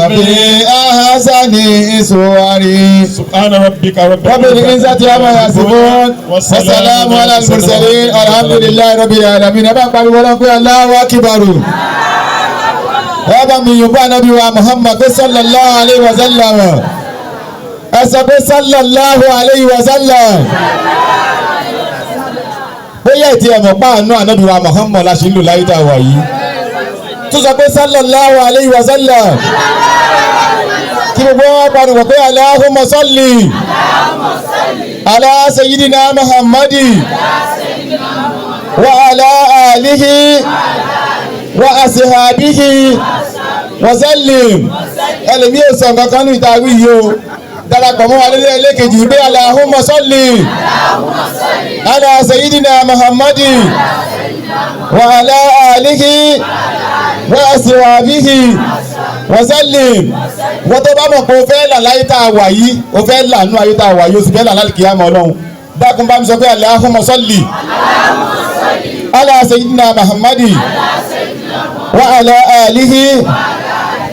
Speaker 9: fi ahsani suwari.
Speaker 11: Subhana rabbika
Speaker 9: rabbil izzati amma yasifun wa salamun alal mursalin alhamdulillahi rabbil alamin. Ẹ bá ń pariwo lọ pé Allahu akbar. Ẹ bá mi yìnbọn Ànábì wa Muhammad sallallahu alayhi wa sallam. Ẹ sọ pé sallallahu alayhi wa sallam. Bóyá ìtì ẹ̀mọ̀ páànù Ànábì wa Muhammad la ṣe ń lò láyé tá a wà yìí. Tó sọ pé sallallahu alayhi wa sallam. Kí gbogbo wọn pariwo pé Allahumma salli ala sayyidina Muhammadi wa ala alihi wa ashabihi wa sallim. Ẹlẹ́mí ò sọ nǹkan kan ní ìtàwí yìí o. Darapọ̀ mọ́ wa lélẹ̀ ẹlẹ́kejì pé Allahumma salli ala sayyidina Muhammadi wa ala alihi wa ashabihi wa sallim. Wọ́n tó bá mọ̀ pé o fẹ́ là láyé tá a wà yìí, o fẹ́ là nú ayé tá a wà yìí, o sì fẹ́ là láti kíyàmọ̀ Ọlọ́run. Dákun bá mi sọ pé Allahumma salli ala sayyidina Muhammadi wa ala alihi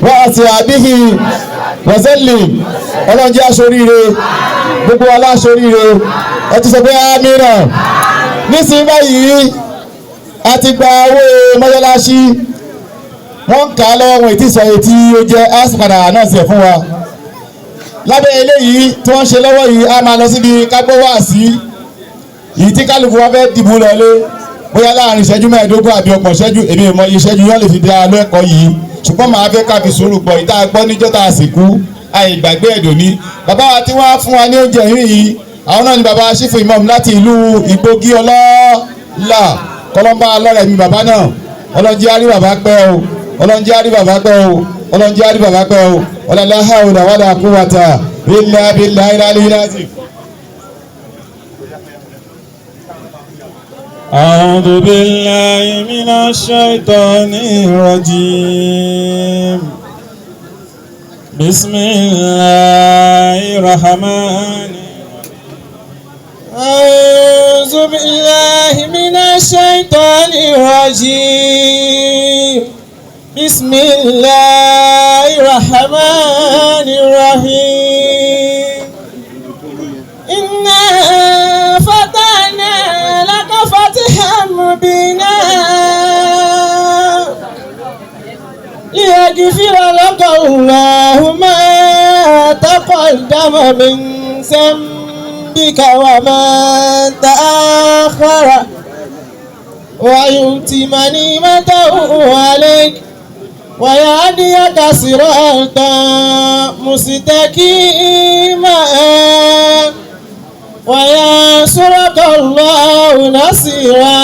Speaker 9: wa ashabihi wa sallim. Ọlọ́run jẹ́ aṣoríire, gbogbo aláṣoríire, ẹ ti sọ pé amínà. Nísìnyí báyìí a ti gba owó mọ́ṣáláṣí, wọ́n ń kà á lọ́wọ́ wọn ètí sọ ètí ó jẹ́ àsìpadà náà sí ẹ̀ fún wa. Lábẹ́ eléyìí tí wọ́n ń ṣe lọ́wọ́ yìí a máa lọ síbi kágbọ́ wá sí yìí tí kálukú wa fẹ́ dìbò lọlé bóyá láàrin ìṣẹ́jú mẹ́ẹ̀ẹ́dógún àbí ọgbọ̀n ìṣẹ́jú èmi ìmọ̀ ìṣẹ́jú yọ́n lè fi dá lẹ́kọ̀ọ́ yìí, ṣùgbọ́n màá fẹ́ ká fi sùúrù gbọ́ ìta gbọ́ níjọ́ tá a sì kú àìgbàgbé ẹ̀dùn ní. Bàbá wa tí wọ́n á fún wa ní oúnjẹ yìí àwọn náà ni bàbá Ṣífù Imam láti ìlú Ìgbógi ọlọ́ọ̀là kọlọ́mbà lọ́rẹ̀ mi bàbá náà. Ọlọ́njẹ́ àrí bàbá pẹ́ o, ọlọ́njẹ́ àrí bàbá pẹ́ o, ọlọ́njẹ́ àrí bàbá pẹ́ o, ọlọ́lá hàwùdà wàdà quwwata
Speaker 5: بالله العلي العظيم.
Speaker 11: أعوذ بالله من الشيطان الرجيم. بسم الله الرحمن
Speaker 7: أعوذ بالله من الشيطان الرجيم. بسم الله الرحمن الرحيم. إنا فتحنا لك فتحا مبينا ليغفر لك الله ما تقدم من ذنبك وما تأخر ويتم نعمته عليك ويهديك صراطا مستقيما وينصرك الله نصرا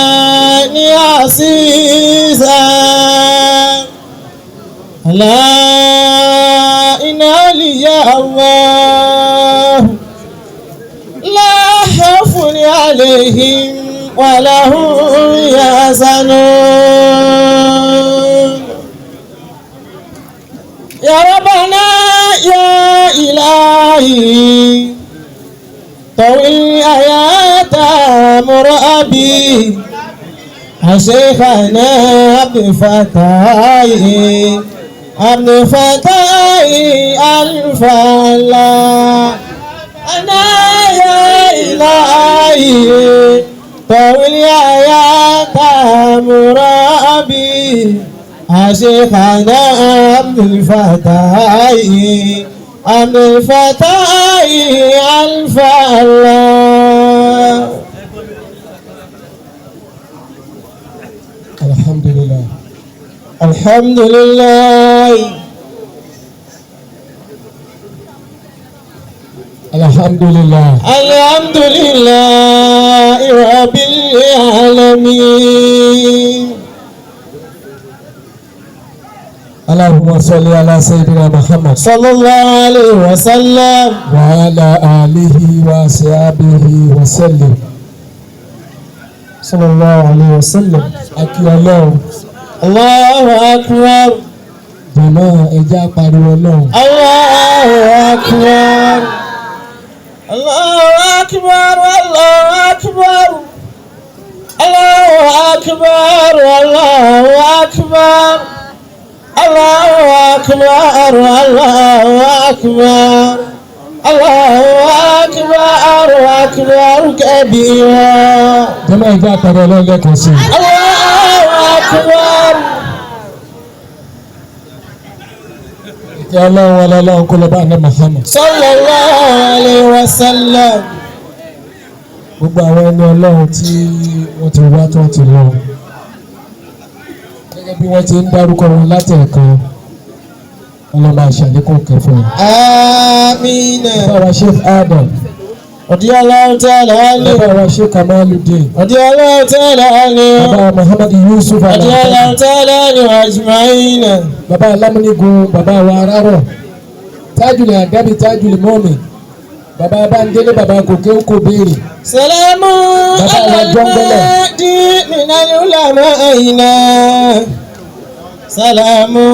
Speaker 7: عزيزا. لا إن أولياء الله لا خوف عليهم ولا هم يحزنون. يا ربنا يا إلهي طويل حياة مرابي شيخنا عبد الفتاح عبد الفتاح الفلا أنا يا إلهي طويل حياة مرابي شيخنا عبد الفتاح عبد الفتاح الفلا. الحمد لله الحمد لله الحمد لله الحمد لله رب العالمين. اللهم صل على سيدنا محمد صلى الله عليه وسلم وعلى آله وصحبه وسلم صلى الله عليه وسلم. أكي الله الله أكبر. جماعة إجا قالوا الله الله أكبر الله أكبر الله أكبر الله أكبر الله أكبر الله أكبر الله أكبر الله أكبر أكبر كبيرا. جماعة إجا قالوا الله لك وسيم الله أكبر. يا الله ولا الله كل بعد محمد صلى الله عليه وسلم. gbogbo àwọn ẹni ọlọ́run tí wọ́n ti wá tó ti lọ gẹ́gẹ́ bí wọ́n ti ń dárúkọ wọn látẹ̀ẹ̀kan ọlọ́mọ àṣàlékún kẹfọ́. amiina. bàbá wa Sheikh Adam. radiyallahu ta'ala anhu. bàbá wa Sheikh Kamaluddin. radiyallahu ta'ala anhu. bàbá wa Muhammad Yusuf. radiyallahu ta'ala anhu ajma'ina. bàbá alámúnigun bàbá wa arárọ̀ tájùlẹ̀ àdábì tájùlẹ̀ mọ́ọ̀mì bàbá abáńdélé bàbá gòkè ó kò béèrè. salamu alamadi minal ulamaina salamu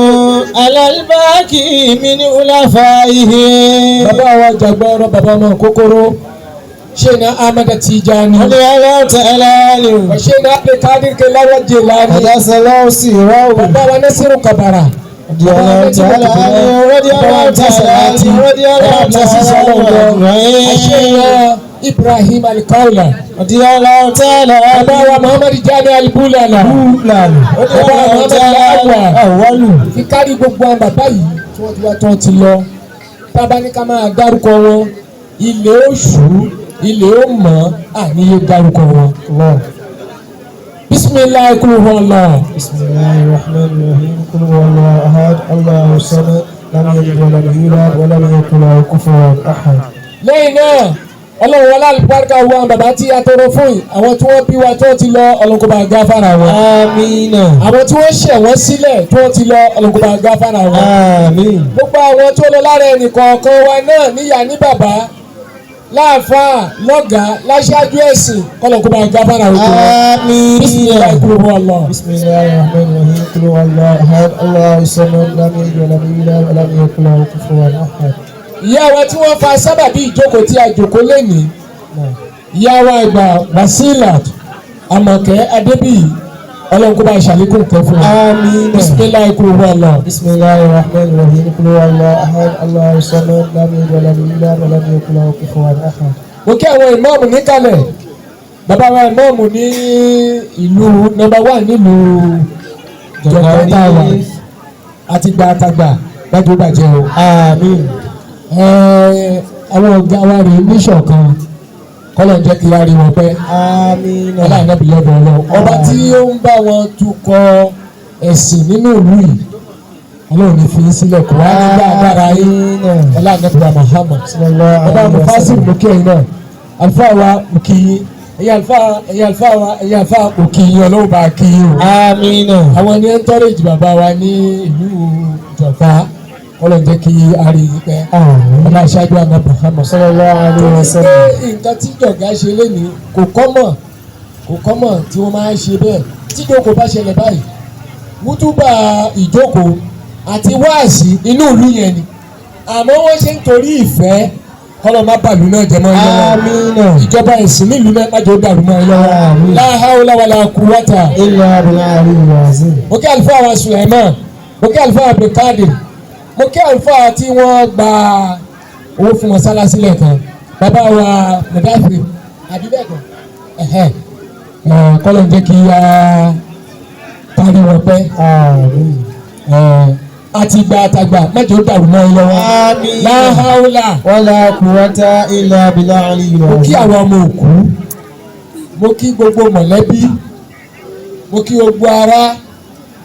Speaker 7: alalbaki min ulafaihi. bàbá wa jàgbọ́rọ̀ bàbá ọmọ kókóró ṣéna Ahmad Tijani. radiyallahu ta'ala anhu. ṣéna abdulkadir kelawa jelani. adasalawo sirawo. bàbá wa Nasiru Kabara. radiyallahu ta'ala anhu. radiyallahu ta'ala anhu. radiyallahu ta'ala anhu. Ibrahim Al-Kaula. radiyallahu ta'ala anhu. bàbá wa Muhammad Jami Al-Bulala. bàbá wa Muhammad Awalu. fi kárí gbogbo àwọn bàbá yìí tí wọ́n ti wá tán ti lọ. tábà ní ká máa dárúkọ wọn ilé oṣù ilé ó mọ̀ àníyé dárúkọ wọn. bisimilayi kúlù wọn lọ. bisimilayi rahman rahim kúlù wọn lọ ahad allahu samad lam yalid walam yulad walam yakun lahu kufuwan ahad. lẹ́yìn náà ọlọ́run wọlé àlùbáríkà wo àwọn bàbá tí a tọrọ fún yìí àwọn tí wọ́n bí wa tí wọ́n ti lọ ọlọ́nkọba gáfárà wọn. àmín. àwọn tí wọ́n ṣẹ̀ wọ́n sílẹ̀ tí wọ́n ti lọ ọlọ́nkọba gáfárà wọn. àmín. gbogbo àwọn tí ó lọ lára ẹnì kọ̀ọ̀kan wa náà níyà ní bàbá láàfáà lọ́gàá láṣáájú ẹ̀sìn kọ́lọ́nkọba gáfárà wọn. àmín. bisimilayi kúrò wọn lọ. bisimilayi rahman rahim kúrò wọn lọ Allahu samad lam yalid walam yulad walam yakul lahu kufuwan ahad. ìyá wa tí wọ́n fa sábàbí ìjókòó tí a jókòó lénìí ìyá wa ìgbà Wasilat Àmọ̀kẹ́ Adébíyì ọlọ́run kó bá ṣàlékún kẹ́ fún wa. àmín. bisimilayi kúrò wà lọ. bisimilayi rahman rahim kúrò wà lọ ahad Allahu samad lam yalid walam yulad walam yakul lahu kufuwan ahad. mo kí àwọn ìmáàmù níkàlẹ̀ bàbá wa ìmáàmù ní ìlú nọ́mbà 1 nílùú jọ̀kọ́tà wa àti gbàtàgbà gbàdúrà bàjẹ́ o. àmín. àwọn ọ̀gá wa rèé níṣọ̀kan kọ́lọ̀ jẹ́ kí a rí wọn pẹ́. àmín. ọlọ́run náà bí lọ́dọ̀ ọlọ́run. ọba tí ó ń bá wọn tukọ̀ ẹ̀sìn nínú ìlú yìí ọlọ́run ní fi sílẹ̀ kó wá nígbà agbára yín ọlọ́run náà bí wa Muhammad. ọba mufasir mú kí ẹ̀yin náà àlùfáà wa mú kí yín ẹ̀yin àlùfáà wa ẹ̀yin àlùfáà kò kí yín ọlọ́run bá kí yín o. àmín. àwọn ní encourage bàbá wa ní ìlú Ìjọ̀ká ọlọ́run jẹ́ kí a rí i pẹ́ ọlá aṣáájú àná Muhammad sallallahu alaihi wasallam. nǹkan tí jọ̀gá ṣe lénìí kò kọ́mọ̀ tí wọ́n máa ń ṣe bẹ́ẹ̀ tí ìjókòó bá ṣẹlẹ̀ báyìí wútúbà ìjókòó àti wáàsí inú ìlú yẹn ni àmọ́ wọ́n ṣe ń torí ìfẹ́ kọ́lọ́ má bàlú náà jẹ́ mọ́ ẹ lọ́wọ́ ìjọba ẹ̀sìn nílùú náà má jẹ́ ó dàrú mọ́ ẹ lọ́wọ́ la hawla wala quwwata illa billahi al-azim. mo kí àlùfáà wa Sulaiman mo kí àlùfáà Abdulkadir mo kí àlùfáà tí wọ́n gba owó fún mọ́sálásí lẹ́ẹ̀kan bàbá wa Mudathir àbíbẹ̀kọ̀ kọ́lọ̀ jẹ́ kí a parí wọn pẹ́ àti gba àtàgbà mẹ́jọ dàrú mọ́ ẹ lọ́wọ́ la hawla wala quwwata illa billahi. mo kí àwọn ọmọ òkú mo kí gbogbo mọ̀lẹ́bí mo kí gbogbo ará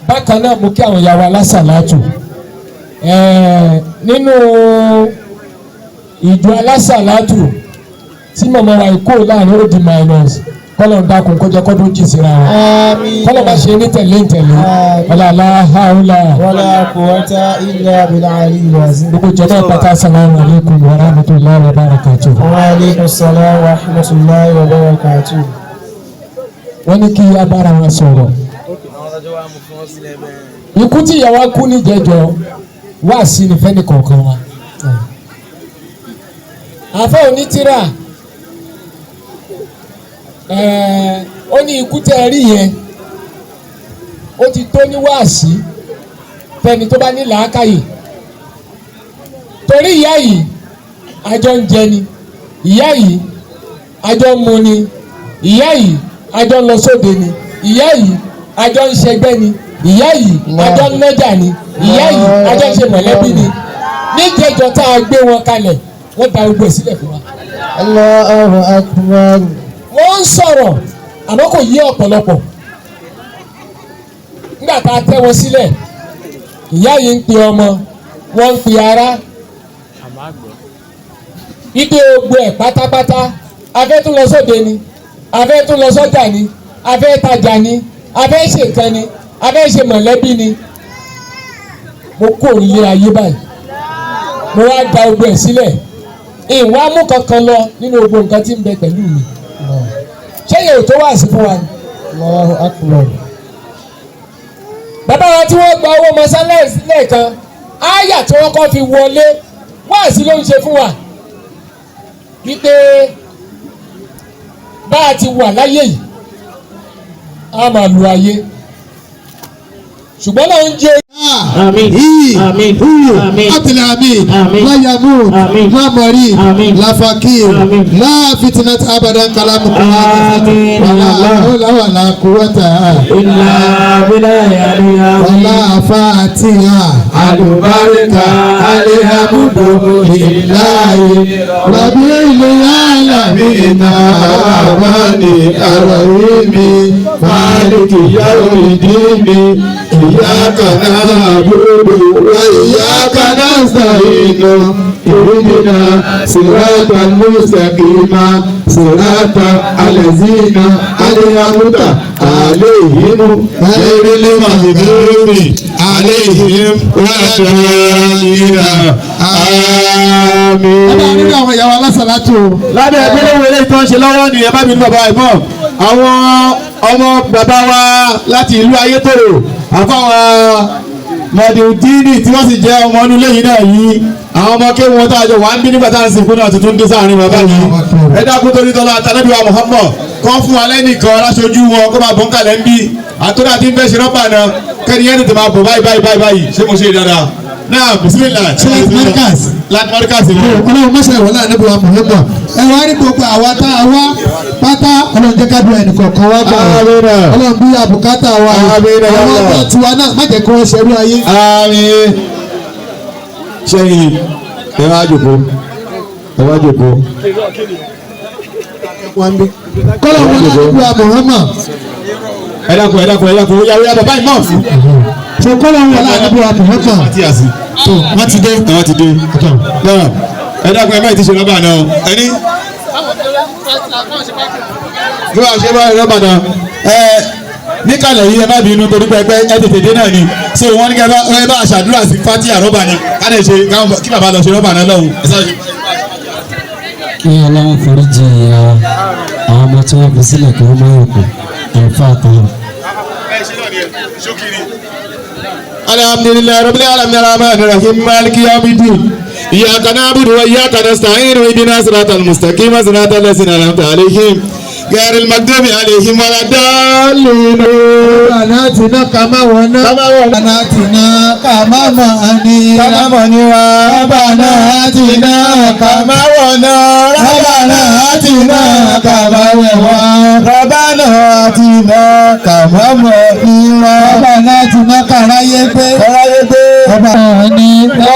Speaker 7: bákan náà mo kí àwọn ìyá wa lásàlátù nínú ìjọ alásàlátù tí mọ̀mọ́ wa ìkó láàrin ó di minus kọ́lọ̀ ń dákun kọjá kọ́dún jì síra wọn kọ́lọ̀ bá ṣe ní tẹ̀lé wala haula wala quwwata illa billahi al-azim. gbogbo jọba ìpàtà assalamu alaikum wa rahmatullahi wa barakatuh. wa alaikum assalam wa rahmatullahi wa barakatuh. wọ́n ní kí a bára wọn sọ̀rọ̀ ikú tí ìyàwó kú ní jẹjọ wá sí ní fẹ́ni kọ̀ọ̀kan wa. àfẹ́ onítìrà ó ní ikú tẹ́ ẹ rí yẹn ó ti tó ní wáàsí fẹ́ni tó bá ní làákàyè torí ìyá yìí àjọ ń jẹ ni ìyá yìí àjọ ń mu ni ìyá yìí àjọ ń lọ sóde ni ìyá yìí àjọ ń ṣẹgbẹ́ ni ìyá yìí àjọ ń nájà ni ìyá yìí àjọ ń ṣe mọ̀lẹ́bí ni níjẹjọ tá a gbé wọn kalẹ̀ wọ́n da gbogbo sílẹ̀ fún wa. Allahu akbar. wọ́n ń sọ̀rọ̀ àmọ́ kò yé ọ̀pọ̀lọpọ̀ nígbà tá a tẹ́ wọn sílẹ̀ ìyá yìí ń pe ọmọ wọ́n ń pe ará wípé gbogbo ẹ̀ pátápátá afẹ́ tún lọ sóde ni afẹ́ tún lọ sọ́jà ni afẹ́ tajà ni afẹ́ ṣèkan ni afẹ́ ṣe mọ̀lẹ́bí ni mo kó ilé ayé báyìí mo wá da gbogbo ẹ̀ sílẹ̀ ìwà mú kankan lọ nínú gbogbo nǹkan tí ń bẹ pẹ̀lú mi ṣé yẹ tó wà sí fún wa ni. Allahu akbar. bàbá wa tí wọ́n gba owó mọ́sálásí lẹ́ẹ̀kan áyà tí wọ́n kọ́ fi wọlé wáàsí ló ń ṣe fún wa wípé bá a ti wà láyé yìí a máa lu ayé ṣùgbọ́n náà ń jẹ́.
Speaker 12: Amin. Amin.
Speaker 7: Atila amin. La yamut. La marid. La fakir. La fitnat abadan kalamu.
Speaker 12: Amin.
Speaker 7: Wala wala quwwata
Speaker 12: illa billahi.
Speaker 7: Wala fatiha.
Speaker 12: Alubarika alhamdu lillahi
Speaker 7: Rabbil alamin.
Speaker 12: Rahmani arrahimi maliki yawmiddin إياك نعبد وإياك نستعين اهدنا صراط المستقيم صراط الذين أنعمت عليهم غير المغضوب عليهم ولا الضالين آمين.
Speaker 7: ọba nínú àwọn ìyàwó alásàlátù.
Speaker 9: lábẹ́ ìpínlẹ̀ wo eléyìí tó ń ṣe lọ́wọ́ ni ẹ bá mi ní bàbá ẹ̀ mọ́ àwọn ọmọ bàbá wa láti ìlú ayétòrò àfọwọ́ mọ̀dìdínì tí wọ́n sì jẹ́ ọmọ inú lẹ́yìn náà yìí àwọn ọmọ kéwọn wọn tó àjọ wà ń bí nígbà tá à ń sìnkú náà tuntun dé sáàrin bàbá yìí ẹ dákun torí tọ́lá àtàlẹ́bíwá Muhammad kọ́ fún wa lẹ́nìkan aláṣojú wọn kó máa bọ́ ń kalẹ̀ ń bí àtúndà tí ń fẹ́ ṣe rọ́bà náà kẹ́ni yẹn tètè máa bọ̀ báyìí ṣé mo ṣe dáadáa náà bisimilá
Speaker 7: ṣe marcus
Speaker 9: ni.
Speaker 7: ọlọ́run mọ́ṣẹ́ ìwọlé ànábì wa Muhammad ẹ wá rí gbogbo àwa tá a wá pátá ọlọ́run jẹ́ kábíyà ẹnìkọ̀ọ̀kan wá gbà ọlọ́run bí àbùkátà wa àwọn ọmọ tiwa náà má jẹ́ kí wọ́n ṣerú ayé.
Speaker 9: àmín sẹ́yìn ẹ wá jòkó.
Speaker 7: kọ́lọ̀ wọn ànábì wa Muhammad.
Speaker 9: ẹ dákun yàwó bàbá ìmọ̀ fún.
Speaker 7: so kọ́lọ̀ wọn ànábì wa Muhammad.
Speaker 9: wọ́n ti dé. náà ẹ dákun ẹ báyìí ti ṣe rọ́bà náà ẹni. bí wàá ṣe bá rọ́bà náà níkàlẹ̀ yìí ẹ má bínú torí pé ẹ tètè dé náà ni so wọ́n ní kí ẹ bá ṣàdúrà sí fatia rọ́bà ni ká lè ṣe kí bàbá lọ ṣe rọ́bà náà lọ́hùn.
Speaker 13: kí ọlọ́run foríjì àwọn ọmọ tí wọ́n fi sílẹ̀ kí wọ́n máa yòókù àlùfáà àtàwọn.
Speaker 9: alhamdulillahi rabbil alamin arrahmanir rahim maliki yawmiddin iyyaka na'budu wa iyyaka nasta'in ihdinas siratal mustaqim siratal ladzina an'amta alaihim غير المغضوب عليهم ولا الضالين.
Speaker 7: بناتنا كما ونا بناتنا كما ماني بناتنا كما ونا بناتنا كما ونا بناتنا كما ماني بناتنا كرايه pe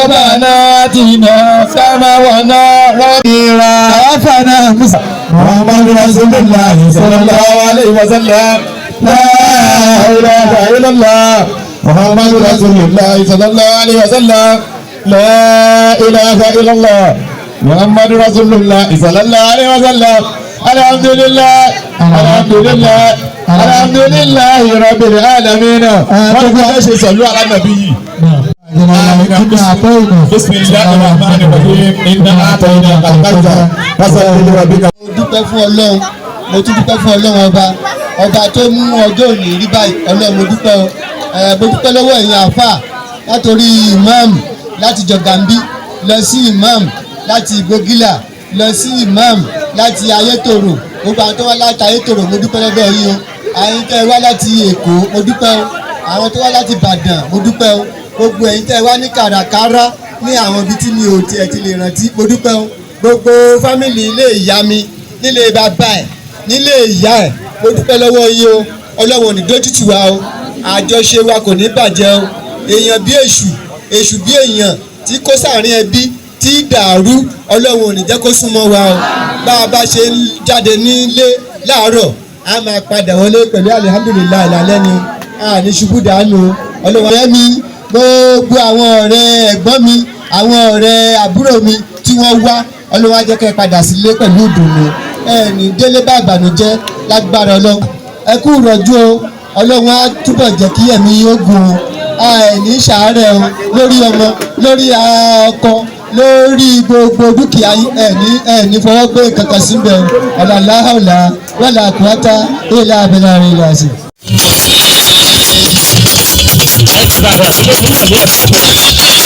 Speaker 7: بناتنا كما ونا ربنا رفنا محمد رسول الله صلى الله عليه وسلم لا إله إلا الله محمد رسول الله صلى الله عليه وسلم لا إله إلا الله محمد رسول الله صلى الله عليه وسلم الحمد لله الحمد لله رب العالمين. wọ́n ti fẹ́ ṣe sọ̀lú ala nàbí yìí. بسم الله الرحمن الرحيم إنا أعطيناك الكوثر فصل لربك.
Speaker 6: mo dúpẹ́ fún ọlọ́run mo tún dúpẹ́ fún ọlọ́run ọba tó mú ọjọ́ òní rí báyìí ọlọ́run mo dúpẹ́ lọ́wọ́ ẹ̀yin àáfà látòrí imam láti jọ̀gàmbí lọ sí imam láti ìgbógílà lọ sí imam láti ayétòrò gbogbo àwọn tó wá láti ayétòrò mo dúpẹ́ lọ́dọ̀ yín o àwọn tẹ́ wá láti èkó mo dúpẹ́ o àwọn tó wá láti ìbàdàn mo dúpẹ́ o gbogbo ẹ̀yin tẹ́ wá ní kàràkárá ní àwọn ibi tí mi ò tiẹ̀ ti lè rántí mo dúpẹ́ o gbogbo fámìlì ilé ìyá mi nílé bàbá ẹ̀ nílé ìyá ẹ̀ mo dúpẹ́ lọ́wọ́ yín o ọlọ́run ò ní dójútì wa o àjọṣe wa kò ní bàjẹ́ o èèyàn bí èṣù bí èèyàn tí kó sàárín ẹbí tí dàrú ọlọ́run ò ní jẹ́ kó súnmọ́ wa o bá a bá ṣe ń jáde nílé láàárọ̀ a máa padà wọlé pẹ̀lú alihamudulilayi lálẹ́ ni a ní ṣubú dànù ọlọ́run ọ̀rẹ́ mi gbogbo àwọn ọ̀rẹ́ ẹ̀gbọ́n mi àwọn ọ̀rẹ́ àbúrò mi tí wọ́n wá ọlọ́run á jẹ́ kẹ́ padà sílé pẹ̀lú ìdùnnú ẹ̀ẹ́nì délé bá ìbànújẹ́ lágbára ọlọ́run ẹ kú ìrọ̀jú o ọlọ́run á túbọ̀ jẹ́ kí ẹ̀mí yóò gùn o ẹ̀ẹ́nì ṣàárẹ̀ o lórí ọmọ lórí ọkọ lórí gbogbo dúkìá ẹ̀ẹ́nì fọwọ́ gbé kankan síbẹ̀ ọ̀làláhàlà wàlà àkùrátà ilé abẹ́lẹ́ rẹ̀ lọ́sìn.
Speaker 12: Ẹ ti bàbá sílé fún ìgbàlẹ́ ẹ̀ka.